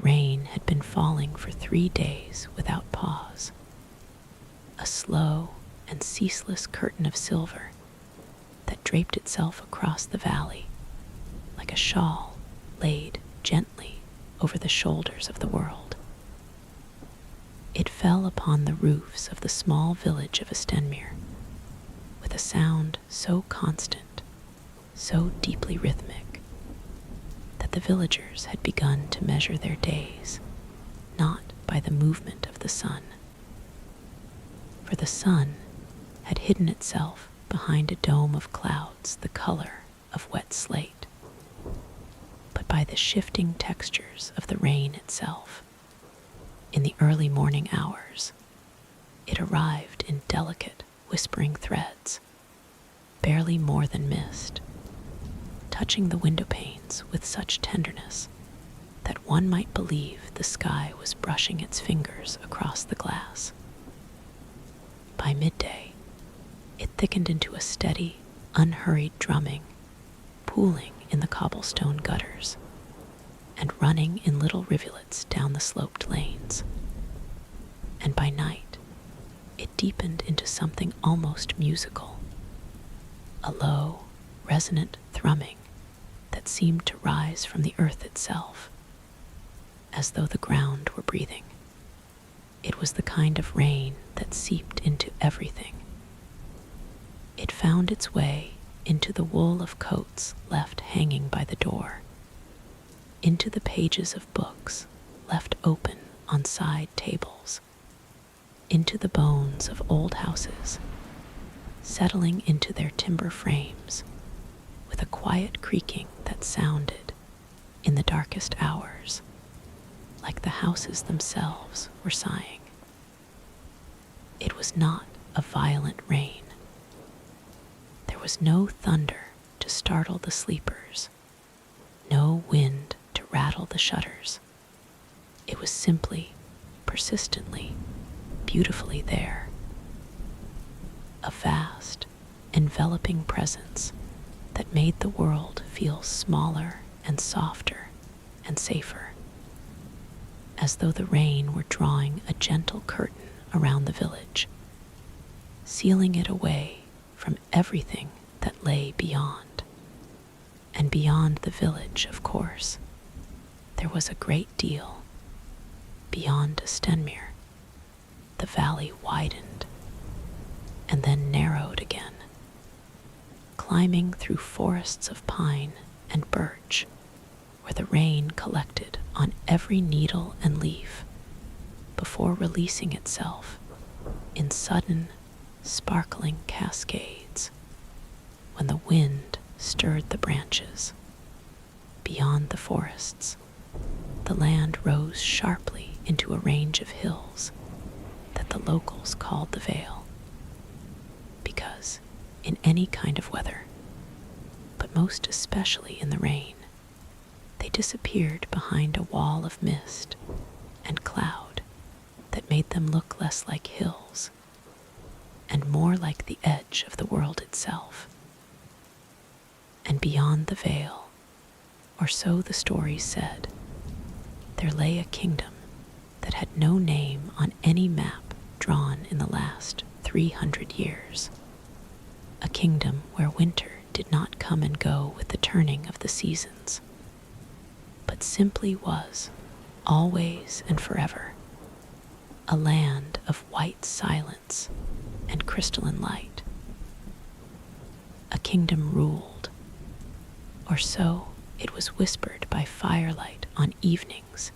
rain had been falling for 3 days without pause, a slow and ceaseless curtain of silver that draped itself across the valley like a shawl laid gently over the shoulders of the world. It fell upon the roofs of the small village of Estenmere with a sound so constant, so deeply rhythmic, that the villagers had begun to measure their days not by the movement of the sun, for the sun had hidden itself behind a dome of clouds the color of wet slate, but by the shifting textures of the rain itself. In the early morning hours, it arrived in delicate, whispering threads, barely more than mist, touching the window panes with such tenderness that one might believe the sky was brushing its fingers across the glass. By midday, it thickened into a steady, unhurried drumming, pooling in the cobblestone gutters and running in little rivulets down the sloped lanes. And by night, it deepened into something almost musical, a low, resonant thrumming that seemed to rise from the earth itself, as though the ground were breathing. It was the kind of rain that seeped into everything. It found its way into the wool of coats left hanging by the door, into the pages of books left open on side tables, into the bones of old houses, settling into their timber frames with a quiet creaking that sounded in the darkest hours, like the houses themselves were sighing. It was not a violent rain. There was no thunder to startle the sleepers, no wind to rattle the shutters. It was simply, persistently, beautifully there. A vast, enveloping presence that made the world feel smaller and softer and safer, as though the rain were drawing a gentle curtain around the village, sealing it away from everything that lay beyond. And beyond the village, of course, there was a great deal. Beyond Estenmere, the valley widened and then narrowed again, climbing through forests of pine and birch, where the rain collected on every needle and leaf before releasing itself in sudden, sparkling cascades when the wind stirred the branches. Beyond the forests, the land rose sharply into a range of hills that the locals called the Vale, because in any kind of weather, but most especially in the rain, they disappeared behind a wall of mist and cloud that made them look less like hills and more like the edge of the world itself. And beyond the Vale, or so the stories said, there lay a kingdom that had no name on any map drawn in the last 300 years. A kingdom where winter did not come and go with the turning of the seasons, but simply was, always and forever, a land of white silence and crystalline light. A kingdom ruled, or so it was whispered by firelight on evenings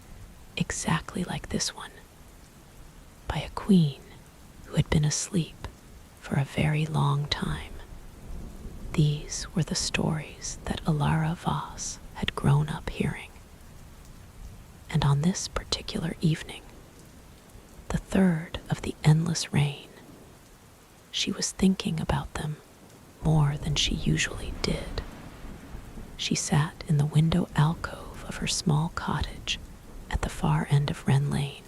exactly like this one, by a queen who had been asleep for a very long time. These were the stories that Alara Voss had grown up hearing. And on this particular evening, the third of the endless rain, she was thinking about them more than she usually did. She sat in the window alcove of her small cottage at the far end of Wren Lane,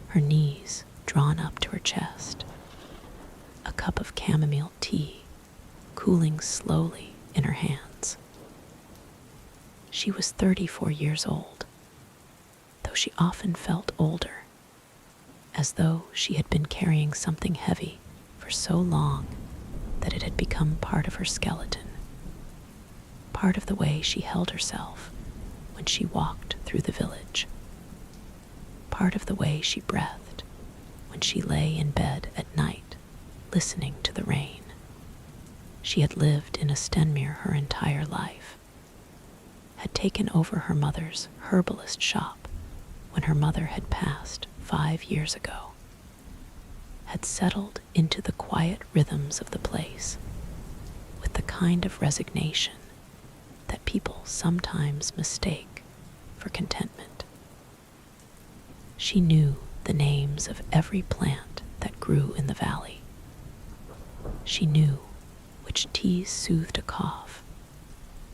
her knees drawn up to her chest, a cup of chamomile tea cooling slowly in her hands. She was 34 years old, she often felt older, as though she had been carrying something heavy for so long that it had become part of her skeleton, part of the way she held herself when she walked through the village, part of the way she breathed when she lay in bed at night listening to the rain. She had lived in a Stenmere her entire life, had taken over her mother's herbalist shop when her mother had passed 5 years ago, had settled into the quiet rhythms of the place with the kind of resignation that people sometimes mistake for contentment. She knew the names of every plant that grew in the valley. She knew which teas soothed a cough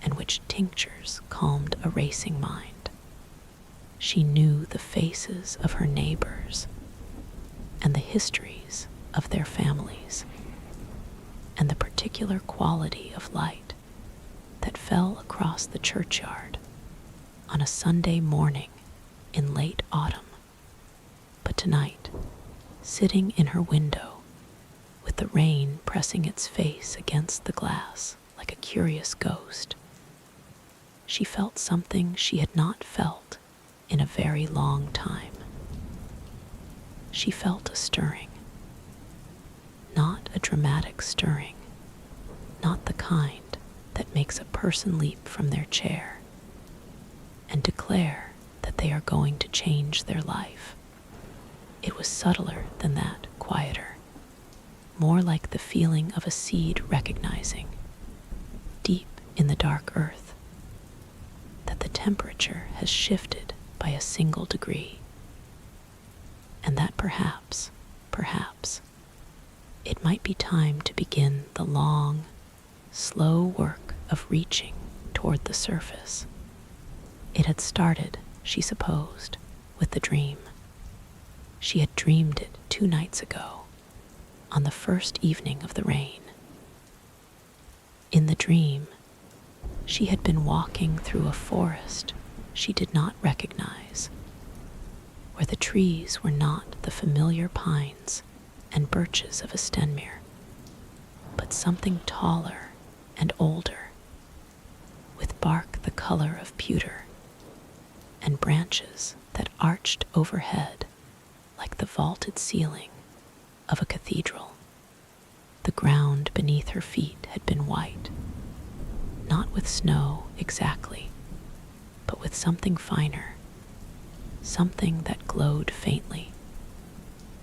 and which tinctures calmed a racing mind. She knew the faces of her neighbors and the histories of their families and the particular quality of light that fell across the churchyard on a Sunday morning in late autumn. But tonight, sitting in her window, with the rain pressing its face against the glass like a curious ghost, she felt something she had not felt in a very long time. She felt a stirring, not a dramatic stirring, not the kind that makes a person leap from their chair and declare that they are going to change their life. It was subtler than that, quieter, more like the feeling of a seed recognizing, deep in the dark earth, that the temperature has shifted by a single degree, and that perhaps, it might be time to begin the long, slow work of reaching toward the surface. It had started, she supposed, with the dream. She had dreamed it 2 nights ago, on the first evening of the rain. In the dream, she had been walking through a forest she did not recognize, where the trees were not the familiar pines and birches of a Stenmere, but something taller and older, with bark the color of pewter, and branches that arched overhead like the vaulted ceiling of a cathedral. The ground beneath her feet had been white, not with snow exactly, but with something finer, something that glowed faintly,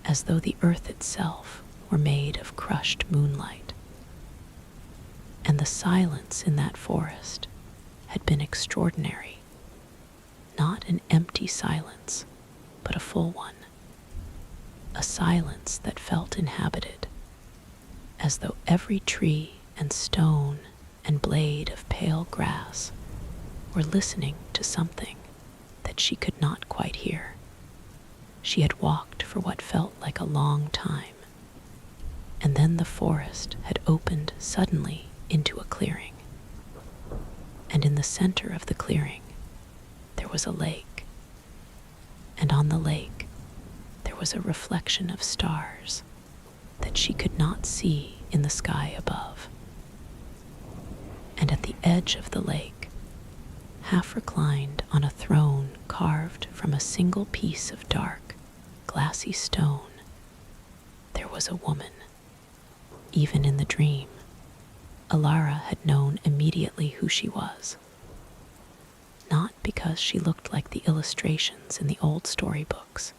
as though the earth itself were made of crushed moonlight. And the silence in that forest had been extraordinary, not an empty silence, but a full one, a silence that felt inhabited, as though every tree and stone and blade of pale grass were listening to something that she could not quite hear. She had walked for what felt like a long time, and then the forest had opened suddenly into a clearing. And in the center of the clearing, there was a lake, and on the lake, there was a reflection of stars that she could not see in the sky above. And at the edge of the lake, half reclined on a throne carved from a single piece of dark, glassy stone, there was a woman. Even in the dream, Alara had known immediately who she was. Not because she looked like the illustrations in the old storybooks.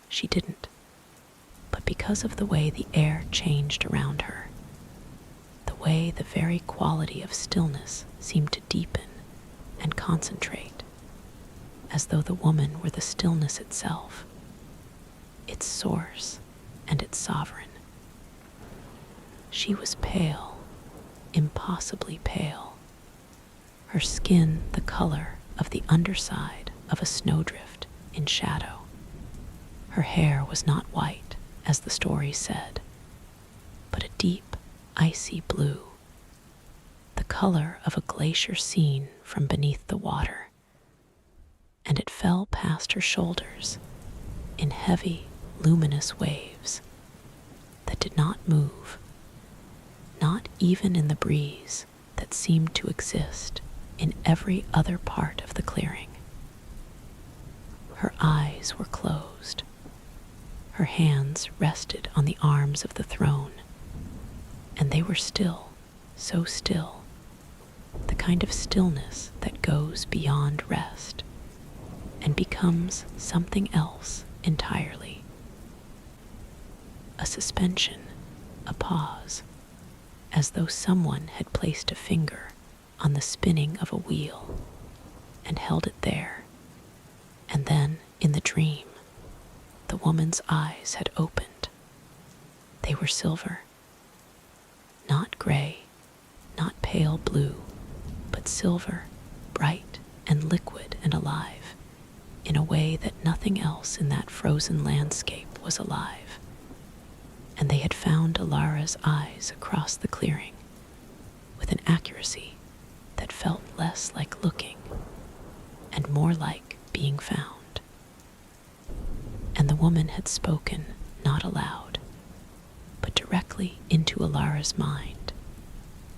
She didn't. But because of the way the air changed around her, the way the very quality of stillness seemed to deepen and concentrate, as though the woman were the stillness itself, its source and its sovereign. She was pale, impossibly pale, her skin the color of the underside of a snowdrift in shadow. Her hair was not white, as the story said, but a deep, icy blue, the color of a glacier seen from beneath the water. and it fell past her shoulders in heavy, luminous waves that did not move, not even in the breeze that seemed to exist in every other part of the clearing. Her eyes were closed. Her hands rested on the arms of the throne, and they were still, so still, the kind of stillness that goes beyond rest and becomes something else entirely. A suspension, a pause, as though someone had placed a finger on the spinning of a wheel and held it there. And then, in the dream, the woman's eyes had opened. They were silver. Not gray, not pale blue, but silver, bright and liquid and alive, in a way that nothing else in that frozen landscape was alive. And they had found Alara's eyes across the clearing with an accuracy that felt less like looking and more like being found. And the woman had spoken, not aloud, but directly into Alara's mind,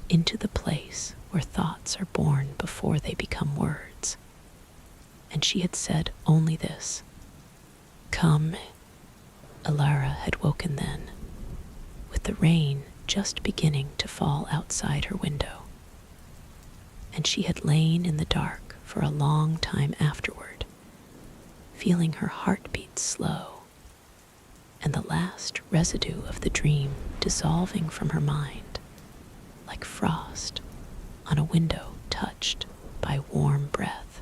into the place where thoughts are born before they become words. And she had said only this: "Come." Alara had woken then, with the rain just beginning to fall outside her window, and she had lain in the dark for a long time afterward, feeling her heartbeat slow, and the last residue of the dream dissolving from her mind, like frost on a window touched by warm breath.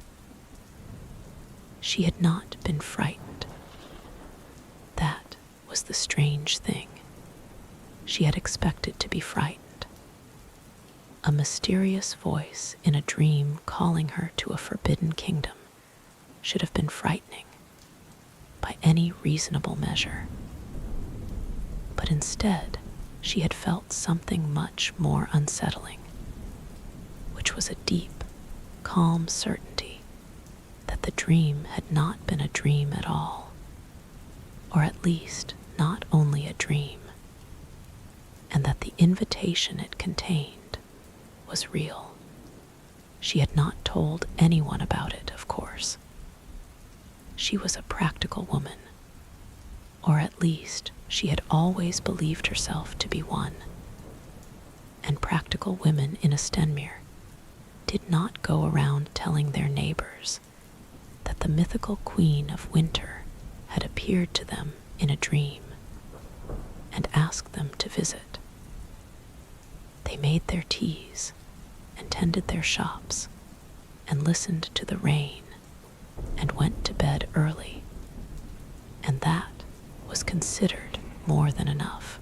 She had not been frightened. That was the strange thing. She had expected to be frightened. A mysterious voice in a dream calling her to a forbidden kingdom should have been frightening by any reasonable measure. But instead, she had felt something much more unsettling, which was a deep, calm certainty that the dream had not been a dream at all, or at least not only a dream, and that the invitation it contained was real. She had not told anyone about it, of course. She was a practical woman, or at least she had always believed herself to be one, and practical women in Stenmere did not go around telling their neighbors that the mythical queen of winter had appeared to them in a dream and asked them to visit. They made their teas and tended their shops and listened to the rain and went to bed early, and that was considered more than enough.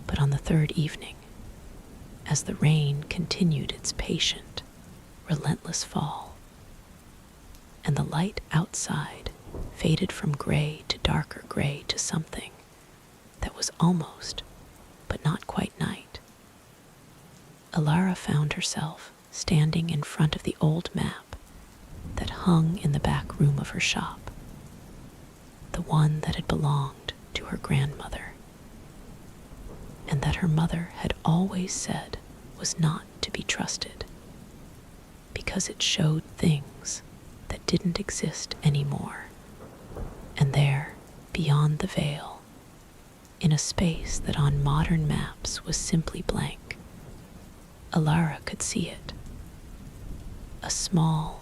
But on the third evening, as the rain continued its patient, relentless fall, and the light outside faded from gray to darker gray to something that was almost, but not quite night, Alara found herself standing in front of the old map that hung in the back room of her shop, the one that had belonged to her grandmother, and that her mother had always said was not to be trusted, because it showed things that didn't exist anymore. And there, beyond the veil, in a space that on modern maps was simply blank, Alara could see it. A small,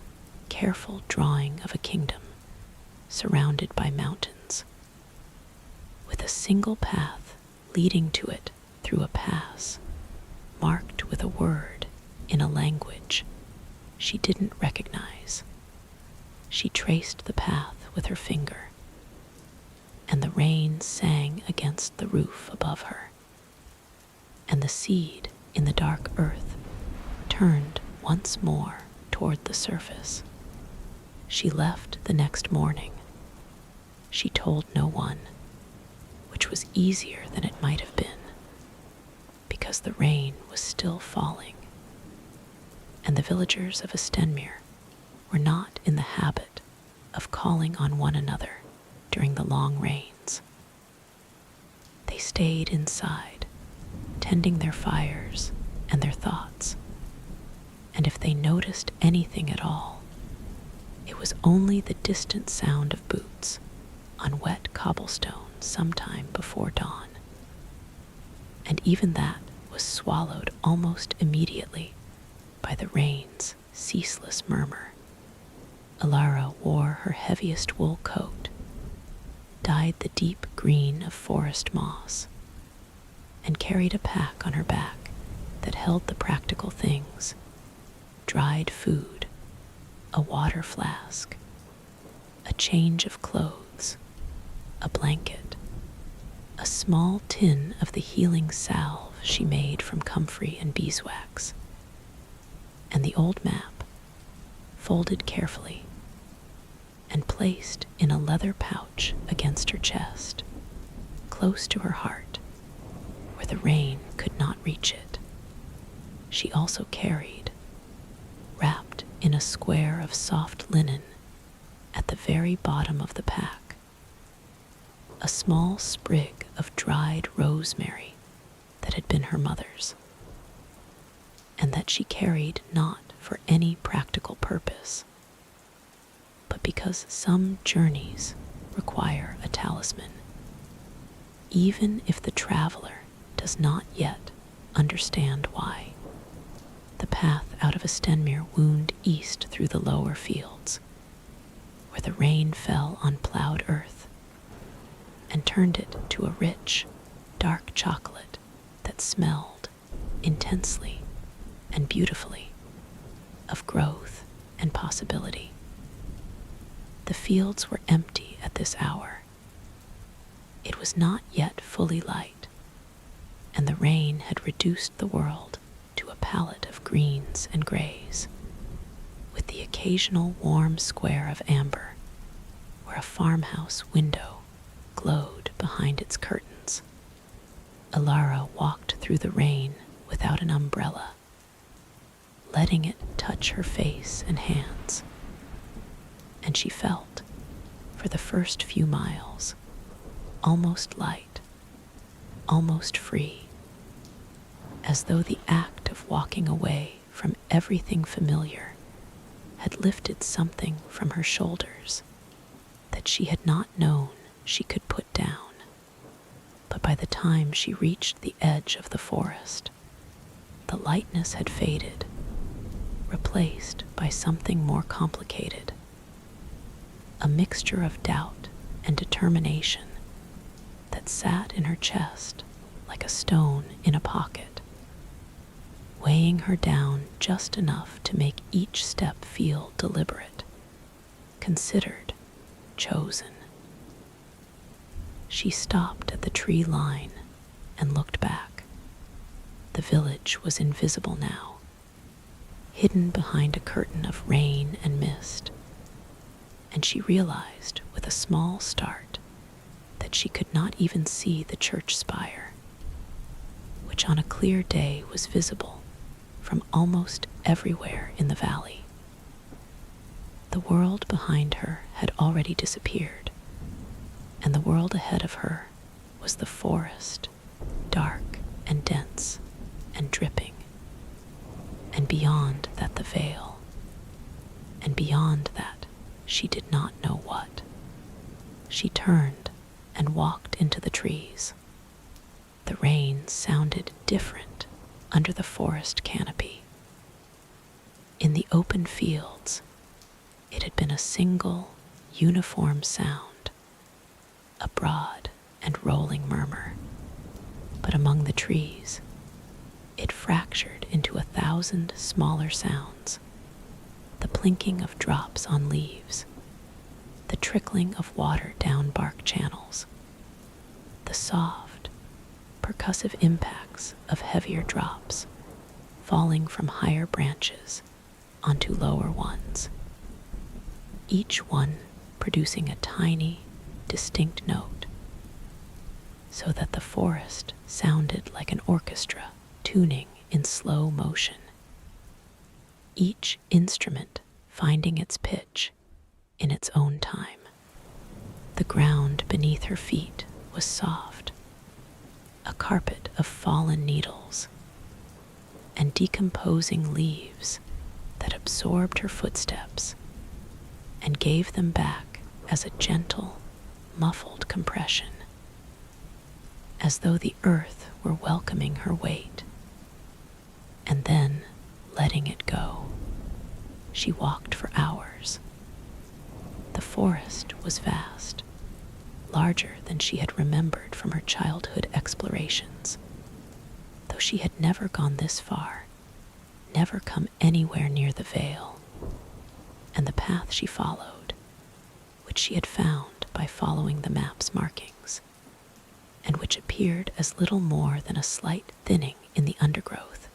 careful drawing of a kingdom surrounded by mountains, with a single path leading to it through a pass marked with a word in a language she didn't recognize. She traced the path with her finger, and the rain sang against the roof above her, and the seed in the dark earth turned once more toward the surface. She left the next morning. She told no one, which was easier than it might have been, because the rain was still falling, and the villagers of Stenmere were not in the habit of calling on one another during the long rains. They stayed inside, tending their fires and their thoughts, and if they noticed anything at all, it was only the distant sound of boots on wet cobblestones sometime before dawn. And even that was swallowed almost immediately by the rain's ceaseless murmur. Alara wore her heaviest wool coat, dyed the deep green of forest moss, and carried a pack on her back that held the practical things: dried food, a water flask, a change of clothes, a blanket, a small tin of the healing salve she made from comfrey and beeswax, and the old map, folded carefully and placed in a leather pouch against her chest, close to her heart, where the rain could not reach it. She also carried, wrapped in a square of soft linen at the very bottom of the pack, a small sprig of dried rosemary that had been her mother's, and that she carried not for any practical purpose, but because some journeys require a talisman, even if the traveler does not yet understand why. The path out of Stenmere wound east through the lower fields, where the rain fell on plowed earth and turned it to a rich, dark chocolate that smelled intensely and beautifully of growth and possibility. The fields were empty at this hour. It was not yet fully light, and the rain had reduced the world to a palette of greens and grays, with the occasional warm square of amber where a farmhouse window glowed behind its curtains. Alara walked through the rain without an umbrella, letting it touch her face and hands, and she felt, for the first few miles, almost light, almost free, as though the act of walking away from everything familiar had lifted something from her shoulders that she had not known she could put down. But by the time she reached the edge of the forest, the lightness had faded, replaced by something more complicated, a mixture of doubt and determination that sat in her chest like a stone in a pocket, weighing her down just enough to make each step feel deliberate, considered, chosen. She stopped at the tree line and looked back. The village was invisible now, hidden behind a curtain of rain and mist, and she realized with a small start that she could not even see the church spire, which on a clear day was visible from almost everywhere in the valley. The world behind her had already disappeared, and the world ahead of her was the forest, dark and dense and dripping, and beyond that the veil, and beyond that she did not know what. She turned and walked into the trees. The rain sounded different under the forest canopy. In the open fields, it had been a single, uniform sound, a broad and rolling murmur, but among the trees, it fractured into 1,000 smaller sounds: the plinking of drops on leaves, the trickling of water down bark channels, the soft, percussive impacts of heavier drops falling from higher branches onto lower ones, each one producing a tiny, distinct note, so that the forest sounded like an orchestra tuning in slow motion, each instrument finding its pitch in its own time. The ground beneath her feet was soft, a carpet of fallen needles and decomposing leaves that absorbed her footsteps and gave them back as a gentle, muffled compression, as though the earth were welcoming her weight. And then, letting it go, she walked for hours. The forest was vast, larger than she had remembered from her childhood explorations. Though she had never gone this far, never come anywhere near the veil, and the path she followed, which she had found by following the map's markings, and which appeared as little more than a slight thinning in the undergrowth,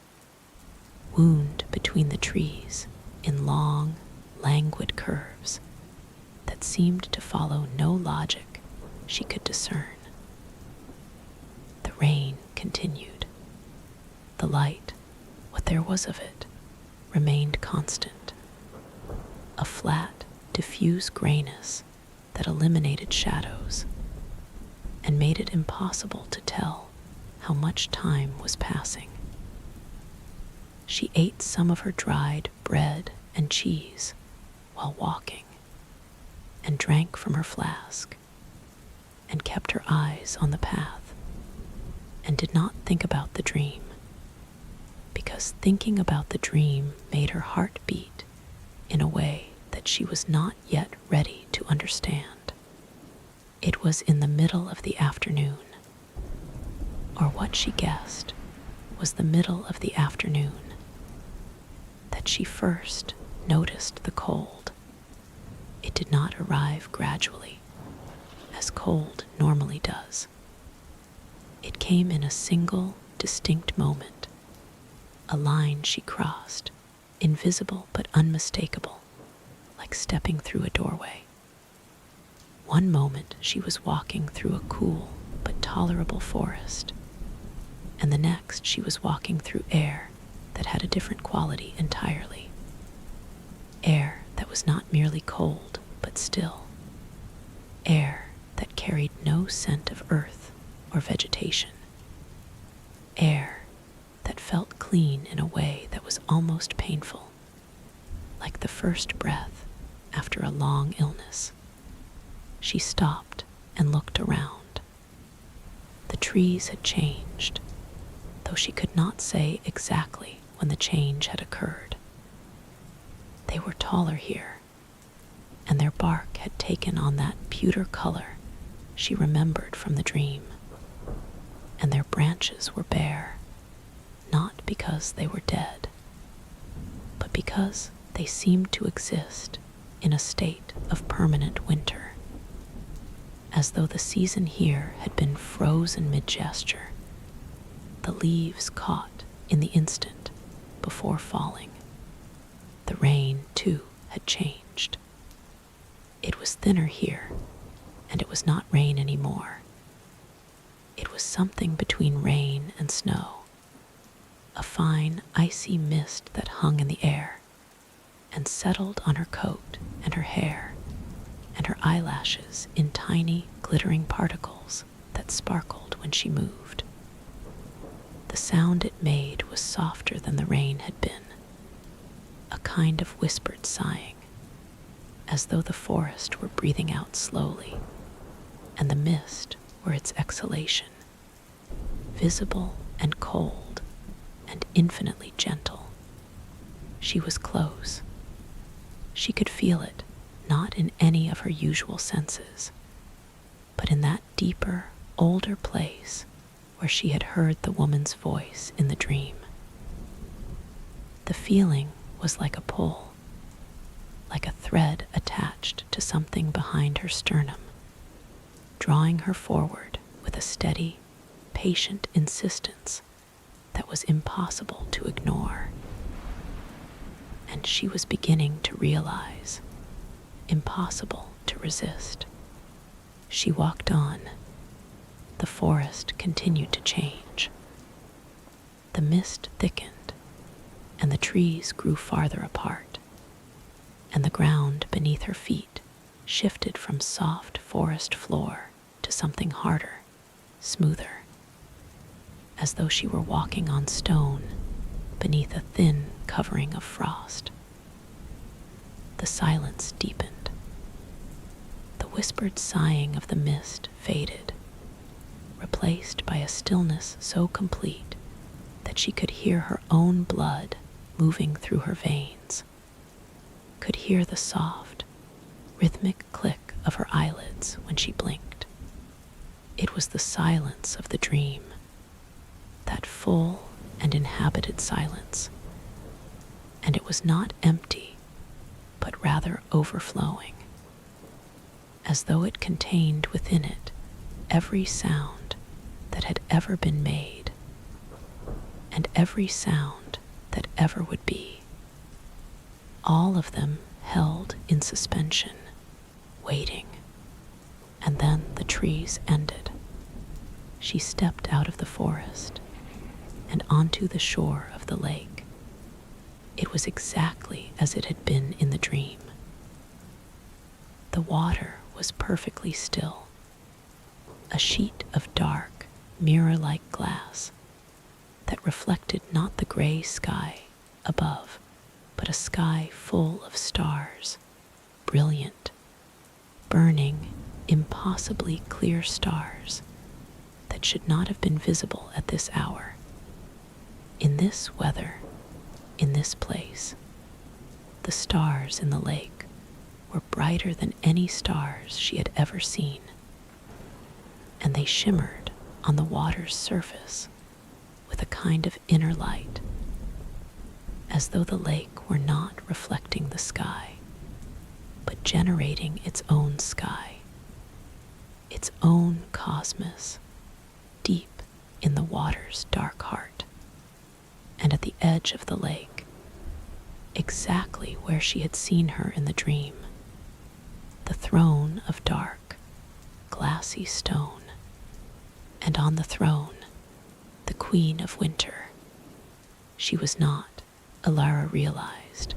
wound between the trees in long, languid curves that seemed to follow no logic she could discern. The rain continued. The light, what there was of it, remained constant. A flat, diffuse grayness that eliminated shadows and made it impossible to tell how much time was passing. She ate some of her dried bread and cheese while walking, and drank from her flask, and kept her eyes on the path, and did not think about the dream, because thinking about the dream made her heart beat in a way that she was not yet ready to understand. It was in the middle of the afternoon, or what she guessed was the middle of the afternoon, that she first noticed the cold. It did not arrive gradually, as cold normally does. It came in a single, distinct moment, a line she crossed, invisible but unmistakable, like stepping through a doorway. One moment she was walking through a cool but tolerable forest, and the next she was walking through air that had a different quality entirely. Air that was not merely cold, but still. Air that carried no scent of earth or vegetation. Air that felt clean in a way that was almost painful, like the first breath after a long illness. She stopped and looked around. The trees had changed, though she could not say exactly when the change had occurred. They were taller here, and their bark had taken on that pewter color she remembered from the dream, and their branches were bare, not because they were dead, but because they seemed to exist in a state of permanent winter, as though the season here had been frozen mid-gesture, the leaves caught in the instant before falling. The rain, too, had changed. It was thinner here, and it was not rain anymore. It was something between rain and snow, a fine, icy mist that hung in the air and settled on her coat and her hair and her eyelashes in tiny, glittering particles that sparkled when she moved. The sound it made was softer than the rain had been, a kind of whispered sighing, as though the forest were breathing out slowly, and the mist were its exhalation, visible and cold and infinitely gentle. She was close. She could feel it, not in any of her usual senses, but in that deeper, older place where she had heard the woman's voice in the dream. The feeling was like a pull, like a thread attached to something behind her sternum, drawing her forward with a steady, patient insistence that was impossible to ignore. And she was beginning to realize, impossible to resist. She walked on. The forest continued to change. The mist thickened, and the trees grew farther apart, and the ground beneath her feet shifted from soft forest floor to something harder, smoother, as though she were walking on stone beneath a thin covering of frost. The silence deepened. The whispered sighing of the mist faded, replaced by a stillness so complete that she could hear her own blood moving through her veins, could hear the soft, rhythmic click of her eyelids when she blinked. It was the silence of the dream, that full and inhabited silence, and it was not empty, but rather overflowing, as though it contained within it every sound that had ever been made, and every sound that ever would be, all of them held in suspension, waiting. And then the trees ended. She stepped out of the forest and onto the shore of the lake. It was exactly as it had been in the dream. The water was perfectly still, a sheet of dark, mirror-like glass that reflected not the gray sky above, but a sky full of stars, brilliant, burning, impossibly clear stars that should not have been visible at this hour, in this weather, in this place. The stars in the lake were brighter than any stars she had ever seen, and they shimmered on the water's surface with a kind of inner light, as though the lake were not reflecting the sky, but generating its own sky, its own cosmos, deep in the water's dark heart. And at the edge of the lake, exactly where she had seen her in the dream, the throne of dark, glassy stone, and on the throne, the Queen of Winter. She was not, Alara realized,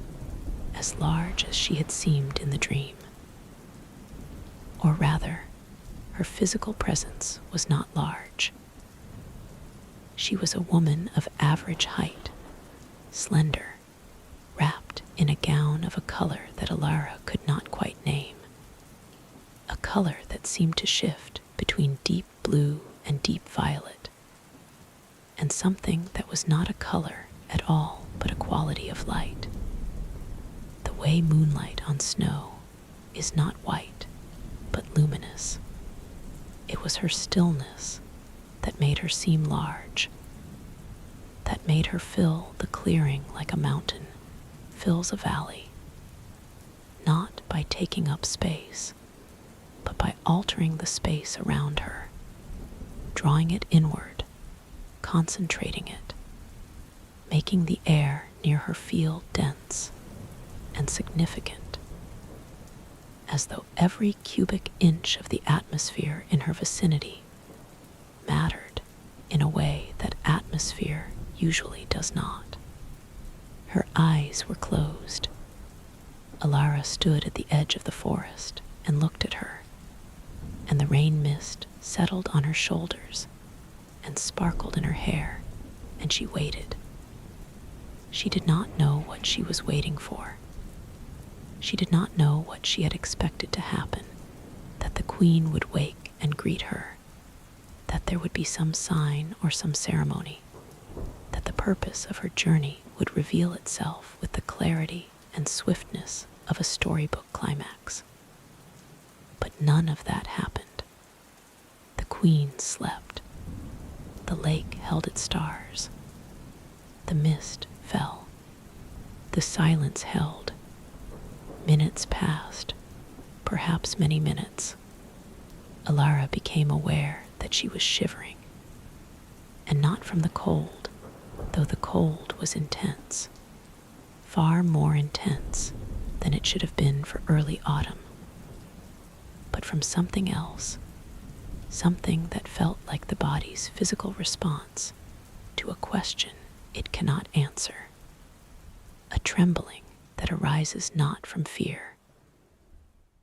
as large as she had seemed in the dream. Or rather, her physical presence was not large. She was a woman of average height, slender, wrapped in a gown of a color that Alara could not quite name, a color that seemed to shift between deep blue and deep violet, and something that was not a color at all but a quality of light. The way moonlight on snow is not white, but luminous. It was her stillness that made her seem large, that made her fill the clearing like a mountain fills a valley, not by taking up space, but by altering the space around her, drawing it inward, concentrating it, making the air near her feel dense and significant, as though every cubic inch of the atmosphere in her vicinity mattered in a way that atmosphere usually does not. Her eyes were closed. Alara stood at the edge of the forest and looked at her, and the rain mist settled on her shoulders and sparkled in her hair, and she waited. She did not know what she was waiting for. She did not know what she had expected to happen, that the queen would wake and greet her, that there would be some sign or some ceremony, that the purpose of her journey would reveal itself with the clarity and swiftness of a storybook climax. But none of that happened. The queen slept. The lake held its stars. The mist fell. The silence held. Minutes passed, perhaps many minutes. Alara became aware that she was shivering, and not from the cold, though the cold was intense, far more intense than it should have been for early autumn, but from something else, something that felt like the body's physical response to a question it cannot answer, a trembling that arises not from fear,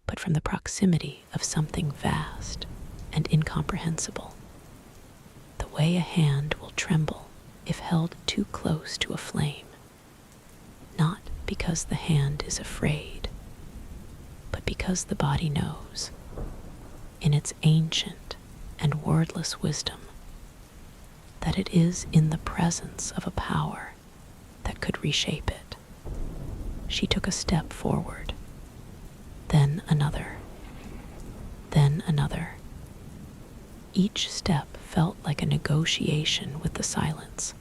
but from the proximity of something vast and incomprehensible. The way a hand will tremble if held too close to a flame, not because the hand is afraid, but because the body knows, in its ancient and wordless wisdom, that it is in the presence of a power that could reshape it. She took a step forward, then another, then another. Each step felt like a negotiation with the silence,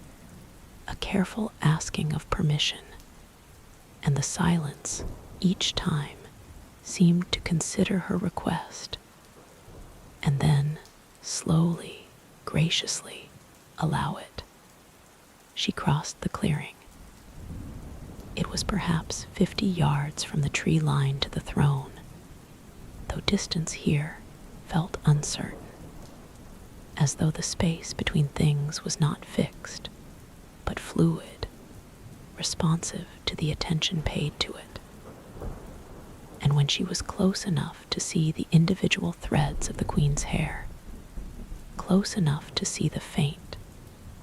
a careful asking of permission, and the silence, each time, seemed to consider her request, and then, slowly, graciously, allow it. She crossed the clearing. It was perhaps 50 yards from the tree line to the throne, though distance here felt uncertain, as though the space between things was not fixed, but fluid, responsive to the attention paid to it. And when she was close enough to see the individual threads of the queen's hair, close enough to see the faint,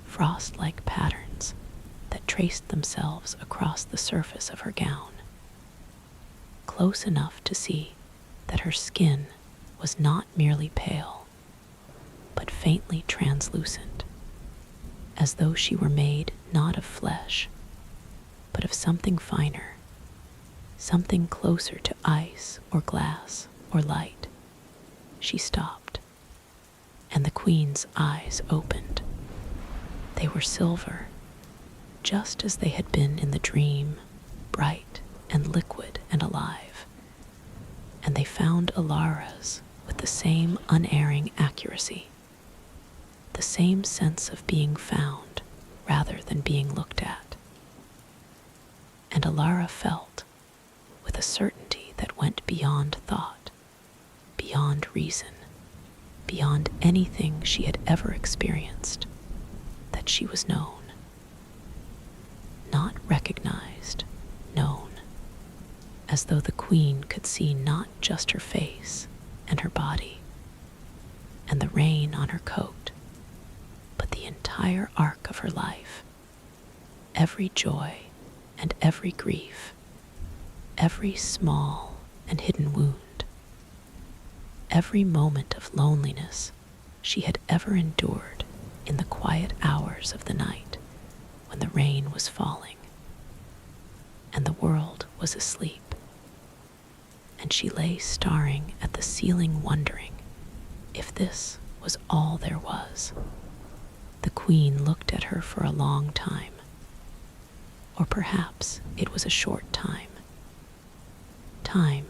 frost-like patterns that traced themselves across the surface of her gown, close enough to see that her skin was not merely pale, but faintly translucent, as though she were made not of flesh, but of something finer, something closer to ice or glass or light. She stopped, and the queen's eyes opened. They were silver, just as they had been in the dream, bright and liquid and alive. And they found Alara's with the same unerring accuracy, the same sense of being found rather than being looked at. And Alara felt, with a certainty that went beyond thought, beyond reason, beyond anything she had ever experienced, that she was known. Not recognized, known, as though the queen could see not just her face and her body and the rain on her coat, but the entire arc of her life, every joy and every grief, every small and hidden wound, every moment of loneliness she had ever endured in the quiet hours of the night when the rain was falling and the world was asleep, and she lay staring at the ceiling, wondering if this was all there was. The queen looked at her for a long time, or perhaps it was a short time. Time,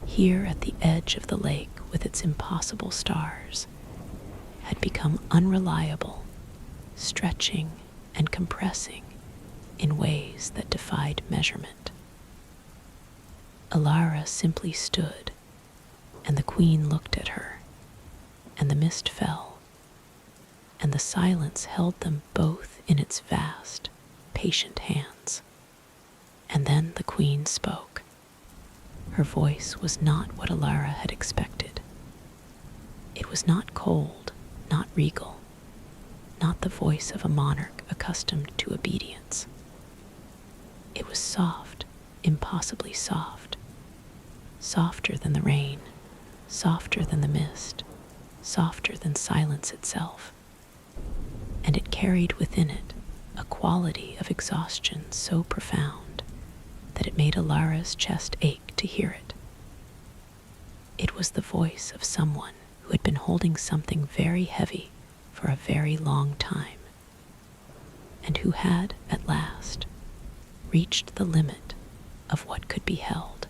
here at the edge of the lake with its impossible stars, had become unreliable, stretching and compressing in ways that defied measurement. Alara simply stood, and the queen looked at her, and the mist fell, and the silence held them both in its vast, patient hands. And then the queen spoke. Her voice was not what Alara had expected. It was not cold, not regal, not the voice of a monarch accustomed to obedience. It was soft, impossibly soft, softer than the rain, softer than the mist, softer than silence itself. And it carried within it a quality of exhaustion so profound that it made Alara's chest ache to hear it. It was the voice of someone who had been holding something very heavy for a very long time, and who had, at last, reached the limit of what could be held.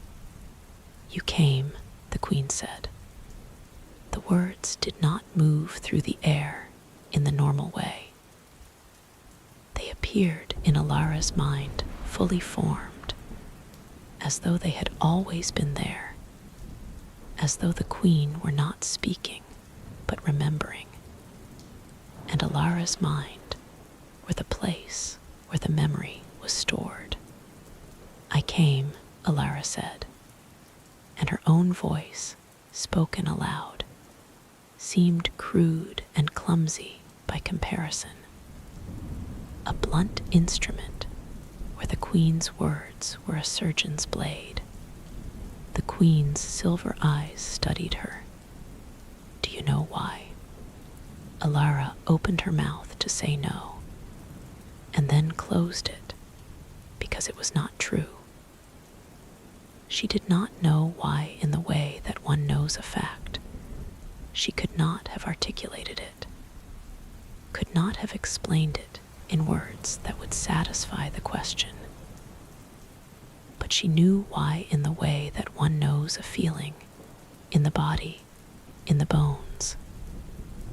"You came," the queen said. The words did not move through the air in the normal way. They appeared in Alara's mind fully formed, as though they had always been there, as though the queen were not speaking, but remembering. And Alara's mind were the place where the memory was stored. "I came," Alara said. and her own voice, spoken aloud, seemed crude and clumsy by comparison. A blunt instrument where the Queen's words were a surgeon's blade. The Queen's silver eyes studied her. Do you know why? Alara opened her mouth to say no, and then closed it, because it was not true. She did not know why in the way that one knows a fact. She could not have articulated it, could not have explained it in words that would satisfy the question. But she knew why in the way that one knows a feeling, in the body, in the bones,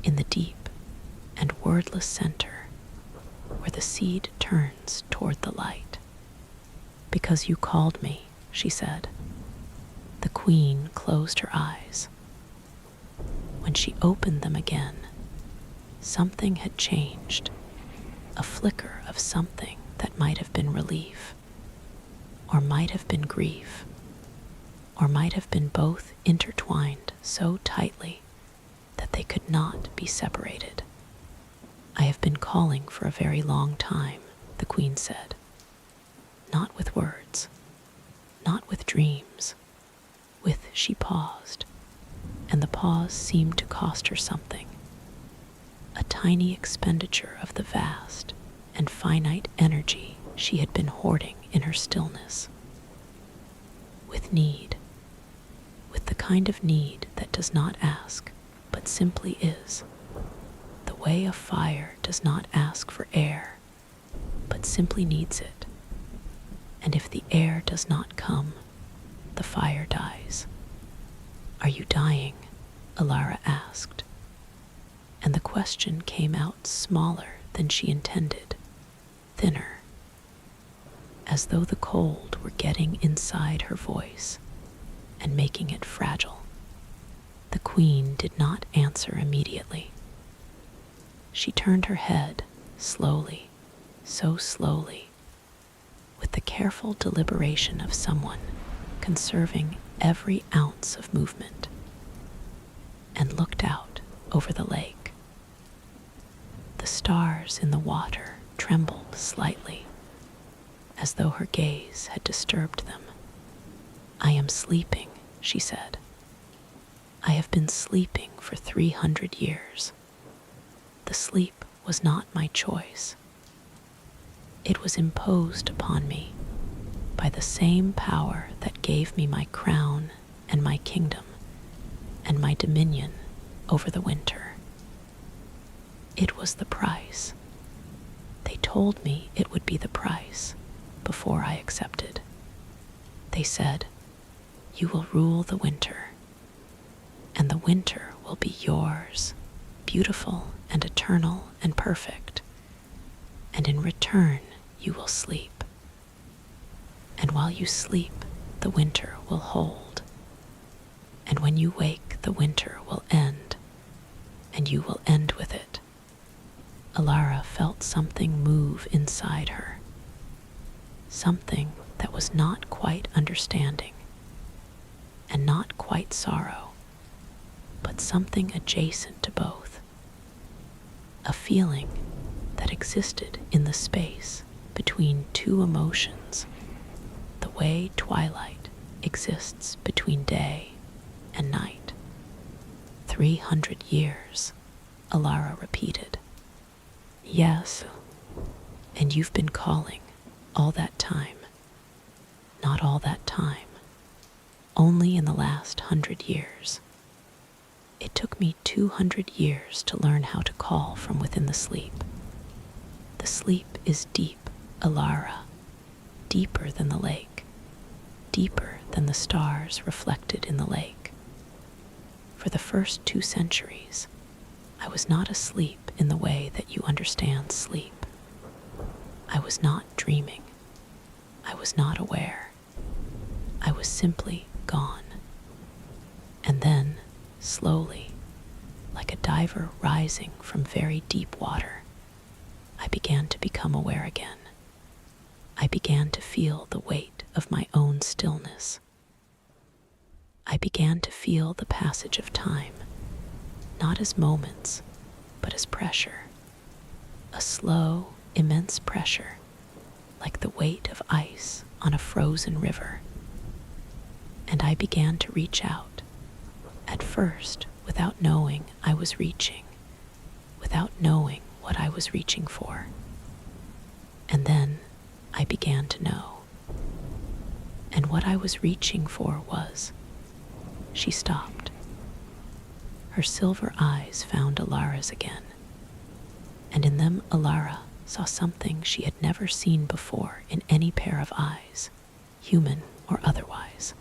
in the deep and wordless center, where the seed turns toward the light. Because you called me, she said. The Queen closed her eyes. When she opened them again, something had changed, a flicker of something that might have been relief, or might have been grief, or might have been both intertwined so tightly that they could not be separated. I have been calling for a very long time, the Queen said. Not with words, not with dreams. She paused, and the pause seemed to cost her something. A tiny expenditure of the vast and finite energy she had been hoarding in her stillness. With need, with the kind of need that does not ask, but simply is. The way of fire does not ask for air, but simply needs it. And if the air does not come, the fire dies. Are you dying? Alara asked. And the question came out smaller than she intended, thinner, as though the cold were getting inside her voice and making it fragile. The Queen did not answer immediately. She turned her head slowly, so slowly, with the careful deliberation of someone conserving every ounce of movement, and looked out over the lake. The stars in the water trembled slightly, as though her gaze had disturbed them. I am sleeping, she said. I have been sleeping for 300 years. The sleep was not my choice. It was imposed upon me by the same power that gave me my crown and my kingdom and my dominion over the winter. It was the price. They told me it would be the price before I accepted. They said, you will rule the winter, and the winter will be yours, beautiful and eternal and perfect, and in return you will sleep. And while you sleep, the winter will hold. And when you wake, the winter will end, and you will end with it. Alara felt something move inside her, something that was not quite understanding, and not quite sorrow, but something adjacent to both. A feeling that existed in the space between two emotions, the way twilight exists between day and night. 300 years, Alara repeated. Yes, and you've been calling all that time. Not all that time, only in the last 100 years. It took me 200 years to learn how to call from within the sleep. The sleep is deep, Alara, deeper than the lake, deeper than the stars reflected in the lake. For the first 2 centuries, I was not asleep in the way that you understand sleep. I was not dreaming. I was not aware. I was simply gone. And then, slowly, like a diver rising from very deep water, I began to become aware again. I began to feel the weight of my own stillness. I began to feel the passage of time, not as moments, but as pressure. A slow, immense pressure, like the weight of ice on a frozen river. And I began to reach out, at first without knowing I was reaching, without knowing what I was reaching for. And then I began to know. And what I was reaching for was, she stopped. Her silver eyes found Alara's again, and in them Alara saw something she had never seen before in any pair of eyes, human or otherwise.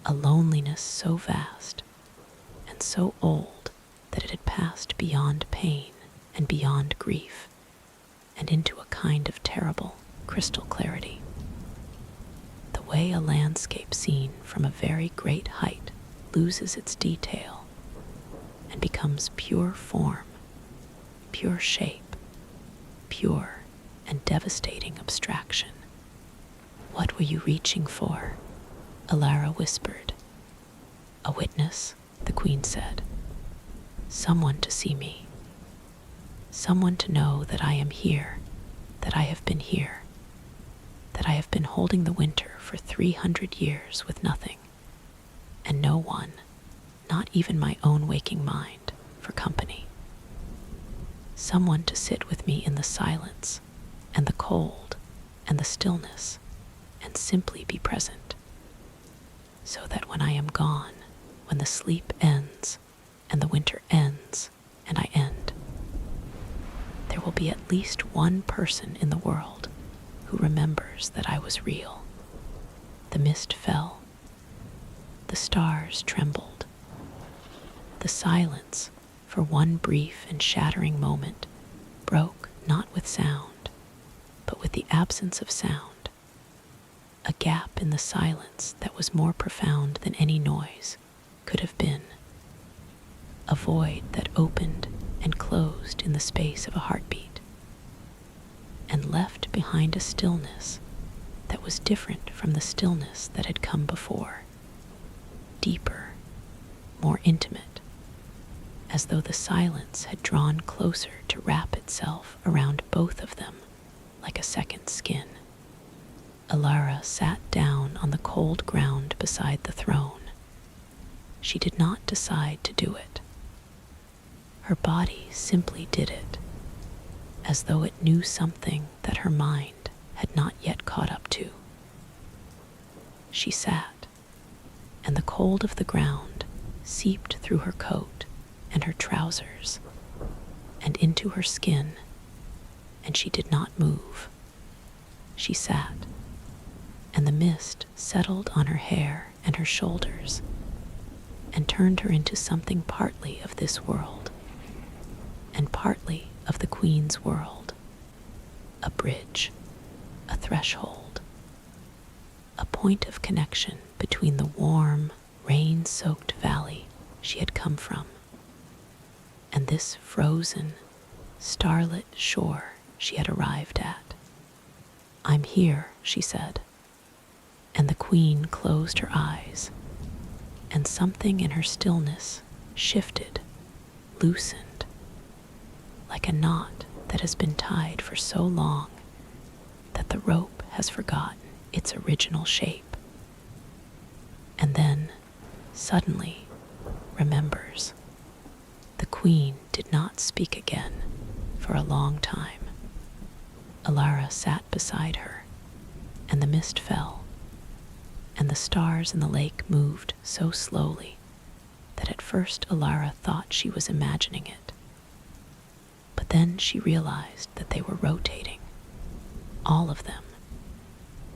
A loneliness so vast and so old that it had passed beyond pain and beyond grief and into a kind of terrible crystal clarity. The way a landscape seen from a very great height loses its detail and becomes pure form, pure shape, pure and devastating abstraction. "What were you reaching for?" Alara whispered. "A witness," the queen said. "Someone to see me. Someone to know that I am here, that I have been here, that I have been holding the winter for 300 years with nothing, and no one, not even my own waking mind, for company. Someone to sit with me in the silence and the cold and the stillness and simply be present, so that when I am gone, when the sleep ends and the winter ends and I end, there will be at least one person in the world who remembers that I was real." The mist fell. The stars trembled. The silence, for one brief and shattering moment, broke not with sound, but with the absence of sound. A gap in the silence that was more profound than any noise could have been. A void that opened and closed in the space of a heartbeat, and left behind a stillness that was different from the stillness that had come before, deeper, more intimate, as though the silence had drawn closer to wrap itself around both of them like a second skin. Alara sat down on the cold ground beside the throne. She did not decide to do it. Her body simply did it, as though it knew something that her mind had not yet caught up to. She sat, and the cold of the ground seeped through her coat and her trousers and into her skin, and she did not move. She sat, and the mist settled on her hair and her shoulders and turned her into something partly of this world and partly of the Queen's world. A bridge, a threshold, a point of connection between the warm, rain-soaked valley she had come from and this frozen, starlit shore she had arrived at. "I'm here," she said, and the Queen closed her eyes, and something in her stillness shifted, loosened, like a knot that has been tied for so long that the rope has forgotten its original shape, and then, suddenly, remembers. The Queen did not speak again for a long time. Alara sat beside her, and the mist fell, and the stars in the lake moved so slowly that at first Alara thought she was imagining it. But then she realized that they were rotating, all of them,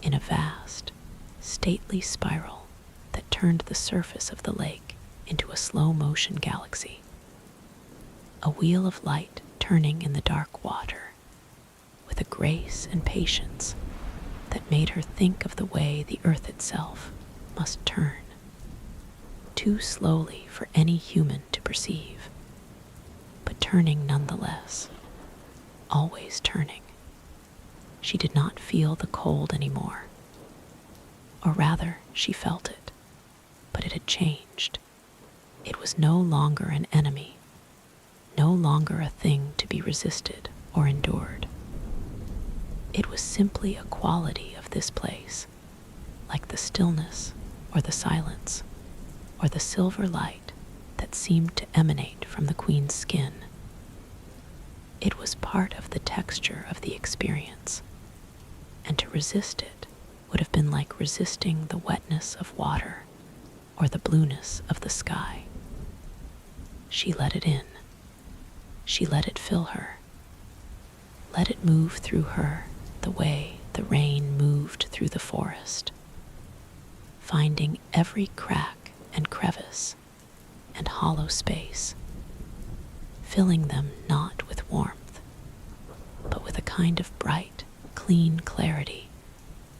in a vast, stately spiral that turned the surface of the lake into a slow-motion galaxy. A wheel of light turning in the dark water, with a grace and patience that made her think of the way the earth itself must turn, too slowly for any human to perceive, but turning nonetheless, always turning. She did not feel the cold anymore, or rather, she felt it, But it had changed. It was no longer an enemy, no longer a thing to be resisted or endured. It was simply a quality of this place, like the stillness or the silence or the silver light that seemed to emanate from the queen's skin. It was part of the texture of the experience, and to resist it would have been like resisting the wetness of water or the blueness of the sky. She let it in. She let it fill her. Let it move through her the way the rain moved through the forest, finding every crack and crevice and hollow space, filling them not with warmth, but with a kind of bright, clean clarity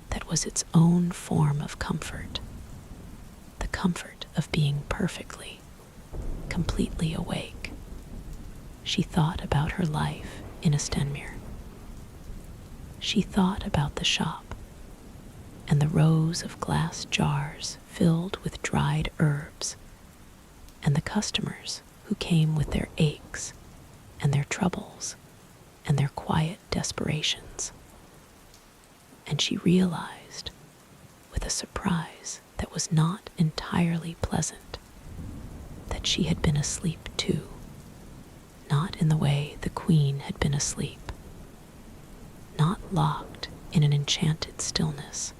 that was its own form of comfort, the comfort of being perfectly, completely awake. She thought about her life in a Stenmere. She thought about the shop and the rows of glass jars filled with dried herbs, and the customers who came with their aches and their troubles and their quiet desperations. And she realized, with a surprise that was not entirely pleasant, that she had been asleep too, not in the way the queen had been asleep, not locked in an enchanted stillness,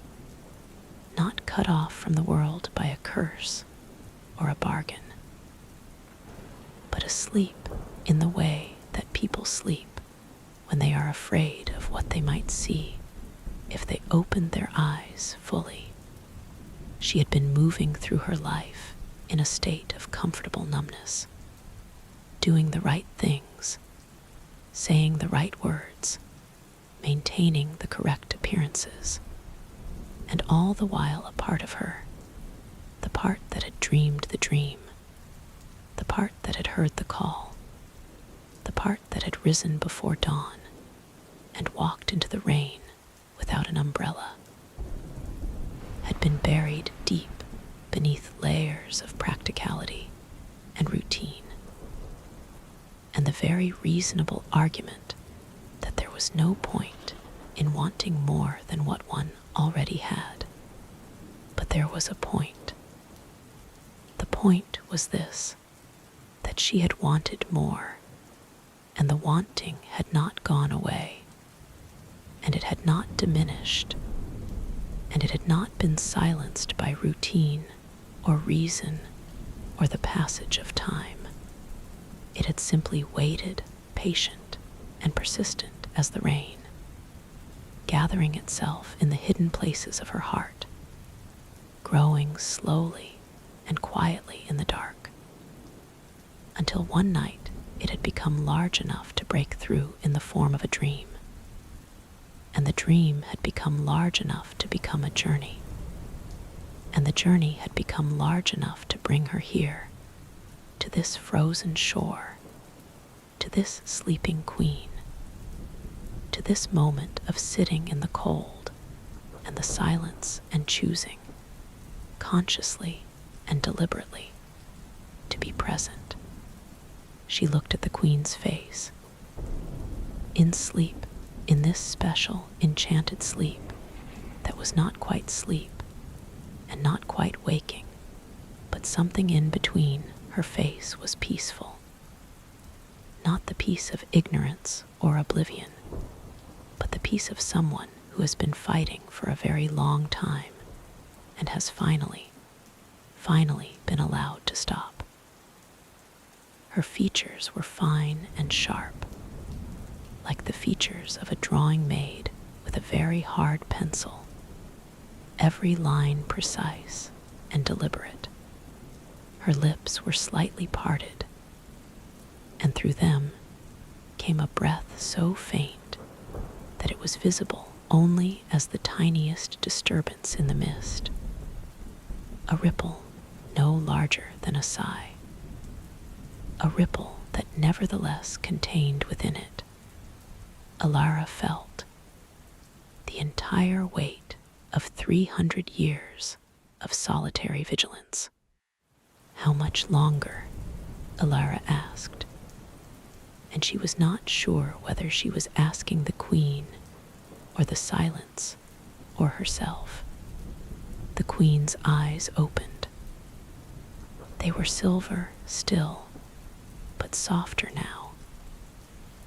not cut off from the world by a curse or a bargain, but asleep in the way that people sleep when they are afraid of what they might see if they opened their eyes fully. She had been moving through her life in a state of comfortable numbness, doing the right things, saying the right words, maintaining the correct appearances, and all the while a part of her, the part that had dreamed the dream, the part that had heard the call, the part that had risen before dawn and walked into the rain without an umbrella, had been buried deep beneath layers of practicality and routine, and the very reasonable argument that there was no point in wanting more than what one already had. But there was a point. The point was this, that she had wanted more, and the wanting had not gone away, and it had not diminished, and it had not been silenced by routine or reason or the passage of time. It had simply waited, patient and persistent as the rain, gathering itself in the hidden places of her heart, growing slowly and quietly in the dark, until one night it had become large enough to break through in the form of a dream, and the dream had become large enough to become a journey, and the journey had become large enough to bring her here, to this frozen shore, to this sleeping queen, to this moment of sitting in the cold and the silence and choosing, consciously and deliberately, to be present. She looked at the queen's face. In sleep, in this special, enchanted sleep that was not quite sleep and not quite waking, but something in between, her face was peaceful. Not the peace of ignorance or oblivion, but the peace of someone who has been fighting for a very long time and has finally been allowed to stop. Her features were fine and sharp, like the features of a drawing made with a very hard pencil, every line precise and deliberate. Her lips were slightly parted, and through them came a breath so faint that it was visible only as the tiniest disturbance in the mist, a ripple no larger than a sigh, a ripple that nevertheless contained within it, Alara felt, the entire weight of 300 years of solitary vigilance. How much longer? Alara asked, and she was not sure whether she was asking the queen or the silence or herself. The queen's eyes opened. They were silver still, but softer now,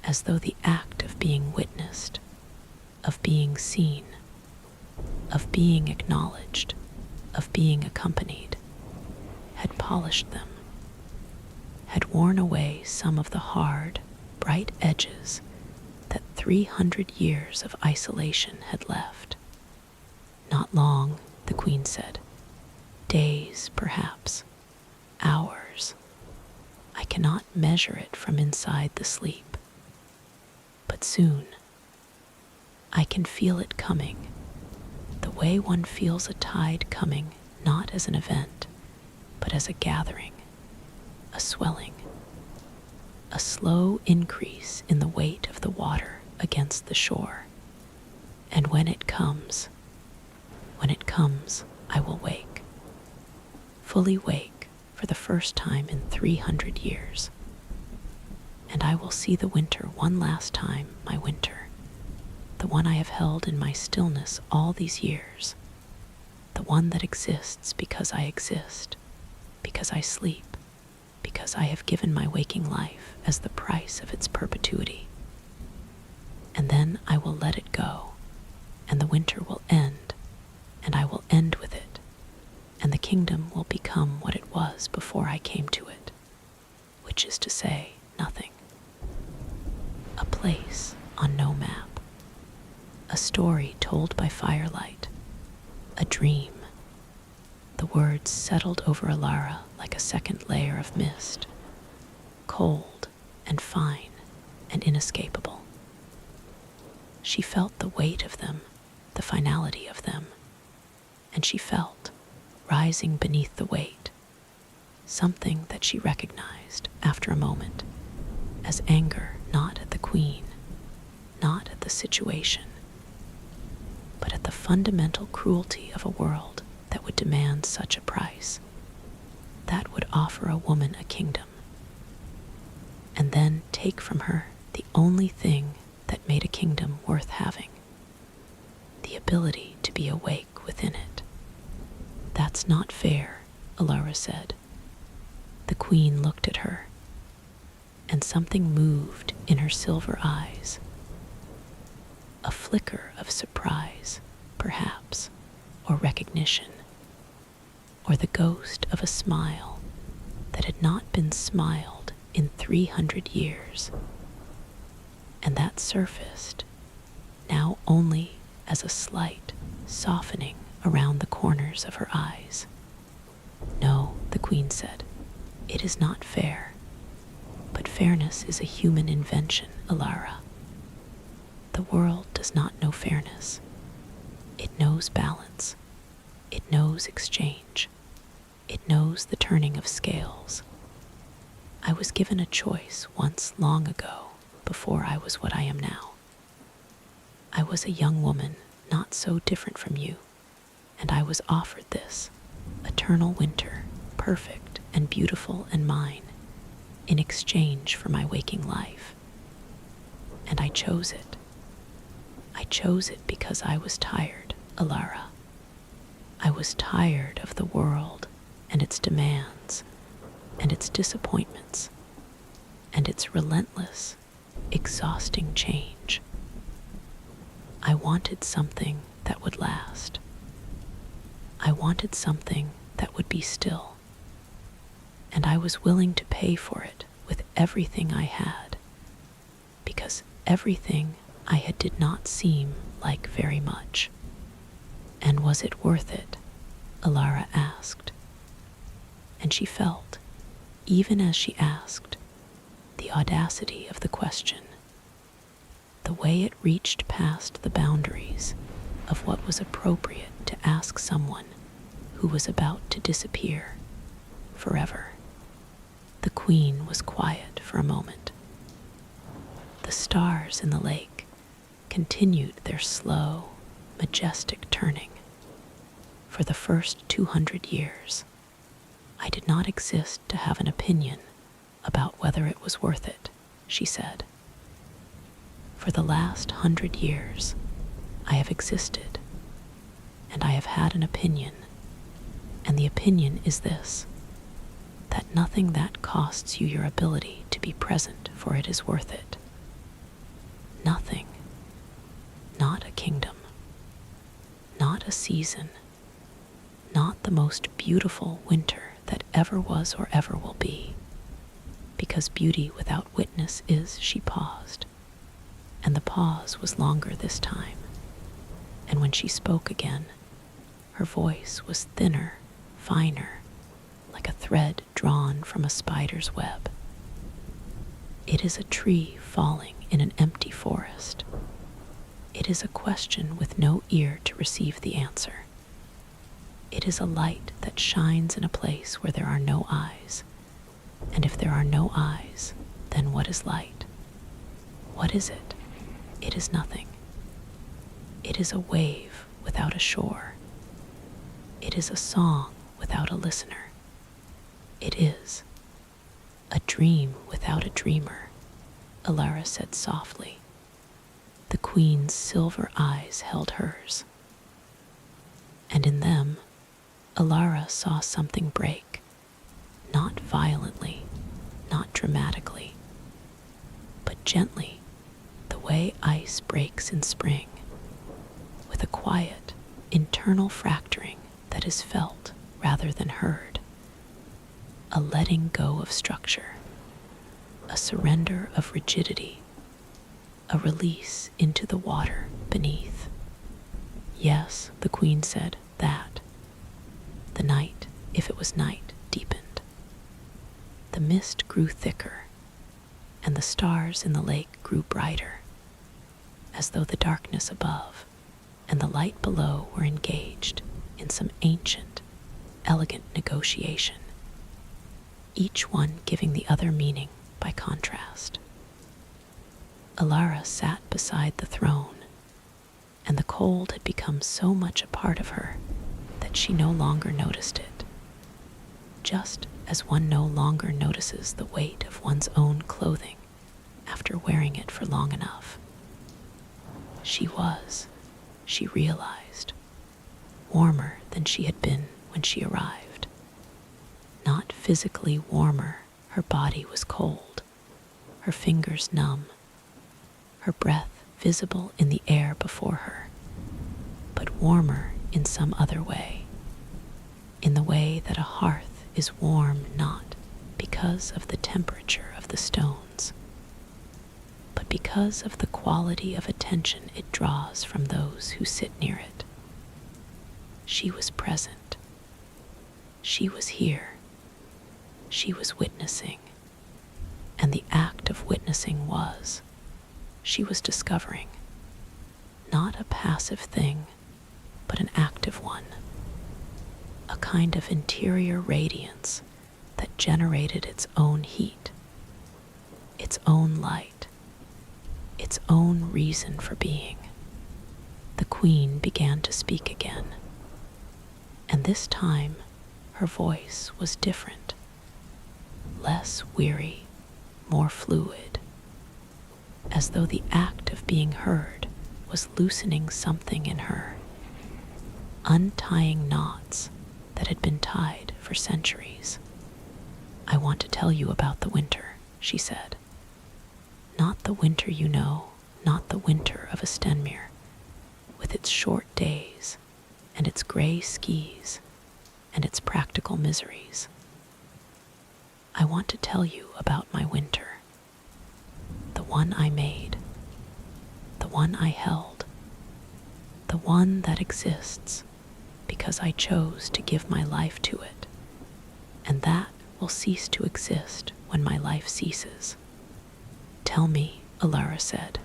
as though the act of being witnessed, of being seen, of being acknowledged, of being accompanied, had polished them, had worn away some of the hard, bright edges that 300 years of isolation had left. Not long, the queen said. Days, perhaps. Hours. I cannot measure it from inside the sleep. But soon, I can feel it coming, the way one feels a tide coming, not as an event, but as a gathering, a swelling, a slow increase in the weight of the water against the shore. And when it comes, I will wake, fully wake for the first time in 300 years. And I will see the winter one last time, my winter, the one I have held in my stillness all these years, the one that exists because I exist, because I sleep, because I have given my waking life as the price of its perpetuity. And then I will let it go, and the winter will end, and I will end with it, and the kingdom will become what it was before I came to it, which is to say, nothing. A place on no map, a story told by firelight, a dream. The words settled over Alara like a second layer of mist, cold and fine and inescapable. She felt the weight of them, the finality of them, and she felt, rising beneath the weight, something that she recognized after a moment as anger, not at the queen, not at the situation, but at the fundamental cruelty of a world that would demand such a price, that would offer a woman a kingdom, and then take from her the only thing that made a kingdom worth having, the ability to be awake within it. That's not fair, Alara said. The queen looked at her, and something moved in her silver eyes. A flicker of surprise, perhaps, or recognition, or the ghost of a smile that had not been smiled in 300 years, and that surfaced now only as a slight softening around the corners of her eyes. No, the queen said, it is not fair, but fairness is a human invention, Alara. The world does not know fairness. It knows balance. It knows exchange. It knows the turning of scales. I was given a choice once long ago, before I was what I am now. I was a young woman, not so different from you, and I was offered this, eternal winter, perfect and beautiful and mine, in exchange for my waking life. And I chose it. I chose it because I was tired, Alara. I was tired of the world and its demands and its disappointments and its relentless, exhausting change. I wanted something that would last. I wanted something that would be still, and I was willing to pay for it with everything I had, because everything I had did not seem like very much. And was it worth it? Alara asked. And she felt, even as she asked, the audacity of the question, the way it reached past the boundaries of what was appropriate to ask someone who was about to disappear forever. The queen was quiet for a moment. The stars in the lake continued their slow, majestic turning. For the first 200 years, I did not exist to have an opinion about whether it was worth it, she said. For the last 100 years, I have existed, and I have had an opinion, and the opinion is this, that nothing that costs you your ability to be present for it is worth it. Nothing. Not a kingdom. Not a season. Not the most beautiful winter that ever was or ever will be. Because beauty without witness is, she paused. And the pause was longer this time. And when she spoke again, her voice was thinner, finer, like a thread drawn from a spider's web. It is a tree falling in an empty forest. It is a question with no ear to receive the answer. It is a light that shines in a place where there are no eyes. And if there are no eyes, then what is light? What is it? It is nothing. It is a wave without a shore. It is a song without a listener. It is a dream without a dreamer, Alara said softly. The queen's silver eyes held hers. And in them, Alara saw something break, not violently, not dramatically, but gently, the way ice breaks in spring, with a quiet, internal fracturing that is felt rather than heard. A letting go of structure, a surrender of rigidity, a release into the water beneath. Yes, the queen said that. The night, if it was night, deepened. The mist grew thicker, and the stars in the lake grew brighter, as though the darkness above and the light below were engaged in some ancient, elegant negotiation, each one giving the other meaning by contrast. Alara sat beside the throne, and the cold had become so much a part of her that she no longer noticed it, just as one no longer notices the weight of one's own clothing after wearing it for long enough. She realized, warmer than she had been when she arrived. Not physically warmer, her body was cold, her fingers numb, her breath visible in the air before her, but warmer in some other way, in the way that a hearth is warm not because of the temperature of the stones, but because of the quality of attention it draws from those who sit near it. She was present. She was here. She was witnessing. And the act of witnessing was, she was discovering, not a passive thing, but an active one, a kind of interior radiance that generated its own heat, its own light, its own reason for being. The queen began to speak again, and this time her voice was different, less weary, more fluid, as though the act of being heard was loosening something in her, untying knots that had been tied for centuries. I want to tell you about the winter, she said. Not the winter you know, not the winter of Estenmere, with its short days and its gray skis and its practical miseries. I want to tell you about my winter, the one I made, the one I held, the one that exists because I chose to give my life to it, and that will cease to exist when my life ceases. Tell me, Alara said,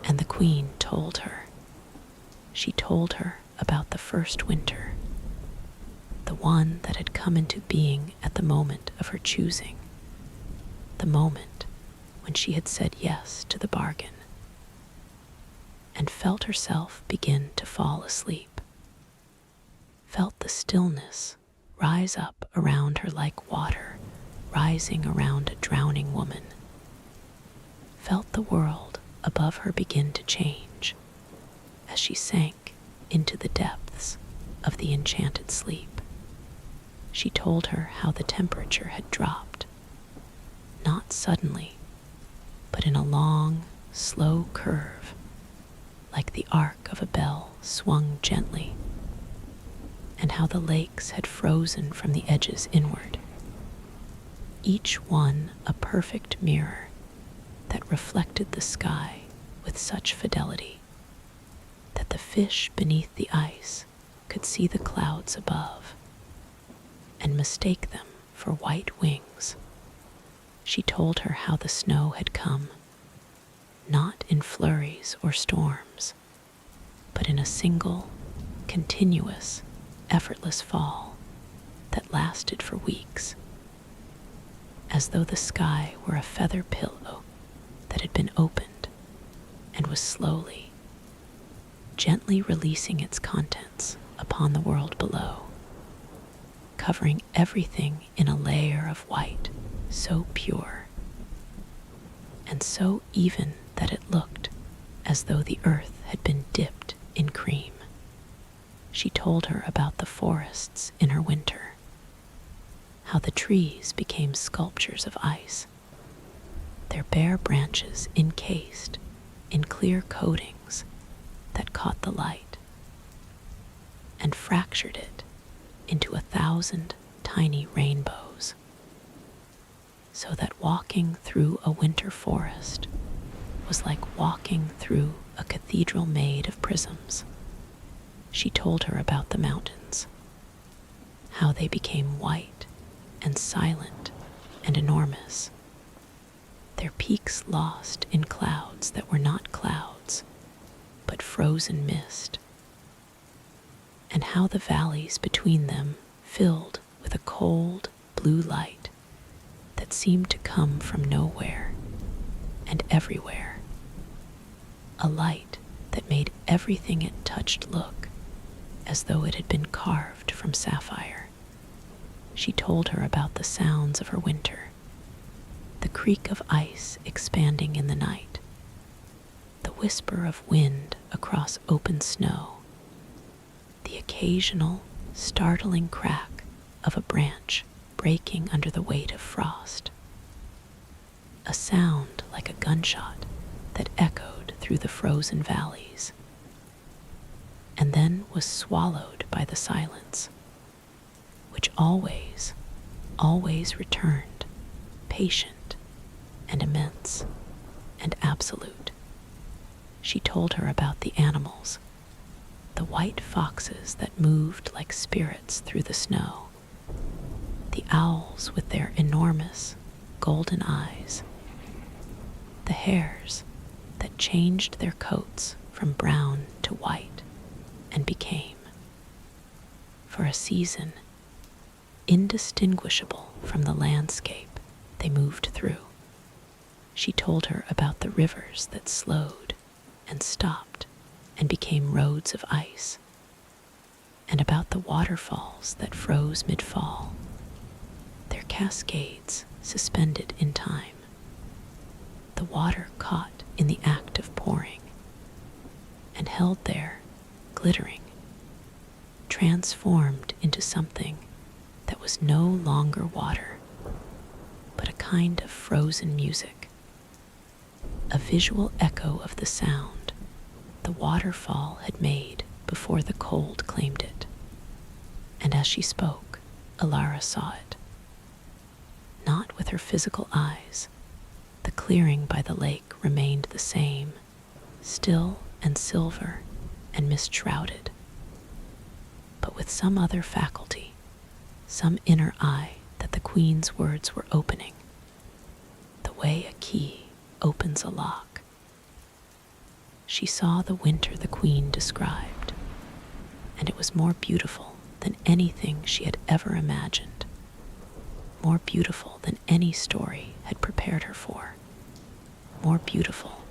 and the queen told her. She told her about the first winter, the one that had come into being at the moment of her choosing, the moment when she had said yes to the bargain, and felt herself begin to fall asleep, felt the stillness rise up around her like water rising around a drowning woman, felt the world above her begin to change as she sank into the depths of the enchanted sleep. She told her how the temperature had dropped, not suddenly, but in a long, slow curve, like the arc of a bell swung gently, and how the lakes had frozen from the edges inward, each one a perfect mirror that reflected the sky with such fidelity that the fish beneath the ice could see the clouds above and mistake them for white wings. She told her how the snow had come, not in flurries or storms, but in a single, continuous, effortless fall that lasted for weeks, as though the sky were a feather pillow that had been opened and was slowly, gently releasing its contents upon the world below, covering everything in a layer of white so pure and so even that it looked as though the earth had been dipped in cream. She told her about the forests in her winter, how the trees became sculptures of ice, their bare branches encased in clear coatings that caught the light and fractured it into 1,000 tiny rainbows, so that walking through a winter forest was like walking through a cathedral made of prisms. She told her about the mountains, how they became white and silent and enormous, their peaks lost in clouds that were not clouds, but frozen mist, and how the valleys between them filled with a cold blue light that seemed to come from nowhere and everywhere, a light that made everything it touched look as though it had been carved from sapphire. She told her about the sounds of her winter, the creak of ice expanding in the night, the whisper of wind across open snow, the occasional startling crack of a branch breaking under the weight of frost, a sound like a gunshot that echoed through the frozen valleys, and then was swallowed by the silence, which always, always returned, patient and immense and absolute. She told her about the animals, the white foxes that moved like spirits through the snow, the owls with their enormous golden eyes, the hares that changed their coats from brown to white and became, for a season, indistinguishable from the landscape they moved through. She told her about the rivers that slowed and stopped and became roads of ice, and about the waterfalls that froze mid-fall, their cascades suspended in time, the water caught in the act of pouring, and held there, glittering, transformed into something that was no longer water, but a kind of frozen music, a visual echo of the sound the waterfall had made before the cold claimed it. And as she spoke, Alara saw it. Not with her physical eyes. The clearing by the lake remained the same, still and silver and mist-shrouded. But with some other faculty, some inner eye that the queen's words were opening, the way a key opens a lock. She saw the winter the queen described, and it was more beautiful than anything she had ever imagined, more beautiful than any story had prepared her for, more beautiful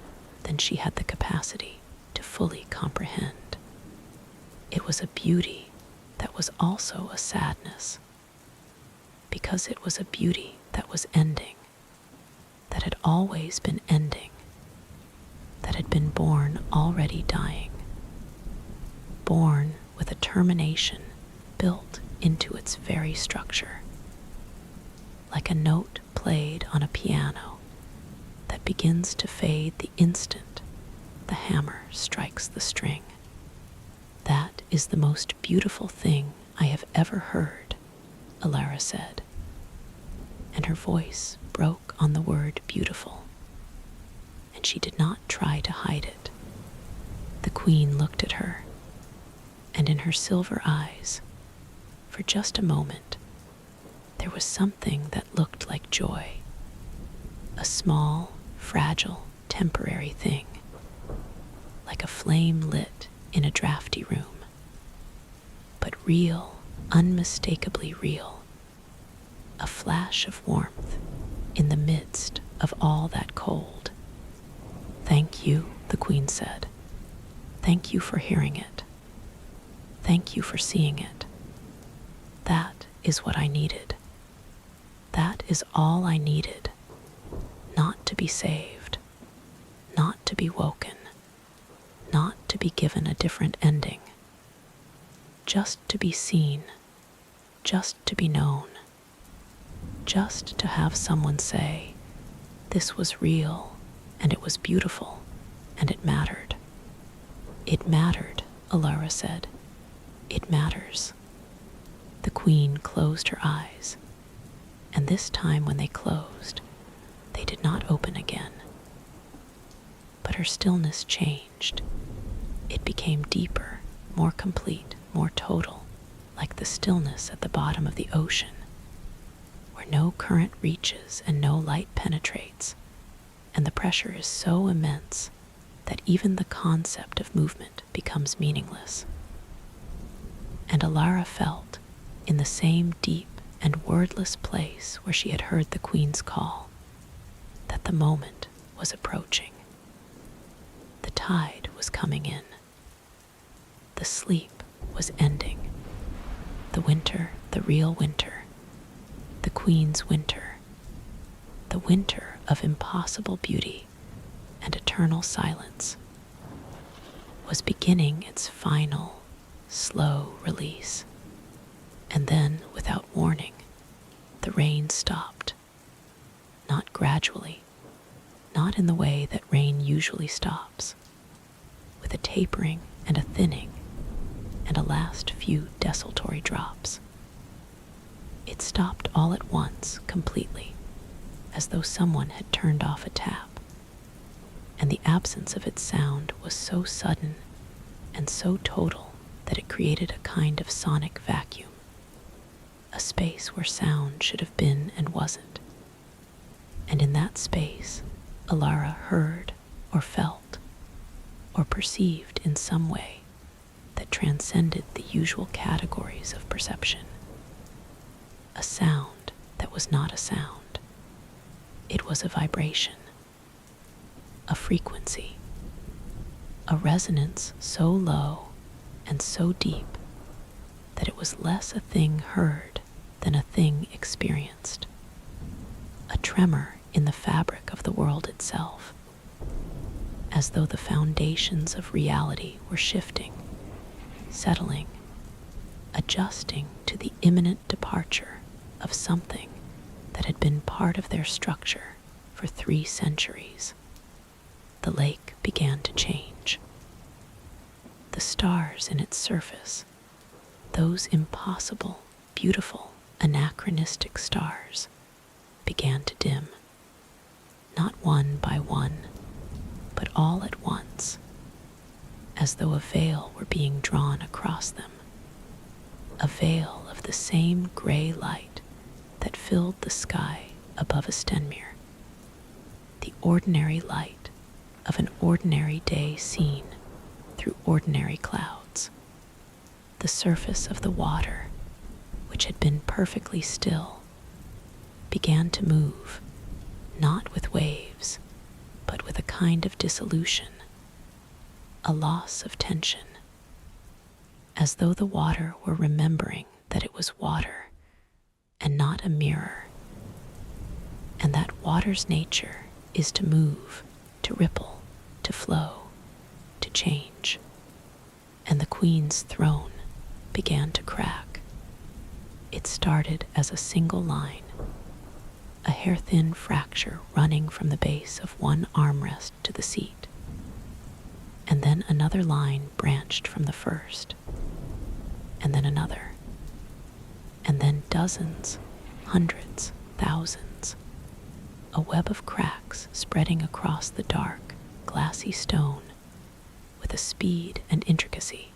than she had the capacity to fully comprehend. It was a beauty that was also a sadness, because it was a beauty that was ending, that had always been ending, that had been born already dying, born with a termination built into its very structure, like a note played on a piano that begins to fade the instant the hammer strikes the string. That is the most beautiful thing I have ever heard, Alara said, and her voice broke on the word beautiful, and she did not try to hide it. The queen looked at her, and in her silver eyes, for just a moment, there was something that looked like joy, a small, fragile, temporary thing, like a flame lit in a drafty room, but real, unmistakably real, a flash of warmth in the midst of all that cold. "Thank you," the queen said. "Thank you for hearing it. Thank you for seeing it. That is what I needed. That is all I needed. Not to be saved, not to be woken, not to be given a different ending. Just to be seen, just to be known, just to have someone say, this was real, and it was beautiful, and it mattered." "It mattered," Alara said. "It matters." The queen closed her eyes, and this time when they closed, they did not open again. But her stillness changed. It became deeper, more complete, more total, like the stillness at the bottom of the ocean, where no current reaches and no light penetrates, and the pressure is so immense that even the concept of movement becomes meaningless. And Alara felt, in the same deep and wordless place where she had heard the queen's call, that the moment was approaching. The tide was coming in. The sleep was ending. The winter, the real winter, the queen's winter, the winter of impossible beauty and eternal silence, was beginning its final, slow release. And then, without warning, the rain stopped. Not gradually, not in the way that rain usually stops, with a tapering and a thinning and a last few desultory drops. It stopped all at once, completely, as though someone had turned off a tap, and the absence of its sound was so sudden and so total that it created a kind of sonic vacuum, a space where sound should have been and wasn't. And in that space, Alara heard or felt or perceived in some way that transcended the usual categories of perception. A sound that was not a sound. It was a vibration, a frequency, a resonance so low and so deep that it was less a thing heard than a thing experienced, a tremor in the fabric of the world itself, as though the foundations of reality were shifting, settling, adjusting to the imminent departure of something that had been part of their structure for 3 centuries. The lake began to change. The stars in its surface, those impossible, beautiful, anachronistic stars, began to dim, not one by one, but all at once, as though a veil were being drawn across them, a veil of the same gray light that filled the sky above Stenmere, the ordinary light of an ordinary day seen through ordinary clouds. The surface of the water, which had been perfectly still, began to move, not with waves, but with a kind of dissolution, a loss of tension, as though the water were remembering that it was water and not a mirror, and that water's nature is to move, to ripple, to flow, to change. And the queen's throne began to crack. It started as a single line, a hair-thin fracture running from the base of one armrest to the seat. And then another line branched from the first, and then another, and then dozens, hundreds, thousands, a web of cracks spreading across the dark, glassy stone with a speed and intricacy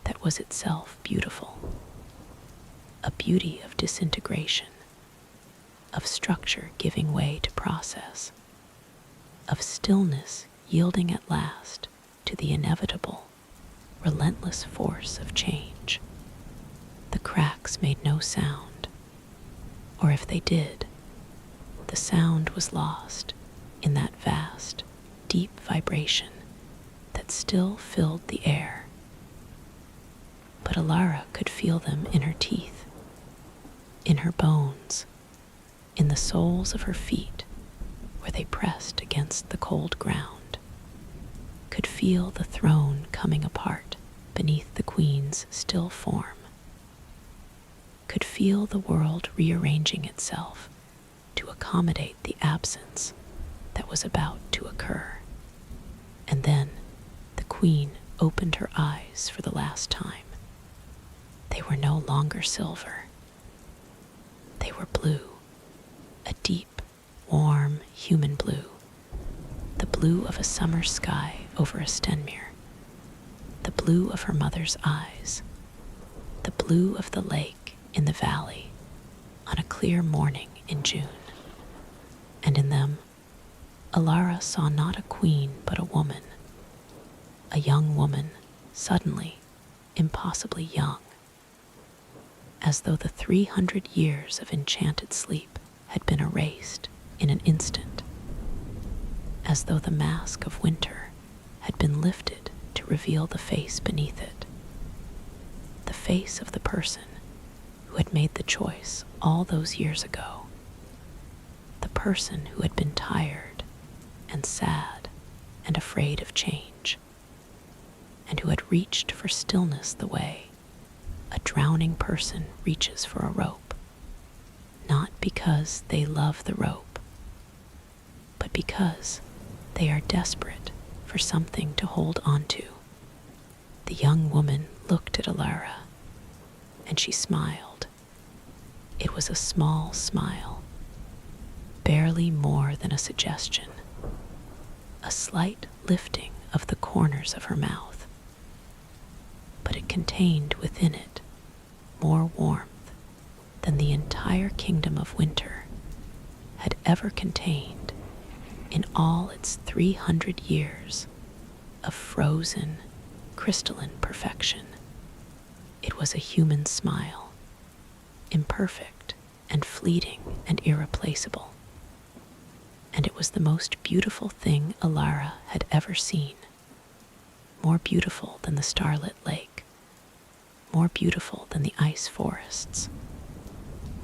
that was itself beautiful, a beauty of disintegration, of structure giving way to process, of stillness yielding at last to the inevitable, relentless force of change. The cracks made no sound, or if they did, the sound was lost in that vast, deep vibration that still filled the air. But Alara could feel them in her teeth, in her bones, in the soles of her feet where they pressed against the cold ground, could feel the throne coming apart beneath the queen's still form, could feel the world rearranging itself to accommodate the absence that was about to occur. And then the queen opened her eyes for the last time. They were no longer silver. They were blue, a deep, warm, human blue, the blue of a summer sky over a Stenmere, the blue of her mother's eyes, the blue of the lake in the valley on a clear morning in June. And in them, Alara saw not a queen but a woman, a young woman, suddenly, impossibly young, as though the 300 years of enchanted sleep had been erased in an instant, as though the mask of winter had been lifted to reveal the face beneath it, the face of the person who had made the choice all those years ago, the person who had been tired and sad and afraid of change, and who had reached for stillness the way a drowning person reaches for a rope, not because they love the rope, but because they are desperate for something to hold on to. The young woman looked at Alara, and she smiled. It was a small smile, barely more than a suggestion, a slight lifting of the corners of her mouth, but it contained within it more warmth than the entire kingdom of winter had ever contained in all its 300 years of frozen, crystalline perfection. It was a human smile, imperfect and fleeting and irreplaceable, and it was the most beautiful thing Alara had ever seen, more beautiful than the starlit lake, more beautiful than the ice forests,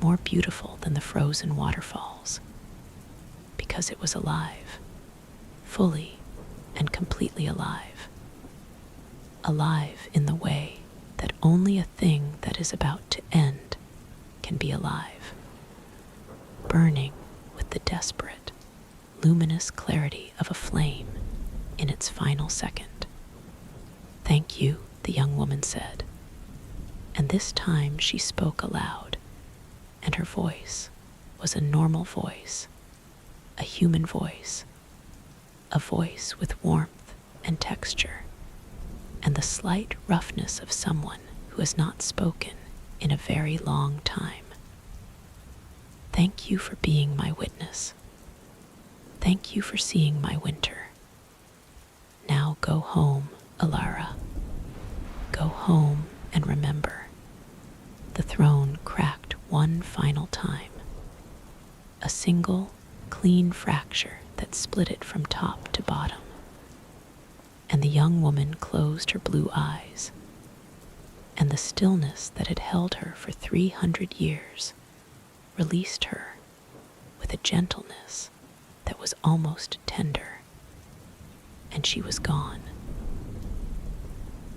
more beautiful than the frozen waterfalls, because it was alive, fully and completely alive, alive in the way that only a thing that is about to end can be alive, burning with the desperate, luminous clarity of a flame in its final second. "Thank you," the young woman said, and this time she spoke aloud, and her voice was a normal voice, a human voice, a voice with warmth and texture, and the slight roughness of someone who has not spoken in a very long time. "Thank you for being my witness. Thank you for seeing my winter. Now go home, Alara. Go home and remember." The throne cracked one final time, a single, clean fracture that split it from top to bottom, and the young woman closed her blue eyes, and the stillness that had held her for 300 years released her with a gentleness that was almost tender, and she was gone.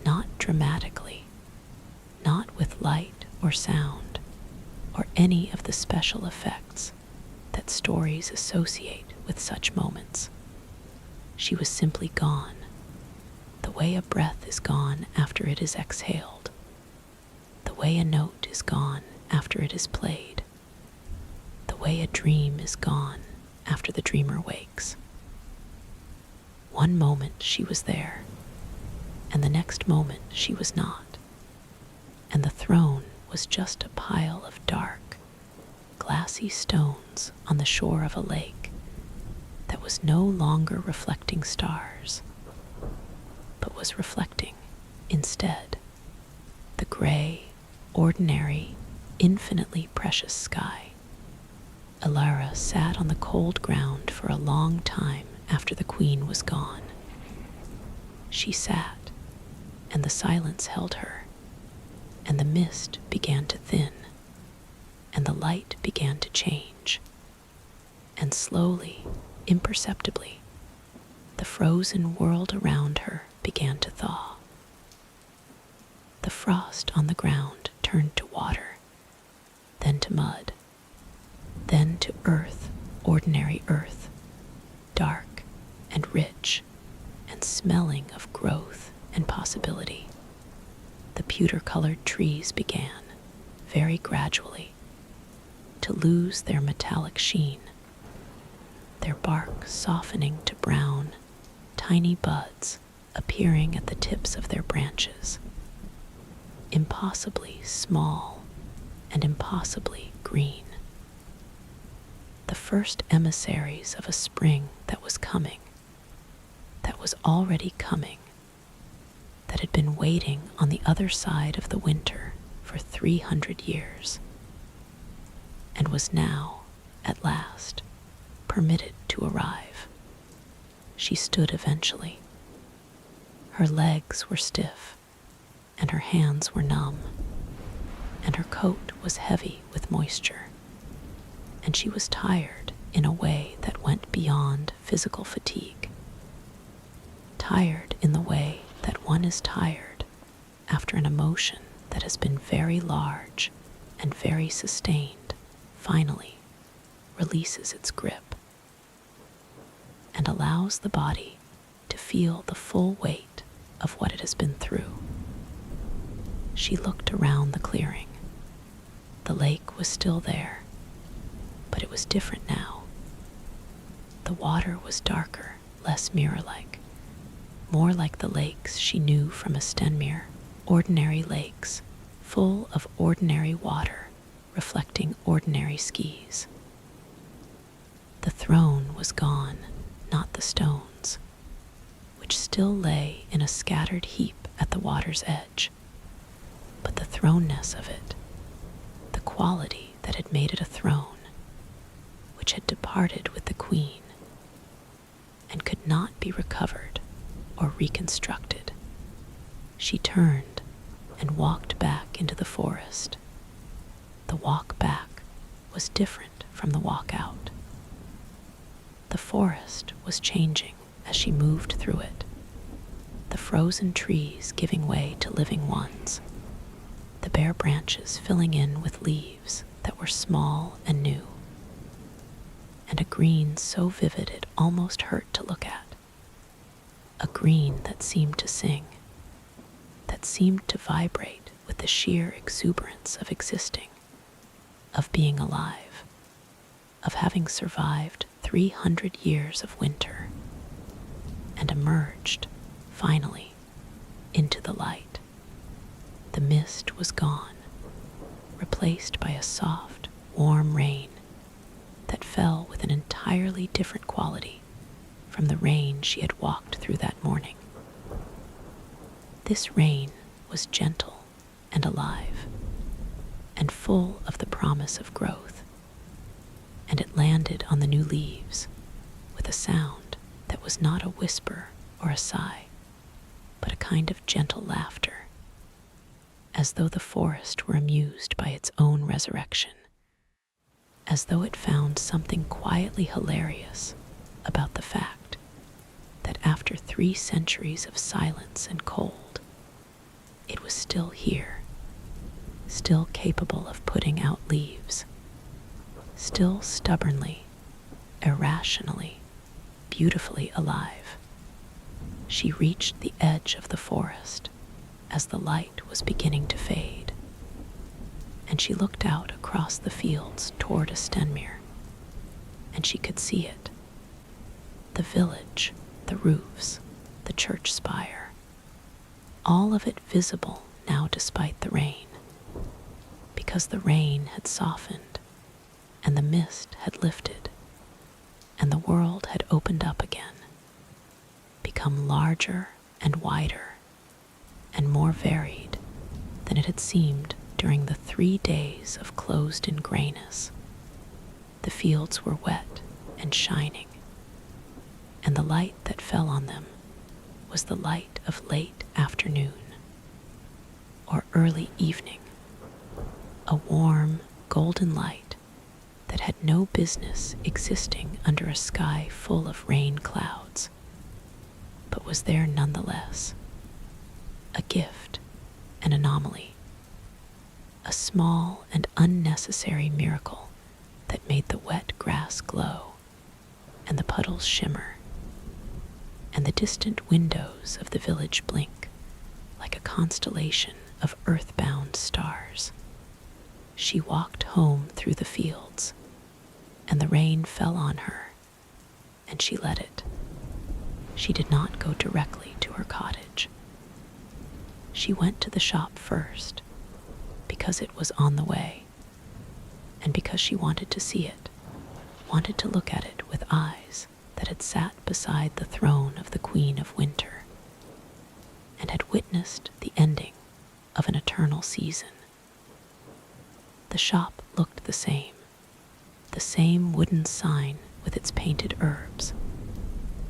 Not dramatically, not with light or sound, or any of the special effects that stories associate with such moments. She was simply gone, the way a breath is gone after it is exhaled, the way a note is gone after it is played, the way a dream is gone after the dreamer wakes. One moment she was there, and the next moment she was not, and the throne was just a pile of dark, glassy stones on the shore of a lake that was no longer reflecting stars, but was reflecting, instead, the gray, ordinary, infinitely precious sky. Alara sat on the cold ground for a long time after the queen was gone. She sat, and the silence held her, and the mist began to thin, and the light began to change, and slowly, imperceptibly, the frozen world around her began to thaw. The frost on the ground turned to water, then to mud, then to earth, ordinary earth, dark and rich and smelling of growth and possibility. The pewter-colored trees began, very gradually, to lose their metallic sheen, their bark softening to brown, tiny buds appearing at the tips of their branches, impossibly small and impossibly green. The first emissaries of a spring that was coming, that was already coming, that had been waiting on the other side of the winter for 300 years, and was now, at last, permitted to arrive. She stood eventually. Her legs were stiff, and her hands were numb, and her coat was heavy with moisture, and she was tired in a way that went beyond physical fatigue. Tired in the way that one is tired after an emotion that has been very large and very sustained finally releases its grip and allows the body to feel the full weight of what it has been through. She looked around the clearing. The lake was still there, but it was different now. The water was darker, less mirror-like, more like the lakes she knew from Estenmere, ordinary lakes, full of ordinary water, reflecting ordinary skis. The throne was gone, not the stones, which still lay in a scattered heap at the water's edge, but the throneness of it, the quality that had made it a throne, which had departed with the queen, and could not be recovered or reconstructed. She turned and walked back into the forest. The walk back was different from the walk out. The forest was changing as she moved through it, the frozen trees giving way to living ones, the bare branches filling in with leaves that were small and new, and a green so vivid it almost hurt to look at, a green that seemed to sing, that seemed to vibrate with the sheer exuberance of existing, of being alive, of having survived 300 years of winter, and emerged, finally, into the light. The mist was gone, replaced by a soft, warm rain that fell with an entirely different quality from the rain she had walked through that morning. This rain was gentle and alive, and full of the promise of growth, and it landed on the new leaves with a sound that was not a whisper or a sigh, but a kind of gentle laughter, as though the forest were amused by its own resurrection. as though it found something quietly hilarious about the fact that after 3 centuries of silence and cold, it was still here, still capable of putting out leaves, still stubbornly, irrationally, beautifully alive. She reached the edge of the forest as the light was beginning to fade, and she looked out across the fields toward Stenmere, and she could see it. The village, the roofs, the church spire, all of it visible now despite the rain, because the rain had softened, and the mist had lifted, and the world had opened up again, become larger and wider and more varied than it had seemed during the 3 days of closed-in grayness. The fields were wet and shining, and the light that fell on them was the light of late afternoon or early evening, a warm, golden light that had no business existing under a sky full of rain clouds, but was there nonetheless, a gift, an anomaly, a small and unnecessary miracle that made the wet grass glow and the puddles shimmer and the distant windows of the village blink like a constellation of earthbound stars. She walked home through the fields, and the rain fell on her, and she let it. She did not go directly to her cottage. She went to the shop first, because it was on the way, and because she wanted to see it, wanted to look at it with eyes that had sat beside the throne of the Queen of Winter, and had witnessed the ending of an eternal season. The shop looked the same wooden sign with its painted herbs,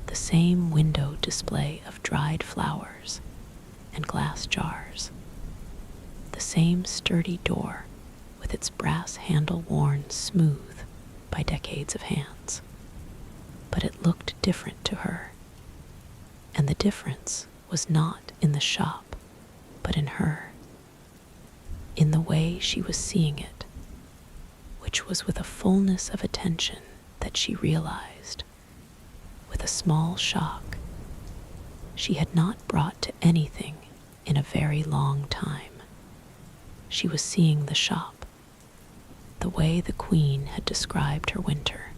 the same window display of dried flowers and glass jars, the same sturdy door with its brass handle worn smooth by decades of hands. But it looked different to her, and the difference was not in the shop, but in her, in the way she was seeing it, which was with a fullness of attention that she realized, with a small shock, she had not brought to anything in a very long time. She was seeing the shop, the way the Queen had described her winter,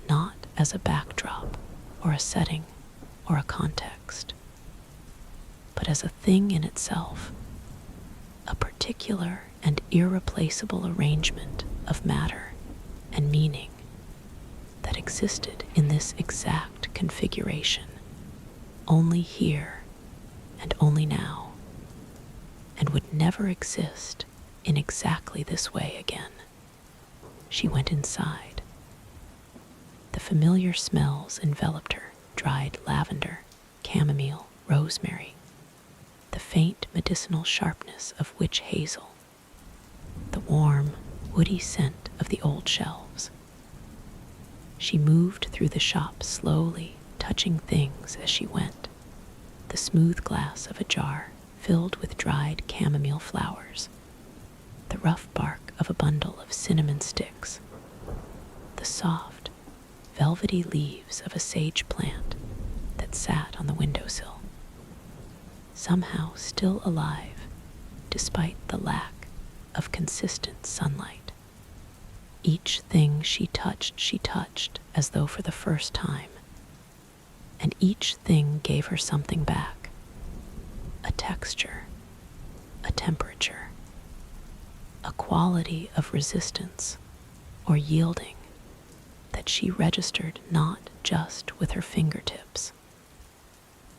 not as a backdrop or a setting or a context, but as a thing in itself, a particular and irreplaceable arrangement of matter and meaning that existed in this exact configuration, only here and only now, and would never exist in exactly this way again. She went inside. The familiar smells enveloped her: dried lavender, chamomile, rosemary, the faint medicinal sharpness of witch hazel, the warm, woody scent of the old shelves. She moved through the shop slowly, touching things as she went: the smooth glass of a jar filled with dried chamomile flowers, the rough bark of a bundle of cinnamon sticks, the soft, velvety leaves of a sage plant that sat on the windowsill, somehow still alive despite the lack of consistent sunlight. Each thing she touched as though for the first time, and each thing gave her something back: a texture, a temperature, a quality of resistance or yielding that she registered not just with her fingertips,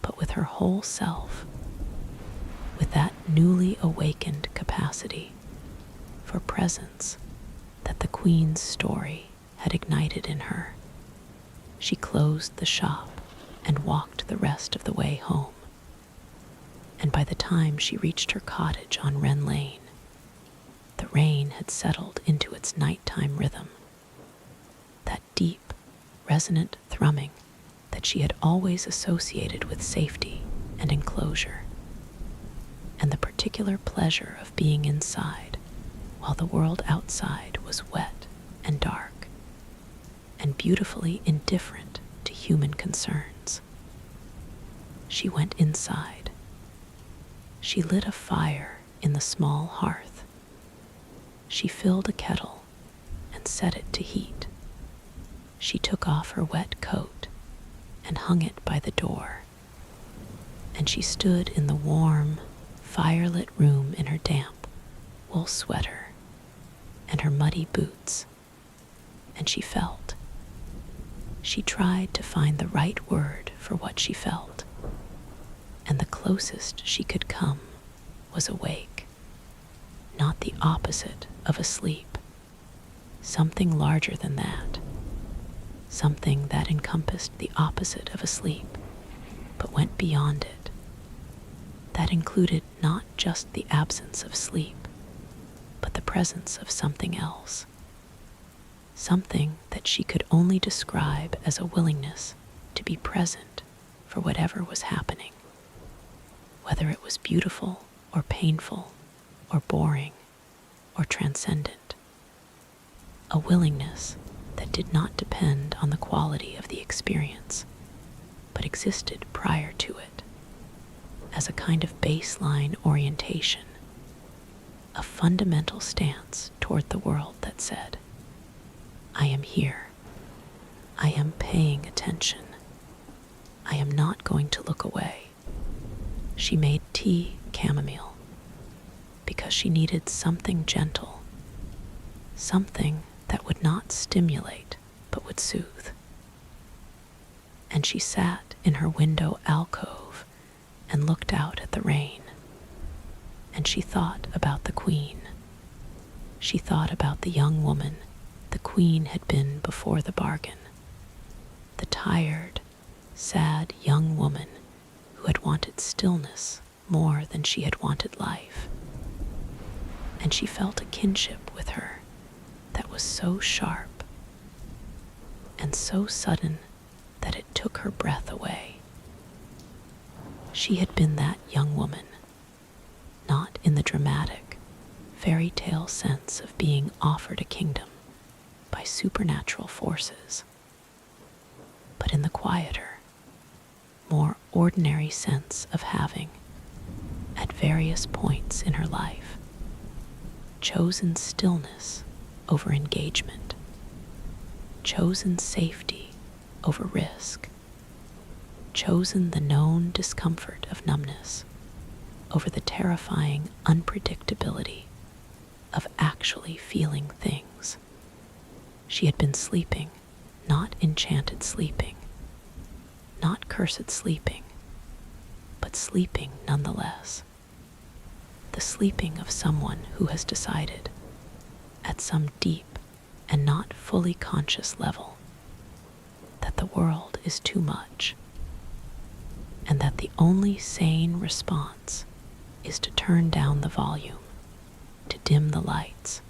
but with her whole self, with that newly awakened capacity for presence that the Queen's story had ignited in her. She closed the shop and walked the rest of the way home, and by the time she reached her cottage on Wren Lane, the rain had settled into its nighttime rhythm, that deep, resonant thrumming that she had always associated with safety and enclosure, and the particular pleasure of being inside while the world outside was wet and dark and beautifully indifferent to human concerns. She went inside. She lit a fire in the small hearth. She filled a kettle and set it to heat. She took off her wet coat and hung it by the door. And she stood in the warm, firelit room in her damp wool sweater and her muddy boots, and she felt. She tried to find the right word for what she felt, and the closest she could come was awake, not the opposite of asleep, something larger than that, something that encompassed the opposite of asleep, but went beyond it, that included not just the absence of sleep, but the presence of something else, something that she could only describe as a willingness to be present for whatever was happening, whether it was beautiful or painful or boring or transcendent, a willingness that did not depend on the quality of the experience, but existed prior to it, as a kind of baseline orientation, a fundamental stance toward the world that said, I am here. I am paying attention. I am not going to look away. She made tea chamomile because she needed something gentle, something that would not stimulate but would soothe. And she sat in her window alcove and looked out at the rain. And she thought about the queen. She thought about the young woman the queen had been before the bargain, the tired, sad young woman who had wanted stillness more than she had wanted life. And she felt a kinship with her that was so sharp and so sudden that it took her breath away. She had been that young woman, not in the dramatic, fairy tale sense of being offered a kingdom by supernatural forces, but in the quieter, more ordinary sense of having, at various points in her life, chosen stillness over engagement, chosen safety over risk, chosen the known discomfort of numbness over the terrifying unpredictability of actually feeling things. She had been sleeping, not enchanted sleeping, not cursed sleeping, but sleeping nonetheless. The sleeping of someone who has decided, at some deep and not fully conscious level, that the world is too much, and that the only sane response is to turn down the volume, to dim the lights,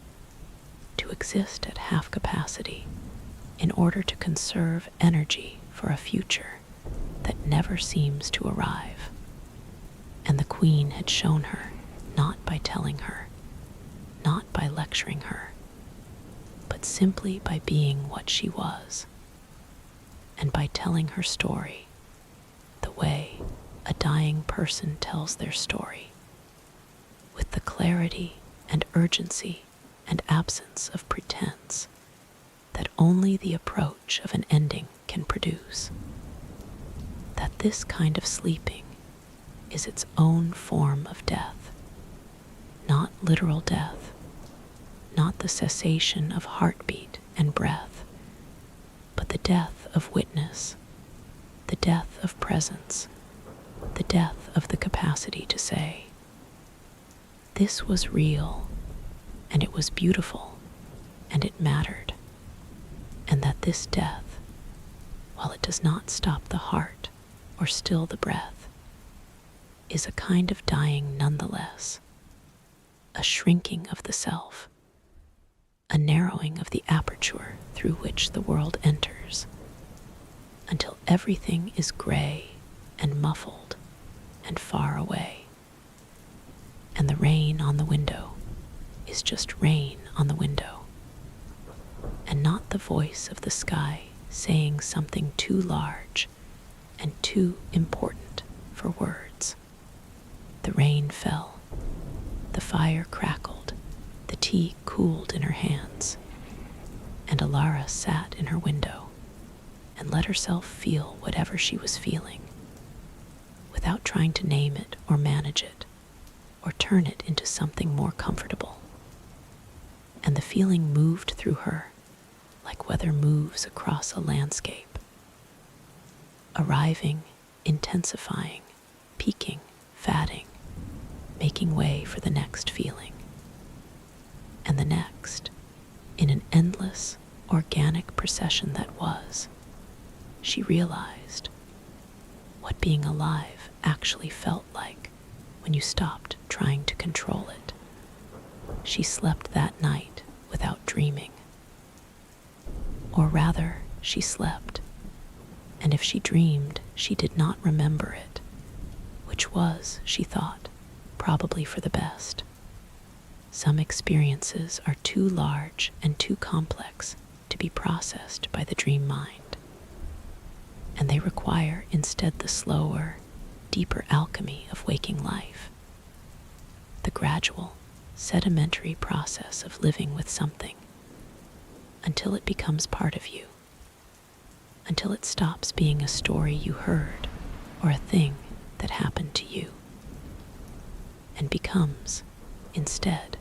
to exist at half capacity in order to conserve energy for a future that never seems to arrive. And the queen had shown her, not by telling her, not by lecturing her, but simply by being what she was, and by telling her story the way a dying person tells their story, with the clarity and urgency and absence of pretense that only the approach of an ending can produce. That this kind of sleeping is its own form of death, not literal death, not the cessation of heartbeat and breath, but the death of witness, the death of presence, the death of the capacity to say, this was real, and it was beautiful, and it mattered, and that this death, while it does not stop the heart or still the breath, is a kind of dying nonetheless, a shrinking of the self, a narrowing of the aperture through which the world enters, until everything is gray and muffled and far away. And the rain on the window is just rain on the window, and not the voice of the sky saying something too large and too important for words. The rain fell, the fire crackled, the tea cooled in her hands, and Alara sat in her window and let herself feel whatever she was feeling, without trying to name it or manage it, or turn it into something more comfortable. And the feeling moved through her like weather moves across a landscape, arriving, intensifying, peaking, fading, making way for the next feeling, and the next, in an endless, organic procession that was. She realized what being alive actually felt like when you stopped trying to control it. She slept that night without dreaming. Or rather, she slept, and if she dreamed, she did not remember it, which was, she thought, probably for the best. Some experiences are too large and too complex to be processed by the dream mind, and they require instead the slower, deeper alchemy of waking life, the gradual, sedimentary process of living with something until it becomes part of you, until it stops being a story you heard or a thing that happened to you, and becomes, instead,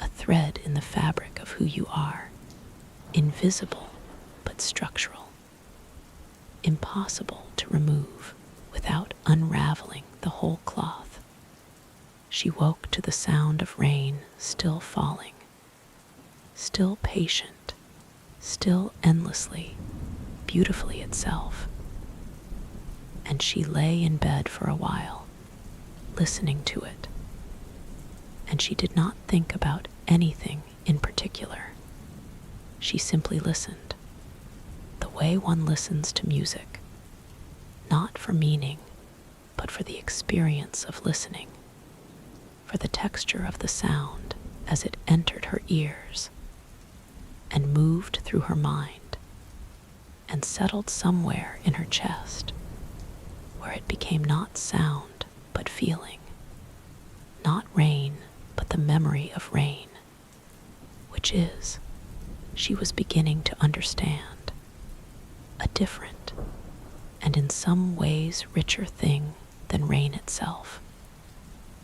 a thread in the fabric of who you are, invisible but structural, impossible to remove without unraveling the whole cloth. She woke to the sound of rain still falling, still patient, still endlessly, beautifully itself. And she lay in bed for a while, listening to it. And she did not think about anything in particular. She simply listened, the way one listens to music, not for meaning, but for the experience of listening, for the texture of the sound as it entered her ears and moved through her mind and settled somewhere in her chest, where it became not sound but feeling, not rain but the memory of rain, which is, she was beginning to understand, a different and in some ways richer thing than rain itself.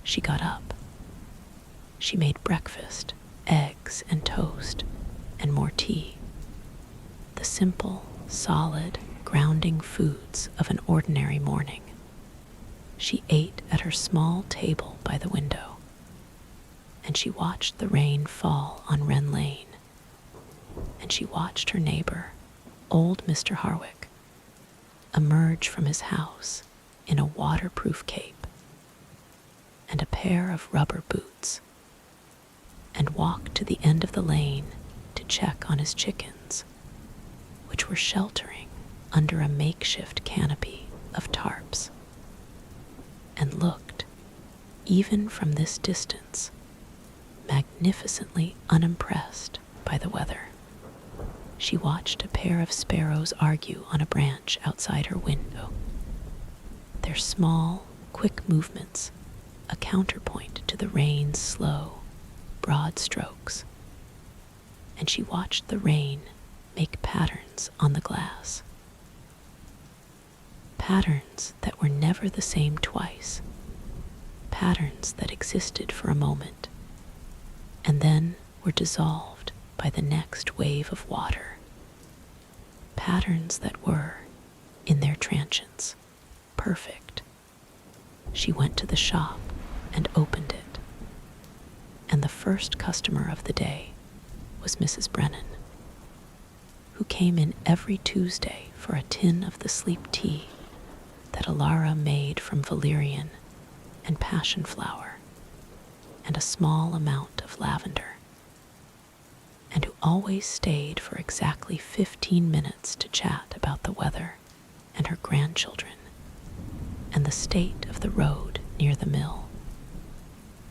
She got up. She made breakfast, eggs and toast, and more tea. The simple, solid, grounding foods of an ordinary morning. She ate at her small table by the window, and she watched the rain fall on Wren Lane, and she watched her neighbor, old Mr. Harwick, emerge from his house in a waterproof cape and a pair of rubber boots, and walk to the end of the lane to check on his chickens, which were sheltering under a makeshift canopy of tarps, and looked, even from this distance, magnificently unimpressed by the weather. She watched a pair of sparrows argue on a branch outside her window, their small, quick movements a counterpoint to the rain's slow, broad strokes, and she watched the rain make patterns on the glass. Patterns that were never the same twice, patterns that existed for a moment, and then were dissolved by the next wave of water. Patterns that were, in their transience, perfect. She went to the shop and opened it, and the first customer of the day was Mrs. Brennan, who came in every Tuesday for a tin of the sleep tea that Alara made from valerian and passion flower, and a small amount of lavender, and who always stayed for exactly 15 minutes to chat about the weather and her grandchildren and the state of the road near the mill,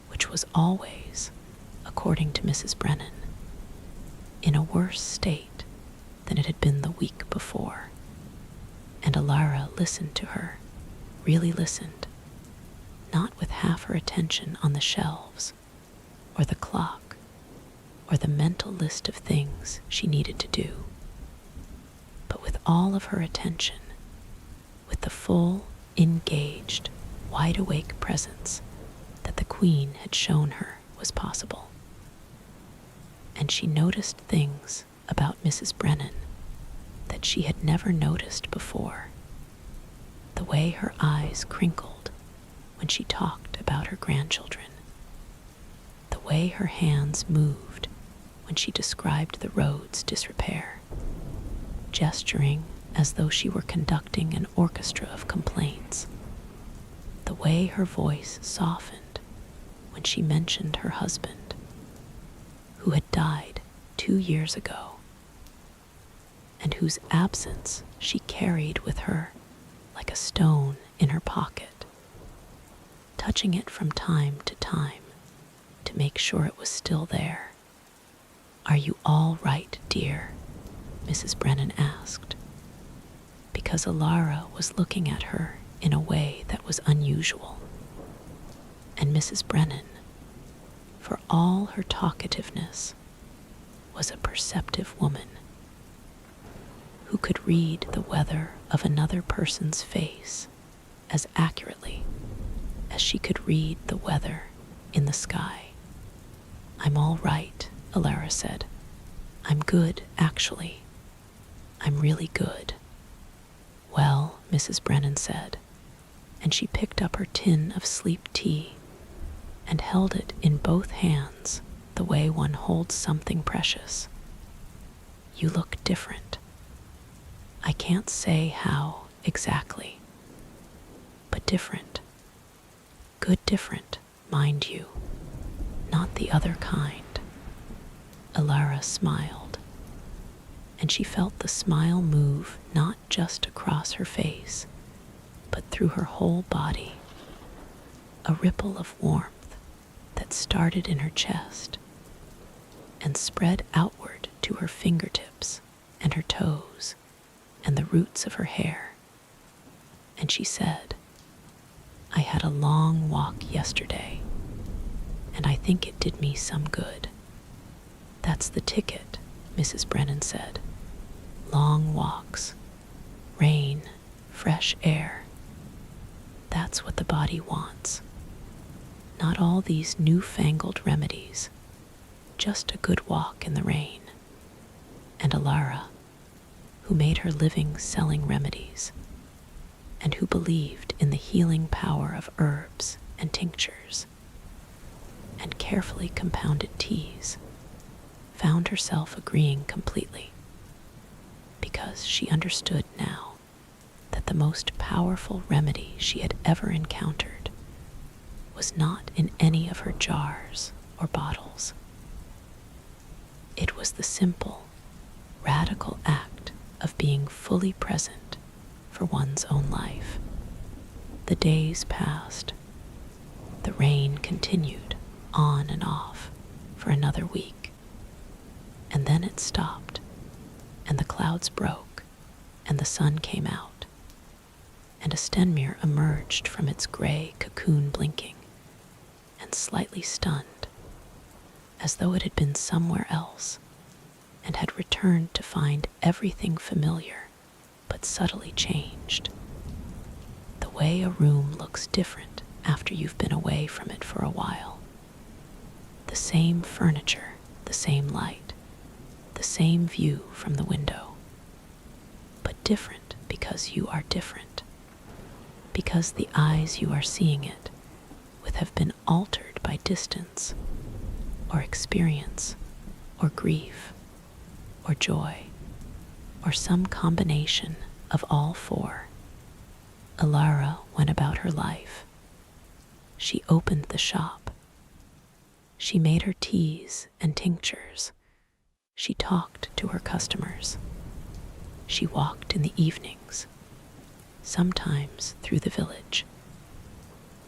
which was always, according to Mrs. Brennan, in a worse state than it had been the week before. And Alara listened to her, really listened, not with half her attention on the shelves, or the clock, or the mental list of things she needed to do, but with all of her attention, with the full, engaged, wide-awake presence that the Queen had shown her was possible. And she noticed things about Mrs. Brennan that she had never noticed before. The way her eyes crinkled when she talked about her grandchildren. The way her hands moved when she described the road's disrepair, gesturing as though she were conducting an orchestra of complaints. The way her voice softened when she mentioned her husband, who had died 2 years ago, and whose absence she carried with her like a stone in her pocket, touching it from time to time to make sure it was still there. "Are you all right, dear?" Mrs. Brennan asked, because Alara was looking at her in a way that was unusual. And Mrs. Brennan, for all her talkativeness, was a perceptive woman who could read the weather of another person's face as accurately as she could read the weather in the sky. "I'm all right," Alara said. "I'm good, actually. I'm really good." "Well," Mrs. Brennan said, and she picked up her tin of sleep tea and held it in both hands the way one holds something precious. "You look different. I can't say how exactly, but different. Good different, mind you, not the other kind." Alara smiled, and she felt the smile move not just across her face, but through her whole body, a ripple of warmth that started in her chest and spread outward to her fingertips and her toes and the roots of her hair. And she said, "I had a long walk yesterday, and I think it did me some good." "That's the ticket," Mrs. Brennan said. "Long walks, rain, fresh air. That's what the body wants. Not all these newfangled remedies, just a good walk in the rain." And Alara, who made her living selling remedies, and who believed in the healing power of herbs and tinctures and carefully compounded teas, found herself agreeing completely, because she understood now that the most powerful remedy she had ever encountered was not in any of her jars or bottles. It was the simple, radical act of being fully present for one's own life. The days passed. The rain continued on and off for another week, and then it stopped, and the clouds broke, and the sun came out, and a Stenmere emerged from its gray cocoon blinking, and slightly stunned, as though it had been somewhere else, and had returned to find everything familiar, but subtly changed. The way a room looks different after you've been away from it for a while. The same furniture, the same light, the same view from the window, but different because you are different, because the eyes you are seeing it with have been altered by distance, or experience, or grief, or joy, or some combination of all four. Alara went about her life. She opened the shop, She made her teas and tinctures. She talked to her customers. She walked in the evenings, sometimes through the village,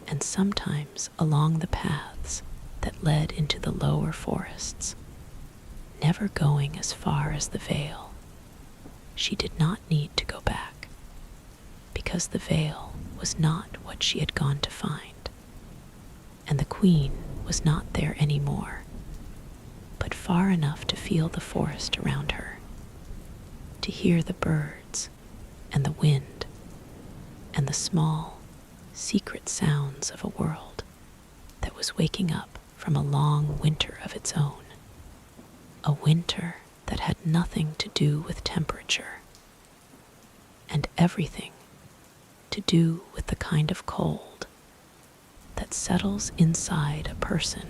and sometimes along the paths that led into the lower forests, never going as far as the Vale. She did not need to go back, because the Vale was not what she had gone to find, and the Queen was not there any more, but far enough to feel the forest around her, to hear the birds and the wind and the small, secret sounds of a world that was waking up from a long winter of its own, a winter that had nothing to do with temperature and everything to do with the kind of cold that settles inside a person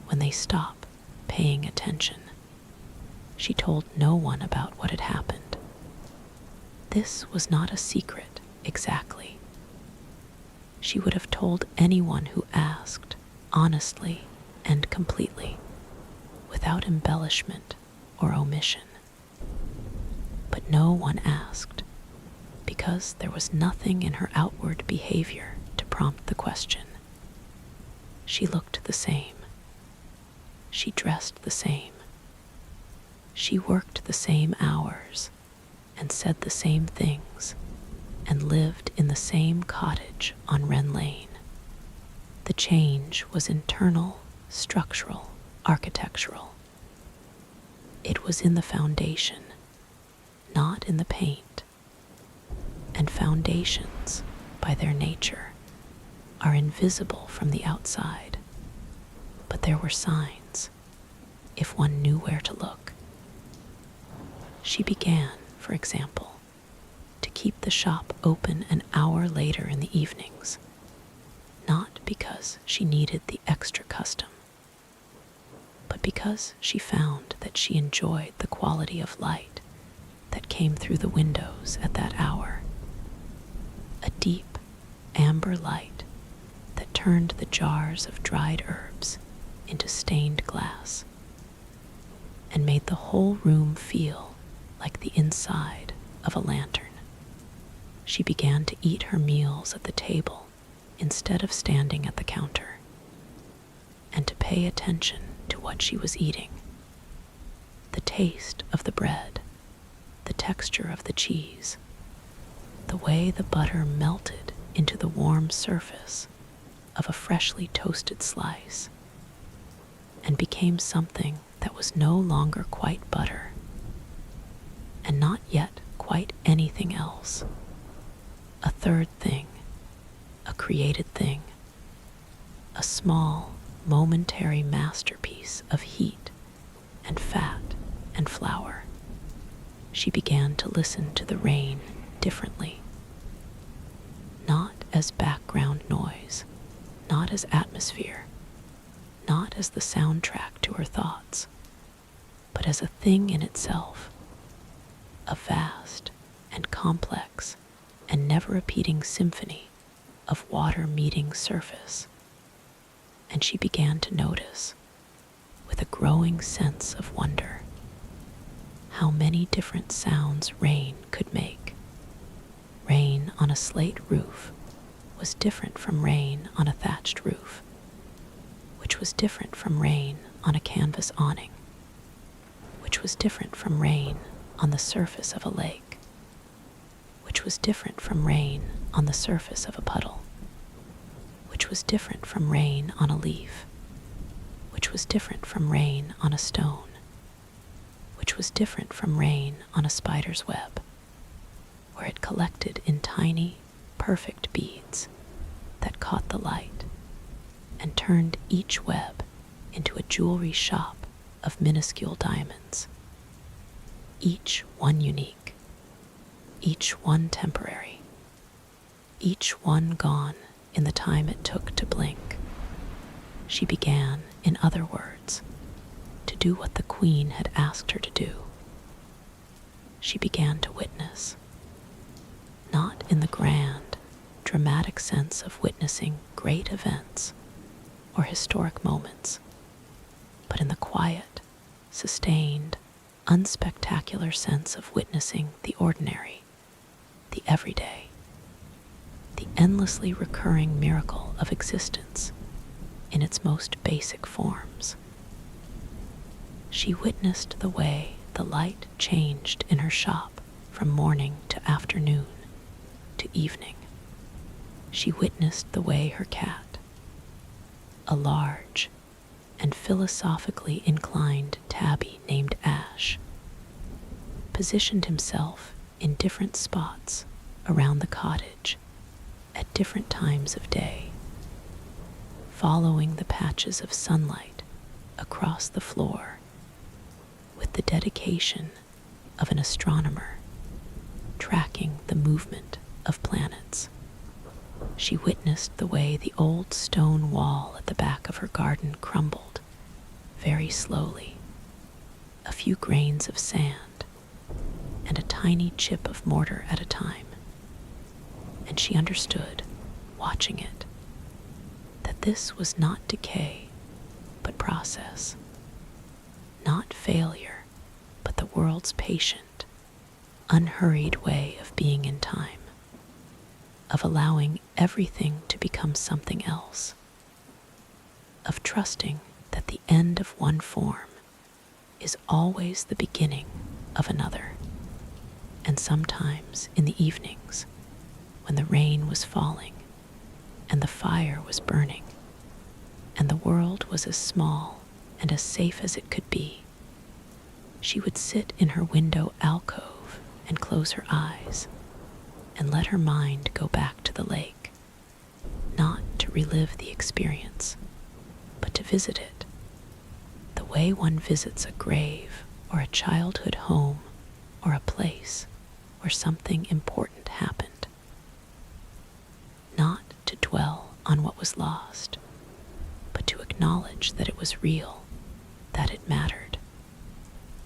when they stop paying attention. She told no one about what had happened. This was not a secret exactly. She would have told anyone who asked, honestly and completely, without embellishment or omission. But no one asked, because there was nothing in her outward behavior to prompt the question. She looked the same. She dressed the same. She worked the same hours and said the same things and lived in the same cottage on Wren Lane. The change was internal, structural, architectural. It was in the foundation, not in the paint. And foundations, by their nature, are invisible from the outside. But there were signs, if one knew where to look. She began, for example, to keep the shop open an hour later in the evenings, not because she needed the extra custom, but because she found that she enjoyed the quality of light that came through the windows at that hour. A deep, amber light that turned the jars of dried herbs into stained glass and made the whole room feel like the inside of a lantern. She began to eat her meals at the table instead of standing at the counter, and to pay attention to what she was eating. The taste of the bread, the texture of the cheese, the way the butter melted into the warm surface of a freshly toasted slice and became something that was no longer quite butter and not yet quite anything else. A third thing, a created thing, a small, momentary masterpiece of heat and fat and flour. She began to listen to the rain differently, not as background noise, not as atmosphere, not as the soundtrack to her thoughts, but as a thing in itself, a vast and complex and never-repeating symphony of water meeting surface. And she began to notice, with a growing sense of wonder, how many different sounds rain could make. Rain on a slate roof was different from rain on a thatched roof, which was different from rain on a canvas awning, which was different from rain on the surface of a lake, which was different from rain on the surface of a puddle, which was different from rain on a leaf, which was different from rain on a stone, which was different from rain on a spider's web, where it collected in tiny, perfect beads that caught the light and turned each web into a jewelry shop of minuscule diamonds, each one unique, each one temporary, each one gone in the time it took to blink. She began, in other words, to do what the Queen had asked her to do. She began to witness, not in the grand, dramatic sense of witnessing great events or historic moments, but in the quiet, sustained, unspectacular sense of witnessing the ordinary, the everyday, the endlessly recurring miracle of existence in its most basic forms. She witnessed the way the light changed in her shop from morning to afternoon to evening. She witnessed the way her cat, a large and philosophically inclined tabby named Ash, positioned himself in different spots around the cottage at different times of day, following the patches of sunlight across the floor with the dedication of an astronomer tracking the movement of planets. She witnessed the way the old stone wall at the back of her garden crumbled very slowly, a few grains of sand and a tiny chip of mortar at a time. And she understood, watching it, that this was not decay, but process, not failure, but the world's patient, unhurried way of being in time, of allowing everything to become something else, of trusting that the end of one form is always the beginning of another. And sometimes in the evenings, when the rain was falling and the fire was burning and the world was as small and as safe as it could be, she would sit in her window alcove and close her eyes and let her mind go back to the lake, not to relive the experience, but to visit it, the way one visits a grave or a childhood home or a place where something important happened. Not to dwell on what was lost, but to acknowledge that it was real, that it mattered,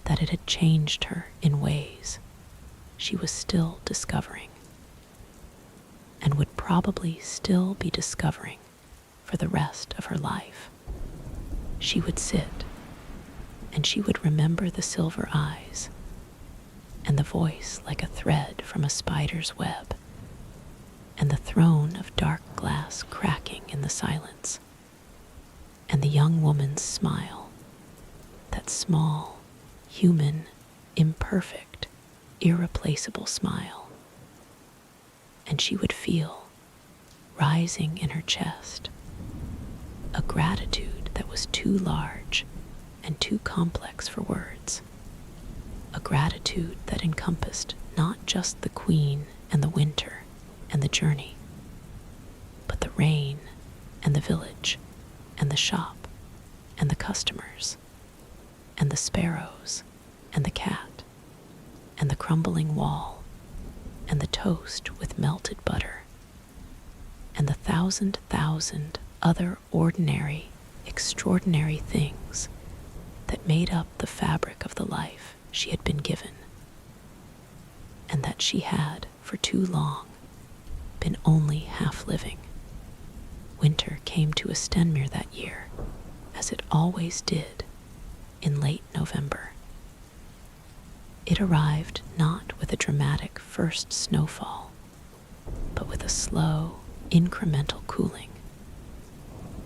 that it had changed her in ways she was still discovering, and would probably still be discovering for the rest of her life. She would sit, and she would remember the silver eyes, and the voice like a thread from a spider's web, and the throne of dark glass cracking in the silence, and the young woman's smile, that small, human, imperfect, irreplaceable smile. And she would feel, rising in her chest, a gratitude that was too large and too complex for words, a gratitude that encompassed not just the queen and the winter and the journey, but the rain and the village and the shop and the customers and the sparrows and the cat and the crumbling wall and the toast with melted butter and the thousand other ordinary, extraordinary things that made up the fabric of the life she had been given, and that she had, for too long, been only half living. Winter came to Stenmere that year, as it always did, in late November. It arrived not with a dramatic first snowfall, but with a slow, incremental cooling,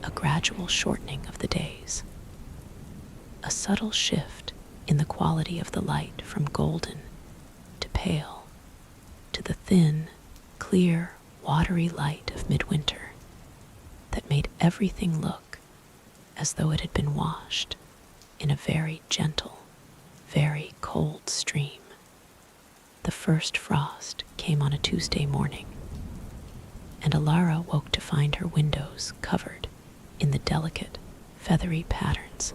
a gradual shortening of the days, a subtle shift in the quality of the light from golden to pale to the thin, clear, watery light of midwinter that made everything look as though it had been washed in a very gentle, very cold stream. The first frost came on a Tuesday morning, and Alara woke to find her windows covered in the delicate, feathery patterns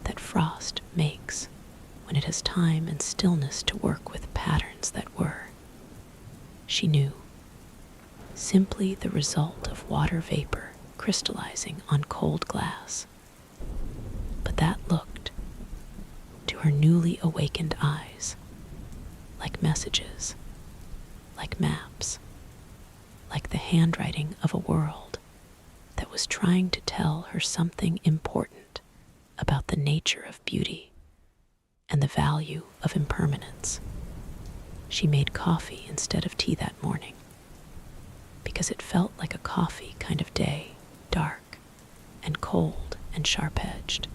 that frost makes when it has time and stillness to work with patterns that were, she knew, simply the result of water vapor crystallizing on cold glass. But that looked, to her newly awakened eyes, like messages, like maps, like the handwriting of a world that was trying to tell her something important about the nature of beauty and the value of impermanence. She made coffee instead of tea that morning because it felt like a coffee kind of day, dark and cold and sharp-edged.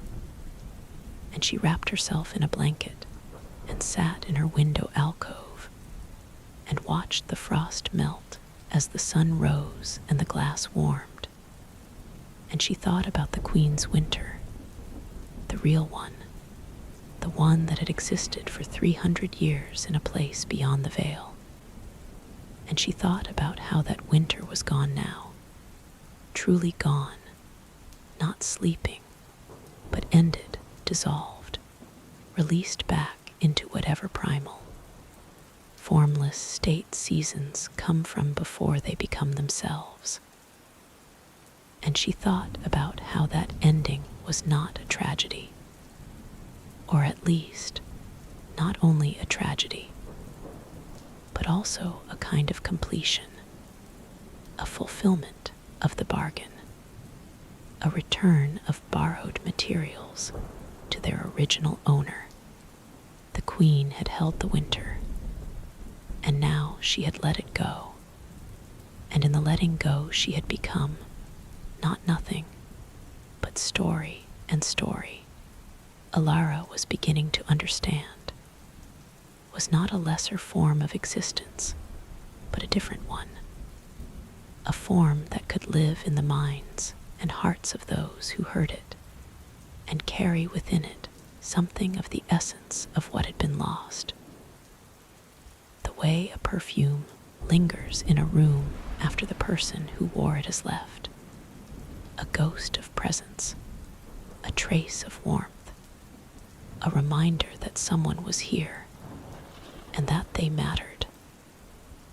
And she wrapped herself in a blanket and sat in her window alcove and watched the frost melt as the sun rose and the glass warmed. And she thought about the Queen's winter, the real one, the one that had existed for 300 years in a place beyond the veil. And she thought about how that winter was gone now, truly gone, not sleeping, but ended, dissolved, released back into whatever primal, formless state seasons come from before they become themselves. And she thought about how that ending was not a tragedy, or at least not only a tragedy, but also a kind of completion, a fulfillment of the bargain, a return of borrowed materials to their original owner. The Queen had held the winter, and now she had let it go. And in the letting go she had become not nothing, but story and story. Alara was beginning to understand. Was not a lesser form of existence, but a different one. A form that could live in the minds and hearts of those who heard it, and carry within it something of the essence of what had been lost. The way a perfume lingers in a room after the person who wore it has left. A ghost of presence, a trace of warmth, a reminder that someone was here and that they mattered.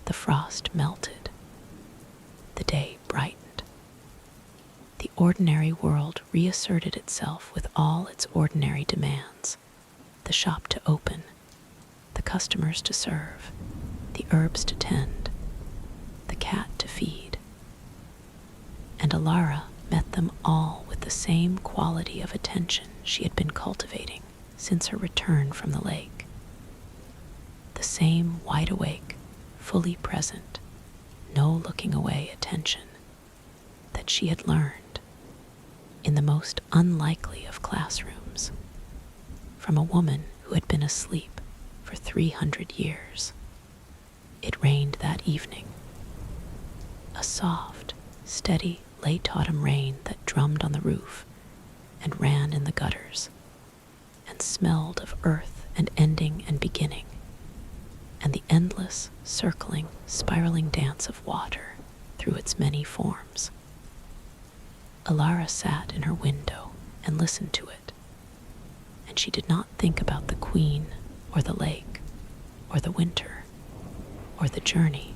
The frost melted. The day brightened. The ordinary world reasserted itself with all its ordinary demands. The shop to open, the customers to serve, the herbs to tend, the cat to feed. And Alara met them all with the same quality of attention she had been cultivating since her return from the lake. The same wide-awake, fully present, no looking away attention that she had learned in the most unlikely of classrooms from a woman who had been asleep for 300 years. It rained that evening. A soft, steady, late autumn rain that drummed on the roof and ran in the gutters and smelled of earth and ending and beginning and the endless, circling, spiraling dance of water through its many forms. Alara sat in her window and listened to it, and she did not think about the Queen or the lake or the winter or the journey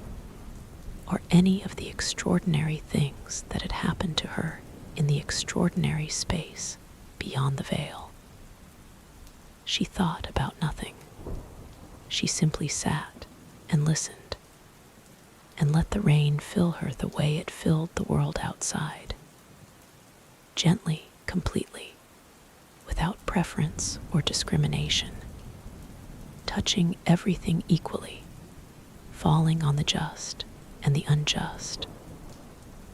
or any of the extraordinary things that had happened to her in the extraordinary space beyond the veil. She thought about nothing. She simply sat and listened and let the rain fill her the way it filled the world outside. Gently, completely, without preference or discrimination, touching everything equally, falling on the just and the unjust,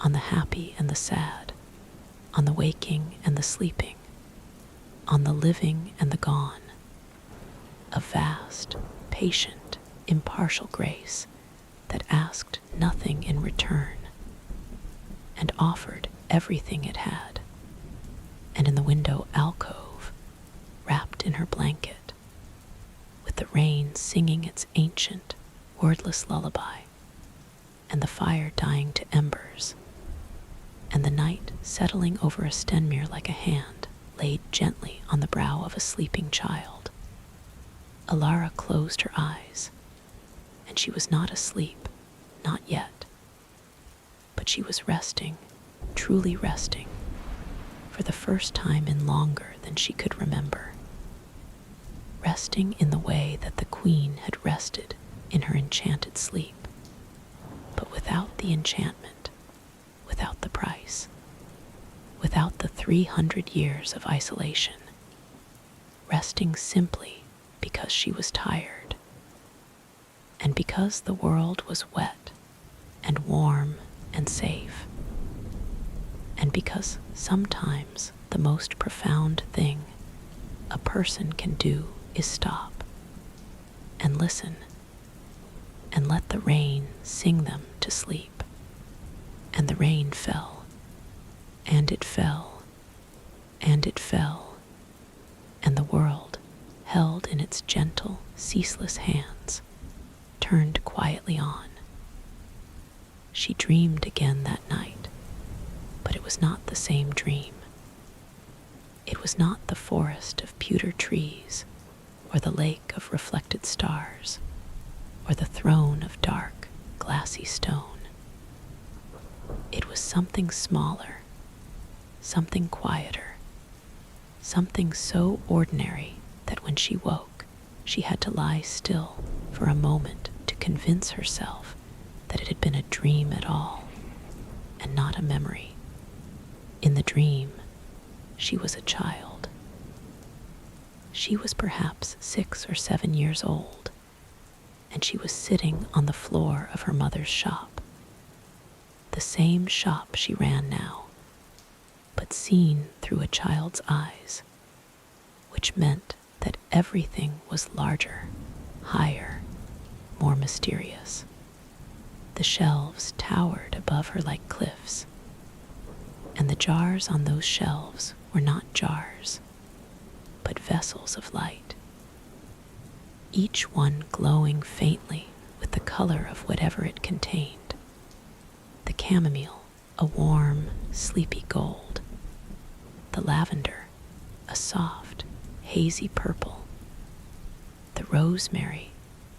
on the happy and the sad, on the waking and the sleeping, on the living and the gone. A vast, patient, impartial grace that asked nothing in return and offered everything it had. And in the window alcove, wrapped in her blanket, with the rain singing its ancient, wordless lullaby, and the fire dying to embers, and the night settling over a Stenmere like a hand laid gently on the brow of a sleeping child, Alara closed her eyes, and she was not asleep, not yet, but she was resting, truly resting, for the first time in longer than she could remember, resting in the way that the Queen had rested in her enchanted sleep, but without the enchantment, without the price, without the 300 years of isolation, resting simply because she was tired, and because the world was wet and warm and safe, and because sometimes the most profound thing a person can do is stop and listen and let the rain sing them to sleep. And the rain fell, and it fell, and it fell, and the world, held in its gentle, ceaseless hands, turned quietly on. She dreamed again that night, but it was not the same dream. It was not the forest of pewter trees, or the lake of reflected stars, or the throne of dark, glassy stone. It was something smaller, something quieter, something so ordinary that when she woke, she had to lie still for a moment to convince herself that it had been a dream at all, and not a memory. In the dream, she was a child. She was perhaps 6 or 7 years old, and she was sitting on the floor of her mother's shop. The same shop she ran now, but seen through a child's eyes, which meant that everything was larger, higher, more mysterious. The shelves towered above her like cliffs, and the jars on those shelves were not jars, but vessels of light, each one glowing faintly with the color of whatever it contained. The chamomile, a warm, sleepy gold. The lavender, a soft, hazy purple. The rosemary,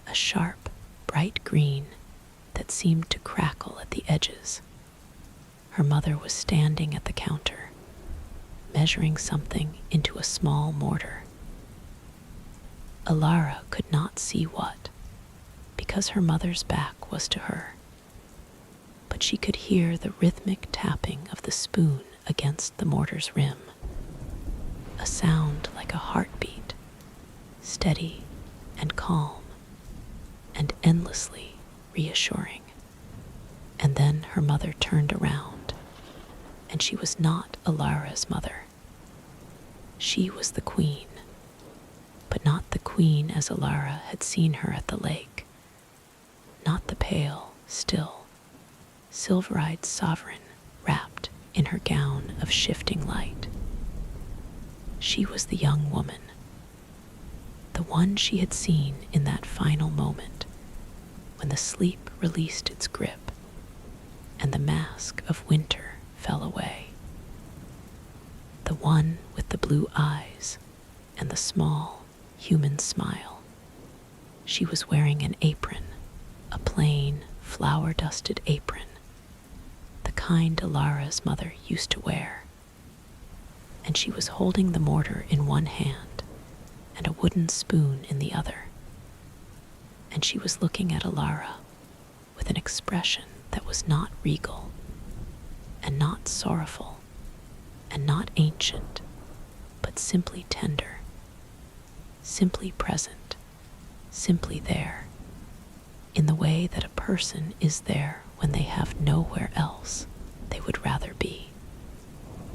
a sharp, bright green that seemed to crackle at the edges. Her mother was standing at the counter, measuring something into a small mortar. Alara could not see what, because her mother's back was to her, but she could hear the rhythmic tapping of the spoon against the mortar's rim, a sound like a heartbeat, steady and calm and endlessly reassuring. And then her mother turned around, and she was not Alara's mother. She was the queen, but not the queen as Alara had seen her at the lake, not the pale, still, silver-eyed sovereign wrapped in her gown of shifting light. She was the young woman, the one she had seen in that final moment when the sleep released its grip and the mask of winter fell away. The one with the blue eyes and the small, human smile. She was wearing an apron, a plain, flour-dusted apron, the kind Alara's mother used to wear. And she was holding the mortar in one hand and a wooden spoon in the other. And she was looking at Alara with an expression that was not regal, and not sorrowful, and not ancient, but simply tender, simply present, simply there, in the way that a person is there when they have nowhere else they would rather be.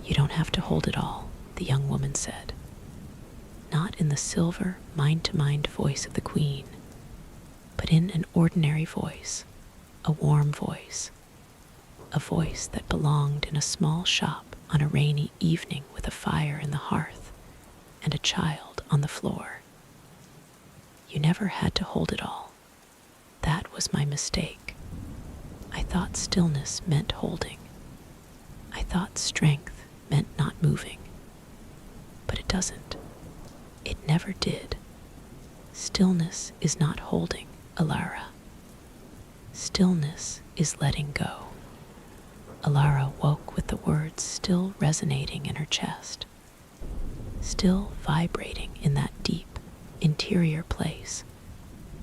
"You don't have to hold it all," the young woman said, not in the silver, mind-to-mind voice of the queen, but in an ordinary voice, a warm voice, a voice that belonged in a small shop on a rainy evening with a fire in the hearth and a child on the floor. "You never had to hold it all. That was my mistake. I thought stillness meant holding. I thought strength meant not moving. But it doesn't. It never did. Stillness is not holding, Alara. Stillness is letting go." Alara woke with the words still resonating in her chest, still vibrating in that deep, interior place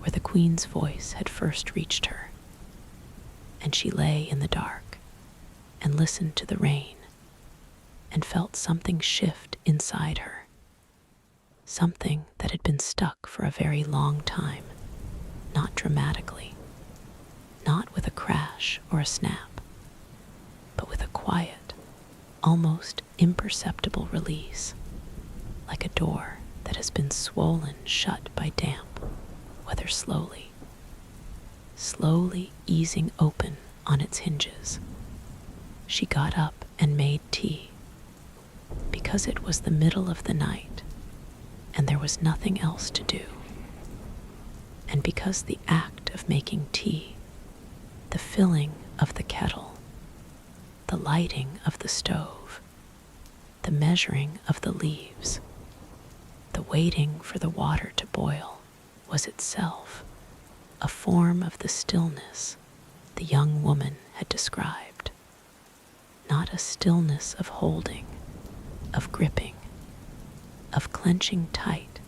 where the queen's voice had first reached her. And she lay in the dark and listened to the rain and felt something shift inside her, something that had been stuck for a very long time, not dramatically, not with a crash or a snap, but with a quiet, almost imperceptible release, like a door that has been swollen shut by damp, whether slowly easing open on its hinges. She got up and made tea, because it was the middle of the night and there was nothing else to do, and because the act of making tea, the filling of the kettle, the lighting of the stove, the measuring of the leaves, the waiting for the water to boil, was itself a form of the stillness the young woman had described. Not a stillness of holding, of gripping, of clenching tight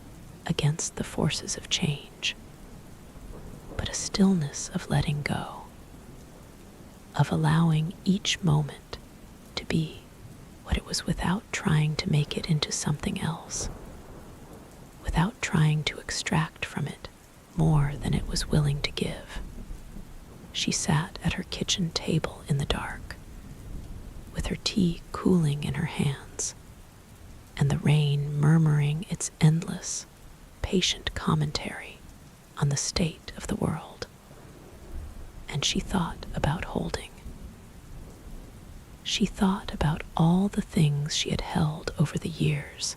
against the forces of change, but a stillness of letting go, of allowing each moment to be what it was without trying to make it into something else, without trying to extract from it more than it was willing to give. She sat at her kitchen table in the dark, with her tea cooling in her hands, and the rain murmuring its endless, patient commentary on the state of the world. And she thought about holding. She thought about all the things she had held over the years,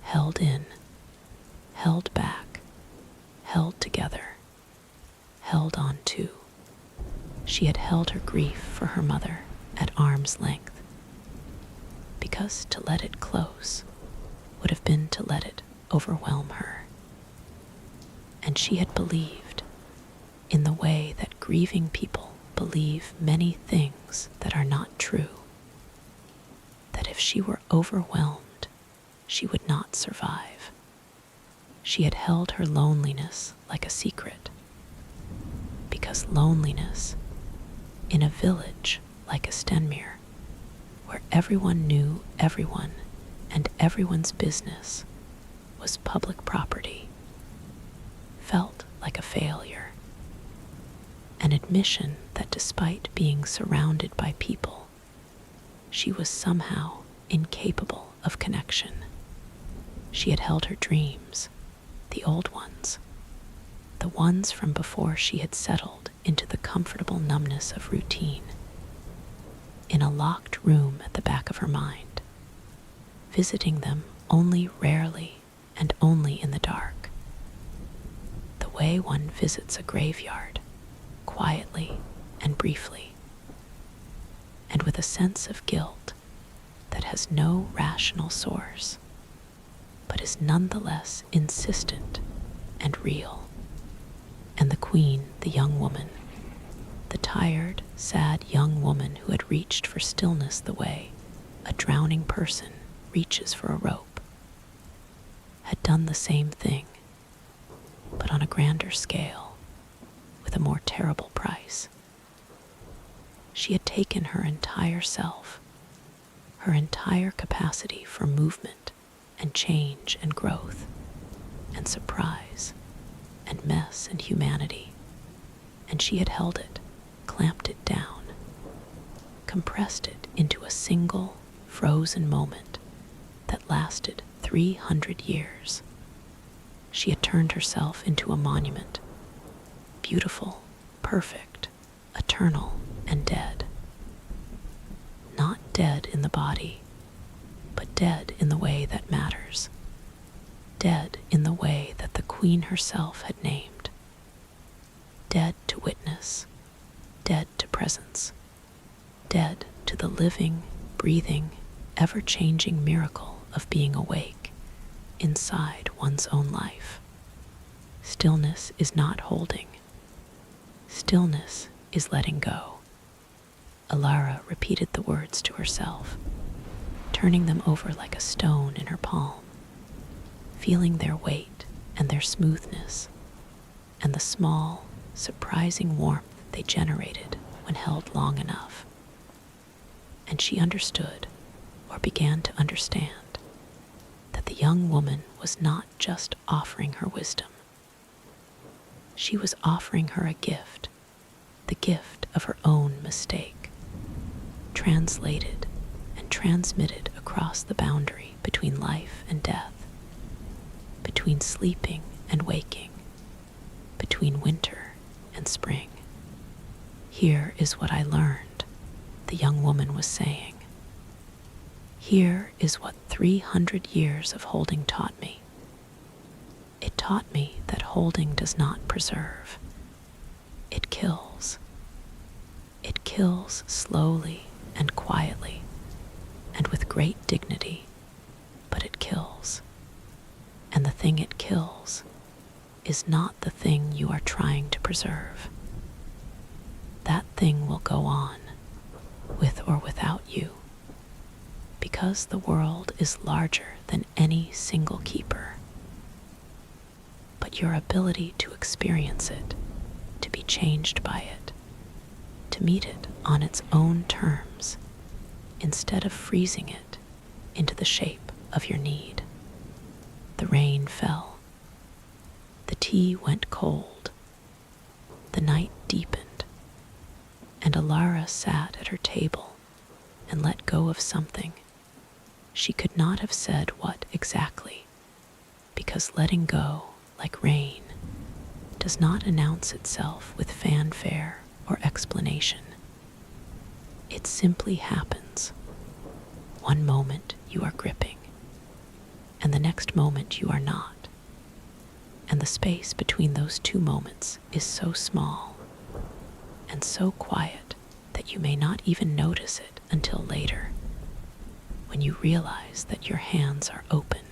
held in, held back, held together, held on to. She had held her grief for her mother at arm's length, because to let it close would have been to let it overwhelm her. And she had believed, in the way that grieving people believe many things that are not true, that if she were overwhelmed, she would not survive. She had held her loneliness like a secret, because loneliness in a village like Stenmere, where everyone knew everyone and everyone's business was public property, felt like a failure, an admission that despite being surrounded by people, she was somehow incapable of connection. She had held her dreams, the old ones, the ones from before she had settled into the comfortable numbness of routine, in a locked room at the back of her mind, visiting them only rarely and only in the dark, the way one visits a graveyard, quietly and briefly, and with a sense of guilt that has no rational source, but is nonetheless insistent and real. And the queen, the young woman, the tired, sad young woman who had reached for stillness the way a drowning person reaches for a rope, had done the same thing, but on a grander scale, with a more terrible price. She had taken her entire self, her entire capacity for movement and change and growth and surprise and mess and humanity, and she had held it, clamped it down, compressed it into a single, frozen moment that lasted 300 years. She had turned herself into a monument, beautiful, perfect, eternal, and dead. Not dead in the body, but dead in the way that matters. Dead in the way that the queen herself had named. Dead to witness, dead to presence, dead to the living, breathing, ever-changing miracle of being awake inside one's own life. Stillness is not holding. Stillness is letting go. Alara repeated the words to herself, turning them over like a stone in her palm, feeling their weight and their smoothness, and the small, surprising warmth they generated when held long enough. And she understood, or began to understand, that that the young woman was not just offering her wisdom. She was offering her a gift, the gift of her own mistake, translated and transmitted across the boundary between life and death, between sleeping and waking, between winter and spring. Here is what I learned, the young woman was saying. Here is what 300 years of holding taught me. It taught me that holding does not preserve. It kills. It kills slowly and quietly, and with great dignity, but it kills. And the thing it kills is not the thing you are trying to preserve. That thing will go on, with or without you, because the world is larger than any single keeper. But your ability to experience it, to be changed by it, to meet it on its own terms, instead of freezing it into the shape of your need. The rain fell. The tea went cold. The night deepened. And Alara sat at her table and let go of something. She could not have said what exactly, because letting go, like rain, does not announce itself with fanfare or explanation. It simply happens. One moment you are gripping, and the next moment you are not. And the space between those two moments is so small and so quiet that you may not even notice it until later, when you realize that your hands are open,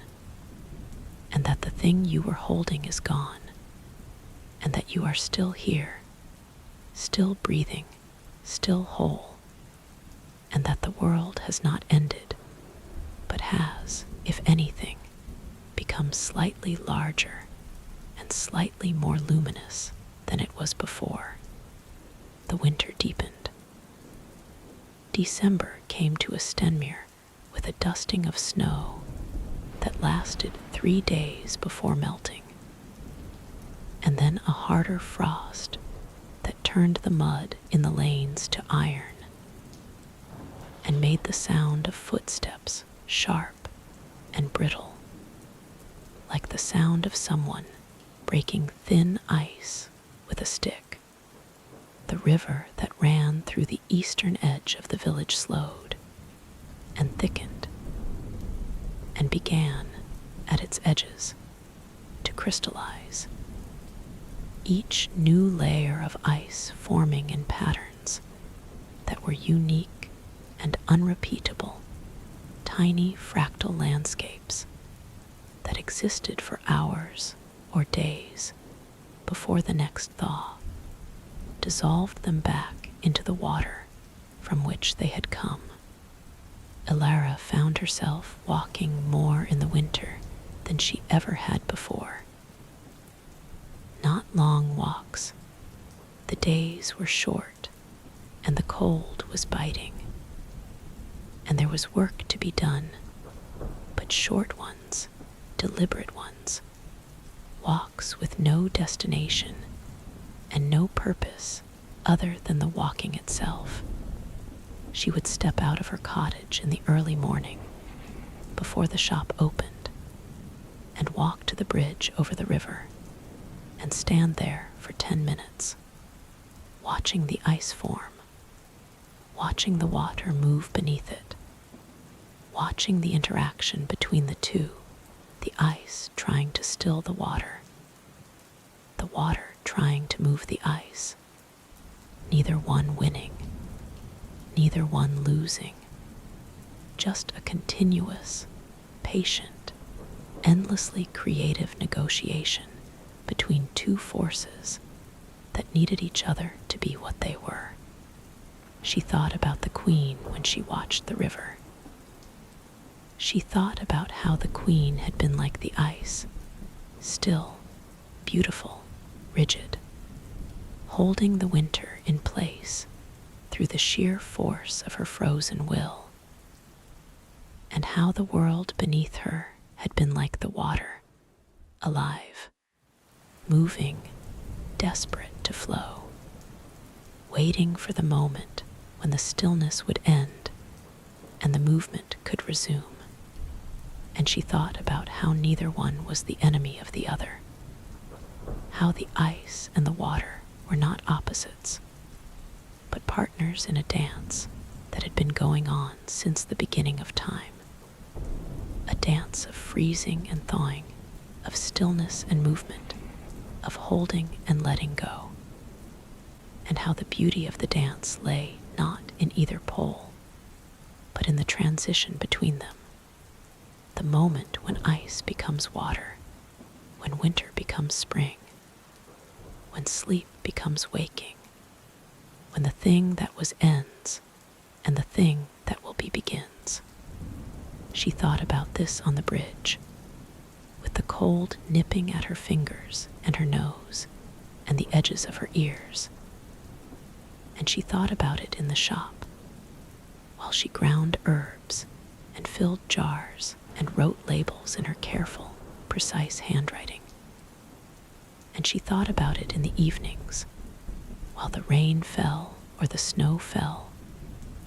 and that the thing you were holding is gone, and that you are still here, still breathing, still whole, and that the world has not ended, but has, if anything, become slightly larger and slightly more luminous than it was before. The winter deepened. December came to Stenmere with a dusting of snow that lasted 3 days before melting, and then a harder frost that turned the mud in the lanes to iron and made the sound of footsteps sharp and brittle, like the sound of someone breaking thin ice with a stick. The river that ran through the eastern edge of the village slowed and thickened and began, at its edges, to crystallize, each new layer of ice forming in patterns that were unique and unrepeatable, tiny fractal landscapes that existed for hours or days before the next thaw dissolved them back into the water from which they had come. Alara found herself walking more in the winter than she ever had before. Not long walks. The days were short, and the cold was biting. And there was work to be done, but short ones, deliberate ones, walks with no destination and no purpose other than the walking itself. She would step out of her cottage in the early morning, before the shop opened, and walk to the bridge over the river, and stand there for 10 minutes, watching the ice form, watching the water move beneath it, watching the interaction between the two, the ice trying to still the water trying to move the ice, neither one winning, neither one losing, just a continuous, patient, endlessly creative negotiation between two forces that needed each other to be what they were. She thought about the queen when she watched the river. She thought about how the queen had been like the ice, still, beautiful, rigid, holding the winter in place through the sheer force of her frozen will, and how the world beneath her had been like the water, alive, moving, desperate to flow, waiting for the moment when the stillness would end and the movement could resume. And she thought about how neither one was the enemy of the other, how the ice and the water were not opposites, but partners in a dance that had been going on since the beginning of time, a dance of freezing and thawing, of stillness and movement, of holding and letting go, and how the beauty of the dance lay not in either pole, but in the transition between them, the moment when ice becomes water, when winter becomes spring, when sleep becomes waking, when the thing that was ends and the thing that will be begins. She thought about this on the bridge, with the cold nipping at her fingers and her nose and the edges of her ears. And she thought about it in the shop, while she ground herbs and filled jars and wrote labels in her careful, precise handwriting. And she thought about it in the evenings, while the rain fell or the snow fell,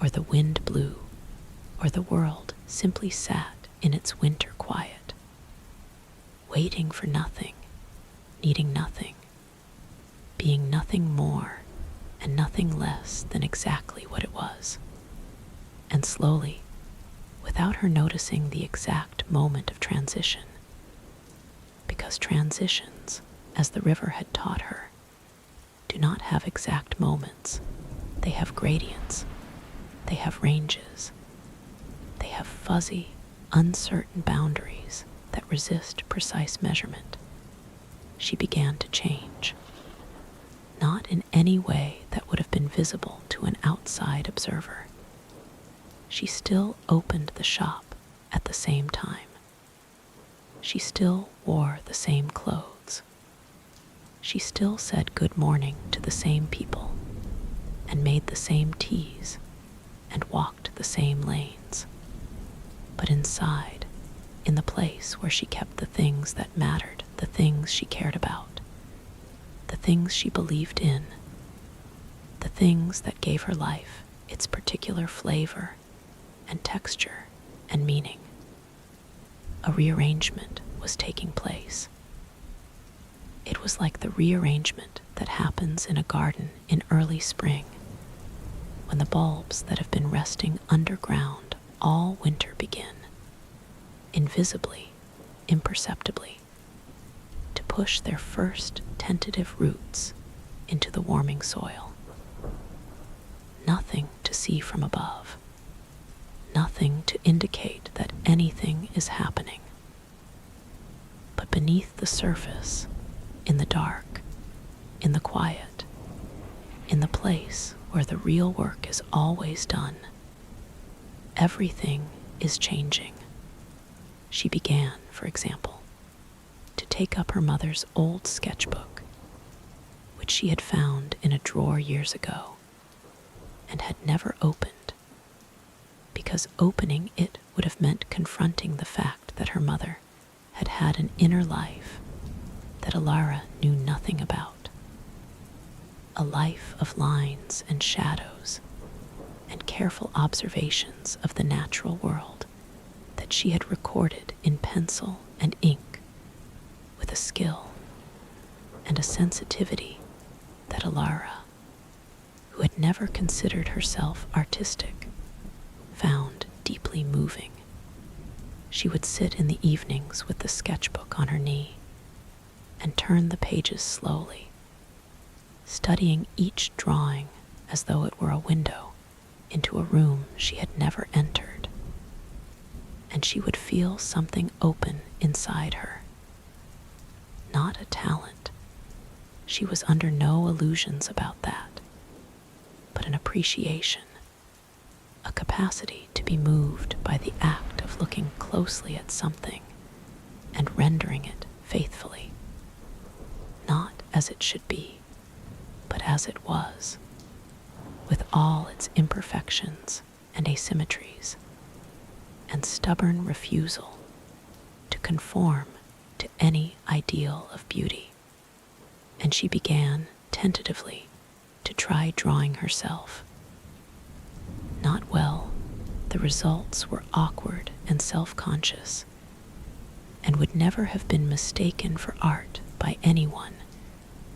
or the wind blew, or the world simply sat in its winter quiet, waiting for nothing, needing nothing, being nothing more and nothing less than exactly what it was. And slowly, without her noticing the exact moment of transition, because transitions, as the river had taught her, do not have exact moments. They have gradients. They have ranges. They have fuzzy, uncertain boundaries that resist precise measurement. She began to change, not in any way that would have been visible to an outside observer. She still opened the shop at the same time. She still wore the same clothes. She still said good morning to the same people and made the same teas and walked the same lanes. But inside, in the place where she kept the things that mattered, the things she cared about, the things she believed in, the things that gave her life its particular flavor and texture and meaning, a rearrangement was taking place. It was like the rearrangement that happens in a garden in early spring, when the bulbs that have been resting underground all winter begin, invisibly, imperceptibly, to push their first tentative roots into the warming soil. Nothing to see from above, nothing to indicate that anything is happening. But beneath the surface, in the dark, in the quiet, in the place where the real work is always done, everything is changing. She began, for example, to take up her mother's old sketchbook, which she had found in a drawer years ago and had never opened, because opening it would have meant confronting the fact that her mother had had an inner life that Alara knew nothing about, a life of lines and shadows and careful observations of the natural world that she had recorded in pencil and ink with a skill and a sensitivity that Alara, who had never considered herself artistic, found deeply moving. She would sit in the evenings with the sketchbook on her knee and turn the pages slowly, studying each drawing as though it were a window into a room she had never entered. And she would feel something open inside her. Not a talent. She was under no illusions about that, but an appreciation, a capacity to be moved by the act of looking closely at something and rendering it faithfully, not as it should be, but as it was, with all its imperfections and asymmetries, and stubborn refusal to conform to any ideal of beauty, and she began, tentatively, to try drawing herself. Not well, the results were awkward and self-conscious, and would never have been mistaken for art by anyone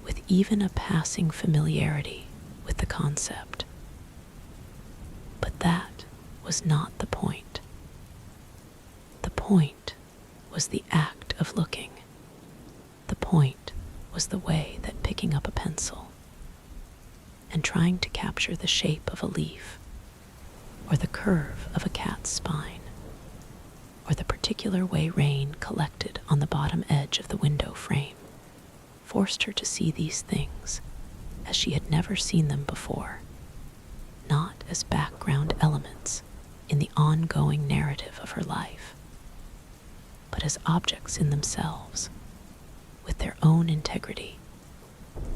with even a passing familiarity with the concept. But that was not the point. The point was the act of looking. The point was the way that picking up a pencil and trying to capture the shape of a leaf, or the curve of a cat's spine, or the particular way rain collected on the bottom edge of the window frame, forced her to see these things as she had never seen them before, not as background elements in the ongoing narrative of her life, but as objects in themselves, with their own integrity,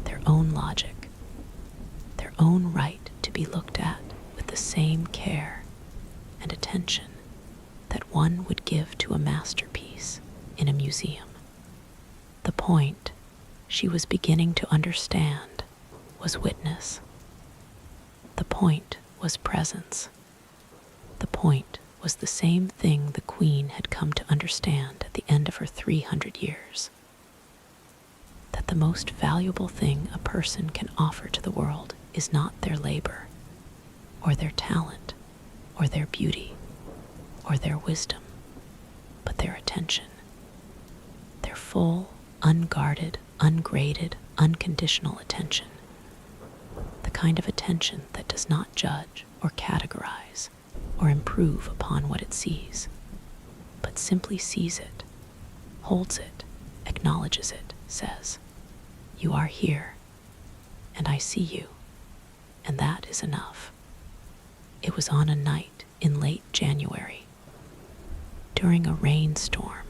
their own logic, their own right to be looked at with the same care and attention that one would give to a masterpiece in a museum. The point, she was beginning to understand, was witness. The point was presence. The point was the same thing the Queen had come to understand at the end of her 300 years. That the most valuable thing a person can offer to the world is not their labor, or their talent, or their beauty, or their wisdom, but their attention. Their full, unguarded, ungraded, unconditional attention. The kind of attention that does not judge or categorize or improve upon what it sees, but simply sees it, holds it, acknowledges it, says, "You are here, and I see you, and that is enough." It was on a night in late January, during a rainstorm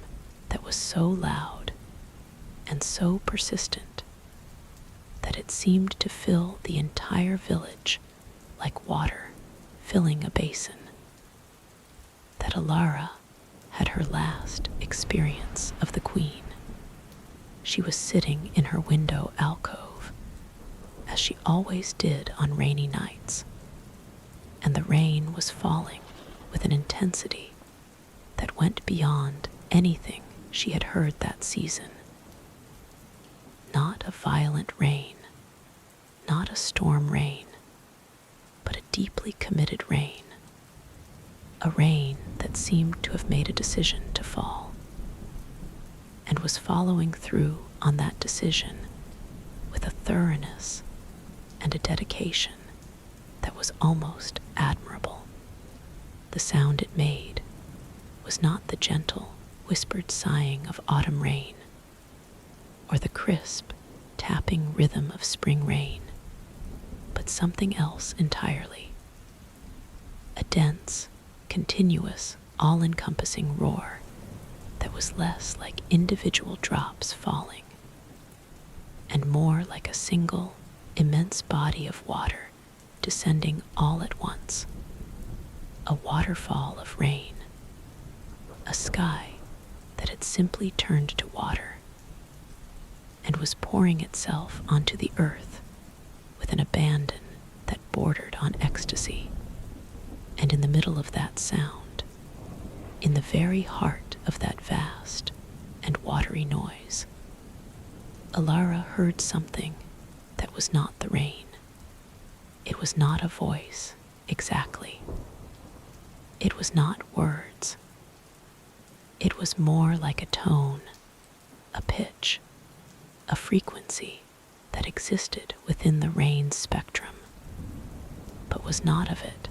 that was so loud and so persistent that it seemed to fill the entire village like water filling a basin, that Alara had her last experience of the Queen. She was sitting in her window alcove, as she always did on rainy nights, and the rain was falling with an intensity that went beyond anything she had heard that season. Not a violent rain, not a storm rain, but a deeply committed rain. A rain that seemed to have made a decision to fall, and was following through on that decision with a thoroughness and a dedication that was almost admirable. The sound it made was not the gentle, whispered sighing of autumn rain, or the crisp, tapping rhythm of spring rain, but something else entirely. A dense, continuous, all-encompassing roar that was less like individual drops falling, and more like a single, immense body of water descending all at once. A waterfall of rain, a sky that had simply turned to water and was pouring itself onto the earth with an abandon that bordered on ecstasy. And in the middle of that sound, in the very heart of that vast and watery noise, Alara heard something that was not the rain. It was not a voice, exactly. It was not words. It was more like a tone, a pitch, a frequency that existed within the rain's spectrum, but was not of it.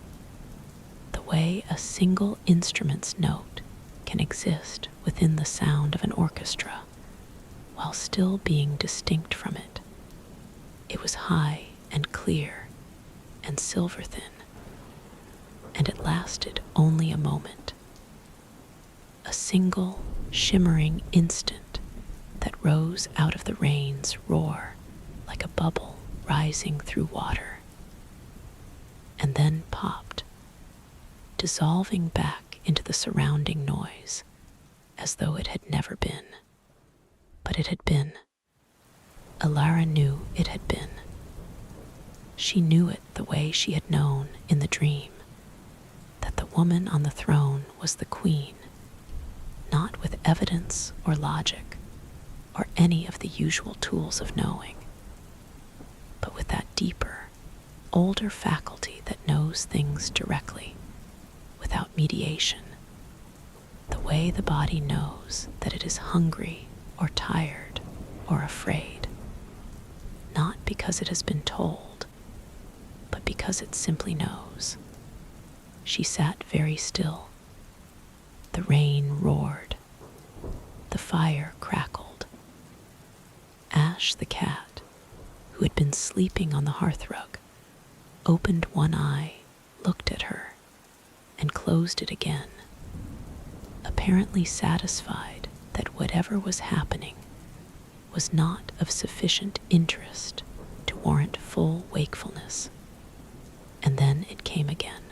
The way a single instrument's note can exist within the sound of an orchestra while still being distinct from it. It was high and clear and silver thin, and it lasted only a moment. A single shimmering instant that rose out of the rain's roar like a bubble rising through water, and then popped, dissolving back into the surrounding noise as though it had never been. But it had been. Alara knew it had been. She knew it the way she had known in the dream, that the woman on the throne was the queen, not with evidence or logic or any of the usual tools of knowing, but with that deeper, older faculty that knows things directly, without mediation, the way the body knows that it is hungry or tired or afraid, not because it has been told, but because it simply knows. She sat very still. The rain roared. The fire crackled. Ash the cat, who had been sleeping on the hearthrug, opened one eye, looked at her, and closed it again, apparently satisfied that whatever was happening was not of sufficient interest to warrant full wakefulness. And then it came again.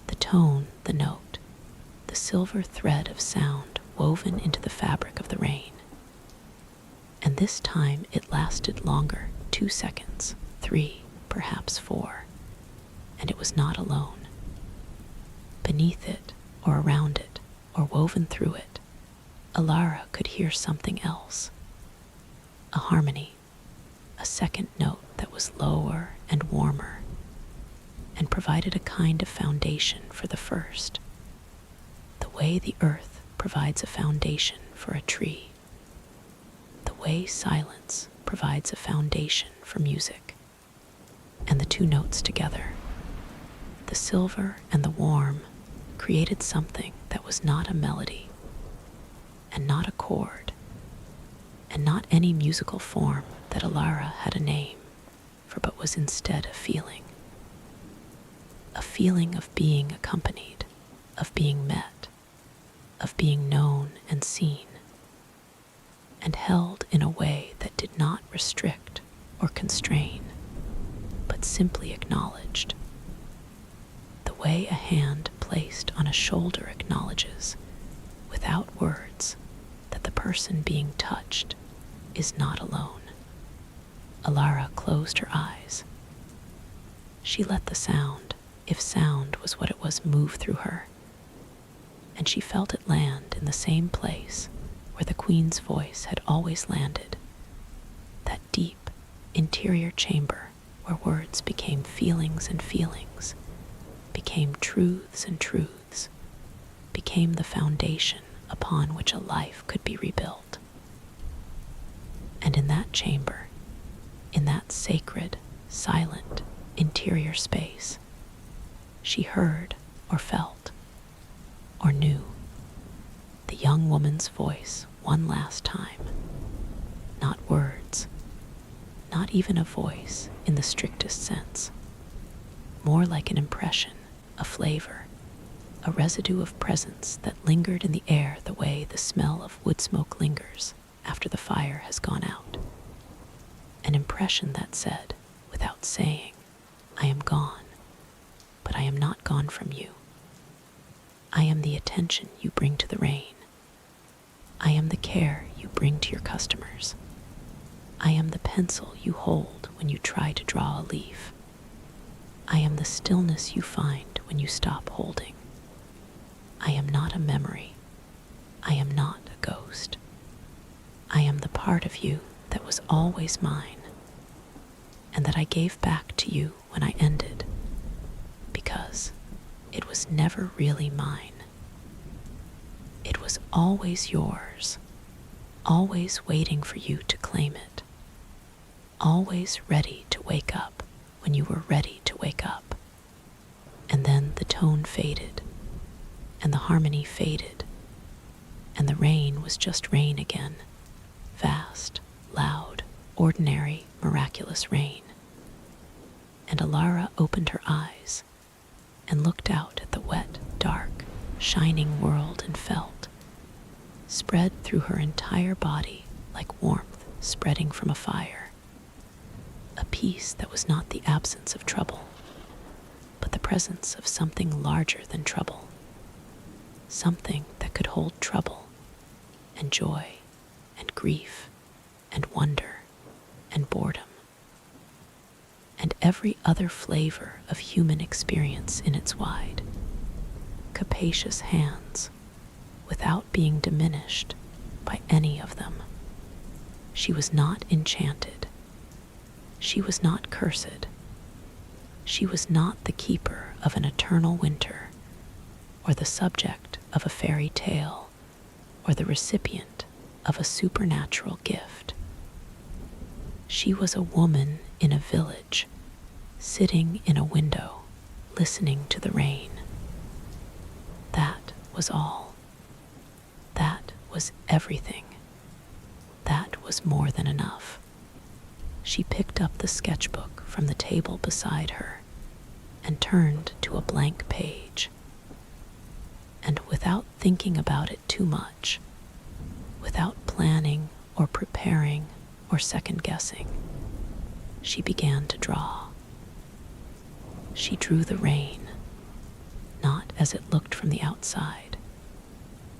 The tone, the note, the silver thread of sound woven into the fabric of the rain. And this time it lasted longer, 2 seconds, 3, perhaps 4, and it was not alone. Beneath it, or around it, or woven through it, Alara could hear something else. A harmony, a second note that was lower and warmer, and provided a kind of foundation for the first, the way the earth provides a foundation for a tree, the way silence provides a foundation for music. And the two notes together, the silver and the warm, created something that was not a melody, and not a chord, and not any musical form that Alara had a name for, but was instead a feeling of being accompanied, of being met, of being known and seen, and held in a way that did not restrict or constrain, but simply acknowledged. The way a hand placed on a shoulder acknowledges, without words, that the person being touched is not alone. Alara closed her eyes. She let the sound, if sound was what it was, move through her, and she felt it land in the same place where the queen's voice had always landed, that deep, interior chamber where words became feelings and feelings, became truths and truths, became the foundation upon which a life could be rebuilt. And in that chamber, in that sacred, silent, interior space, she heard or felt or knew the young woman's voice one last time. Not words, not even a voice in the strictest sense, more like an impression, a flavor, a residue of presence that lingered in the air the way the smell of wood smoke lingers after the fire has gone out. An impression that said, without saying, I am gone, but I am not gone from you. I am the attention you bring to the rain. I am the care you bring to your customers. I am the pencil you hold when you try to draw a leaf. I am the stillness you find when you stop holding. I am not a memory. I am not a ghost. I am the part of you that was always mine, and that I gave back to you when I ended, because it was never really mine. It was always yours, always waiting for you to claim it, always ready to wake up when you were ready to wake up. And then the tone faded, and the harmony faded, and the rain was just rain again, vast, loud, ordinary, miraculous rain. And Alara opened her eyes and looked out at the wet, dark, shining world and felt, spread through her entire body like warmth spreading from a fire, a peace that was not the absence of trouble, but the presence of something larger than trouble, something that could hold trouble and joy and grief and wonder and boredom and every other flavor of human experience in its wide, capacious hands, without being diminished by any of them. She was not enchanted. She was not cursed. She was not the keeper of an eternal winter, or the subject of a fairy tale, or the recipient of a supernatural gift. She was a woman in a village, sitting in a window, listening to the rain. That was all. That was everything. That was more than enough. She picked up the sketchbook from the table beside her and turned to a blank page. And without thinking about it too much, without planning or preparing or second-guessing, she began to draw. She drew the rain, not as it looked from the outside,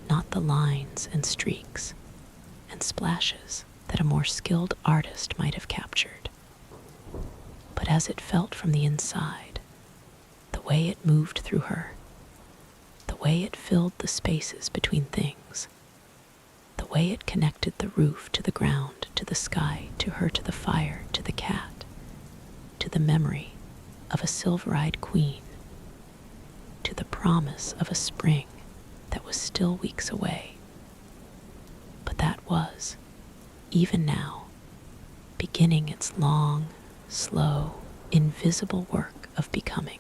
not the lines and streaks and splashes that a more skilled artist might have captured, but as it felt from the inside, the way it moved through her, the way it filled the spaces between things, the way it connected the roof to the ground, to the sky, to her, to the fire, to the cat, to the memory of a silver-eyed queen, to the promise of a spring that was still weeks away, but that was, even now, beginning its long, slow, invisible work of becoming.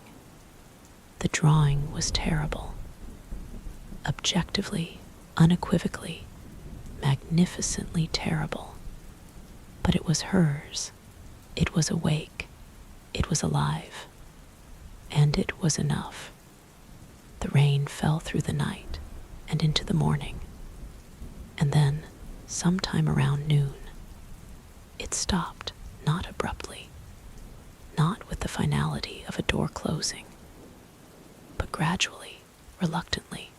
The drawing was terrible, objectively, unequivocally, magnificently terrible, but it was hers. It was awake. It was alive. And it was enough. The rain fell through the night and into the morning, and then, sometime around noon, it stopped, not abruptly, not with the finality of a door closing, but gradually, reluctantly,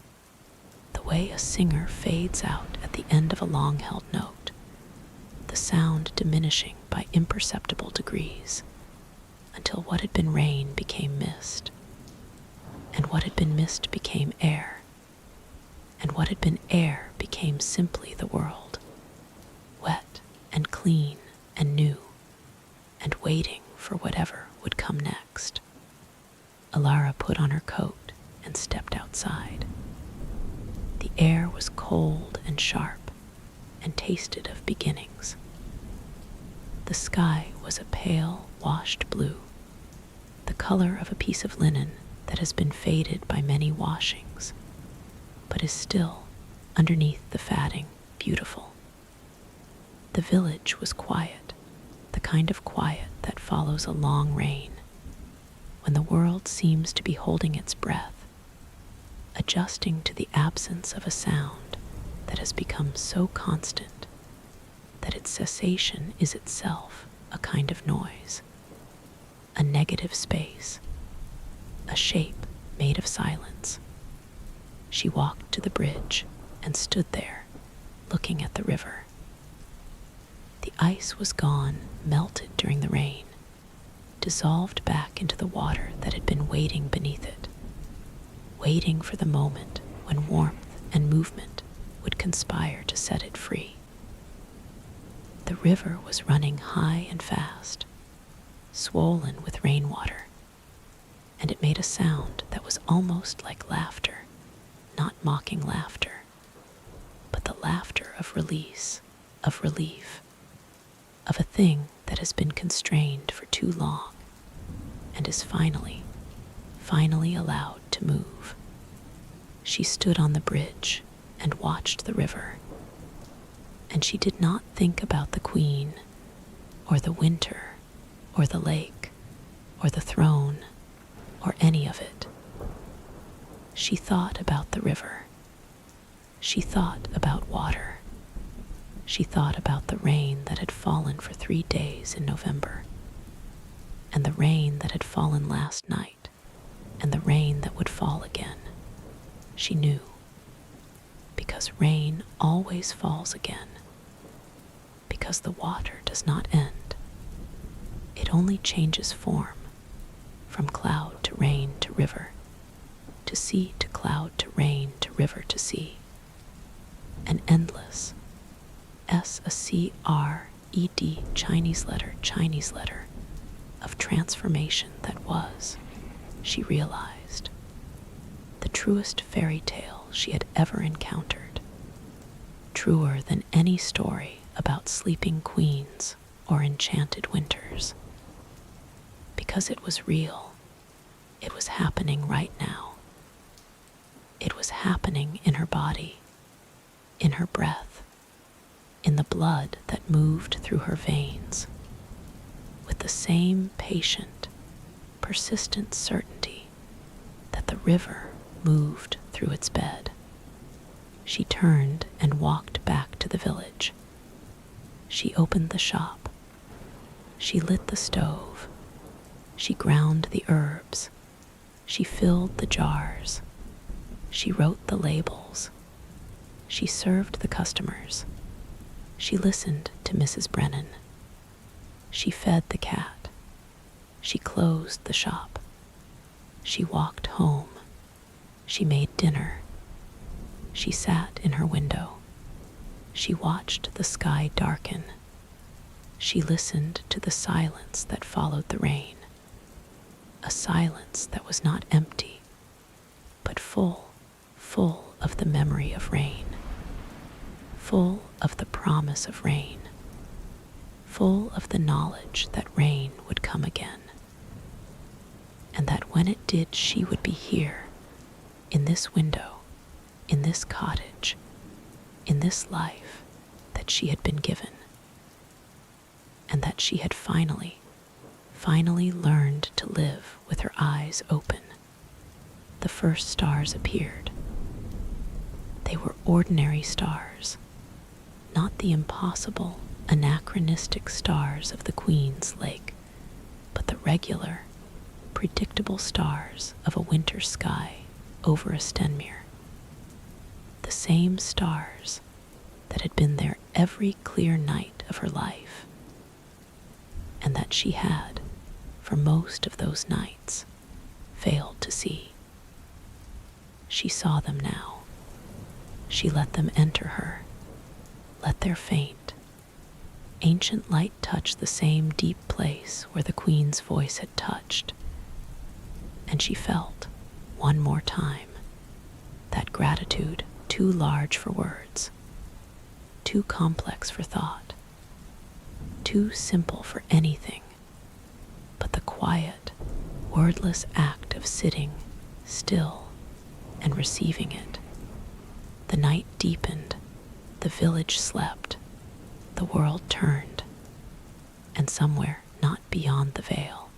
the way a singer fades out at the end of a long-held note, the sound diminishing by imperceptible degrees, until what had been rain became mist, and what had been mist became air, and what had been air became simply the world, wet and clean and new, and waiting for whatever would come next. Alara put on her coat and stepped outside. The air was cold and sharp, and tasted of beginnings. The sky was a pale, washed blue, the color of a piece of linen that has been faded by many washings, but is still, underneath the fatting, beautiful. The village was quiet, the kind of quiet that follows a long rain, when the world seems to be holding its breath, adjusting to the absence of a sound that has become so constant that its cessation is itself a kind of noise, a negative space, a shape made of silence. She walked to the bridge and stood there, looking at the river. The ice was gone, melted during the rain, dissolved back into the water that had been waiting beneath it, waiting for the moment when warmth and movement would conspire to set it free. The river was running high and fast, swollen with rainwater, and it made a sound that was almost like laughter, not mocking laughter, but the laughter of release, of relief, of a thing that has been constrained for too long and is finally allowed to move. She stood on the bridge and watched the river, and she did not think about the queen, or the winter, or the lake, or the throne, or any of it. She thought about the river. She thought about water. She thought about the rain that had fallen for 3 days in November, and the rain that had fallen last night, and the rain that would fall again. She knew rain always falls again, because the water does not end. It only changes form, from cloud to rain to river, to sea to cloud to rain to river to sea. An endless, S-A-C-R-E-D, Chinese letter, of transformation that was, she realized, the truest fairy tale she had ever encountered, truer than any story about sleeping queens or enchanted winters. Because it was real, it was happening right now. It was happening in her body, in her breath, in the blood that moved through her veins, with the same patient, persistent certainty that the river moved through its bed. She turned and walked back to the village. She opened the shop. She lit the stove. She ground the herbs. She filled the jars. She wrote the labels. She served the customers. She listened to Mrs. Brennan. She fed the cat. She closed the shop. She walked home. She made dinner. She sat in her window. She watched the sky darken. She listened to the silence that followed the rain. A silence that was not empty, but full of the memory of rain, full of the promise of rain, full of the knowledge that rain would come again, and that when it did, she would be here, in this window, in this cottage, in this life that she had been given, and that she had finally learned to live with her eyes open. The first stars appeared. They were ordinary stars, not the impossible, anachronistic stars of the Queen's Lake, but the regular, predictable stars of a winter sky over a Stenmere. The same stars that had been there every clear night of her life, and that she had, for most of those nights, failed to see. She saw them now. She let them enter her, let their faint, ancient light touch the same deep place where the Queen's voice had touched, and she felt, one more time, that gratitude too large for words, too complex for thought, too simple for anything, but the quiet, wordless act of sitting still and receiving it. The night deepened, the village slept, the world turned, and somewhere not beyond the veil,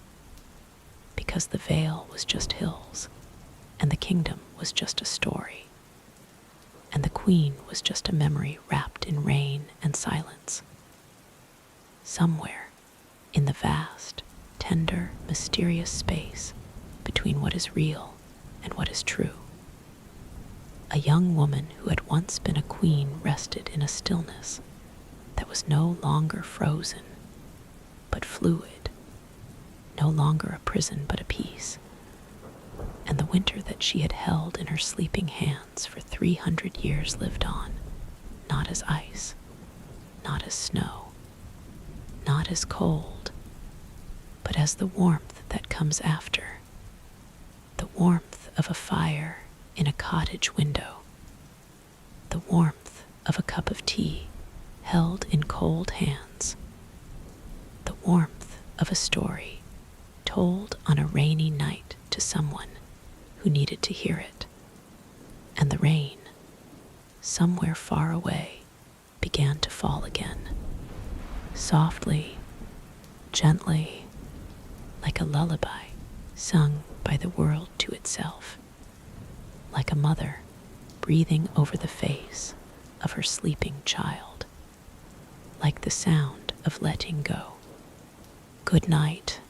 because the veil was just hills, and the kingdom was just a story, and the Queen was just a memory wrapped in rain and silence. Somewhere in the vast, tender, mysterious space between what is real and what is true, a young woman who had once been a queen rested in a stillness that was no longer frozen, but fluid, no longer a prison but a peace. And the winter that she had held in her sleeping hands for 300 years lived on, not as ice, not as snow, not as cold, but as the warmth that comes after, the warmth of a fire in a cottage window, the warmth of a cup of tea held in cold hands, the warmth of a story told on a rainy night to someone who needed to hear it. And the rain, somewhere far away, began to fall again, softly, gently, like a lullaby sung by the world to itself, like a mother breathing over the face of her sleeping child, like the sound of letting go. Good night,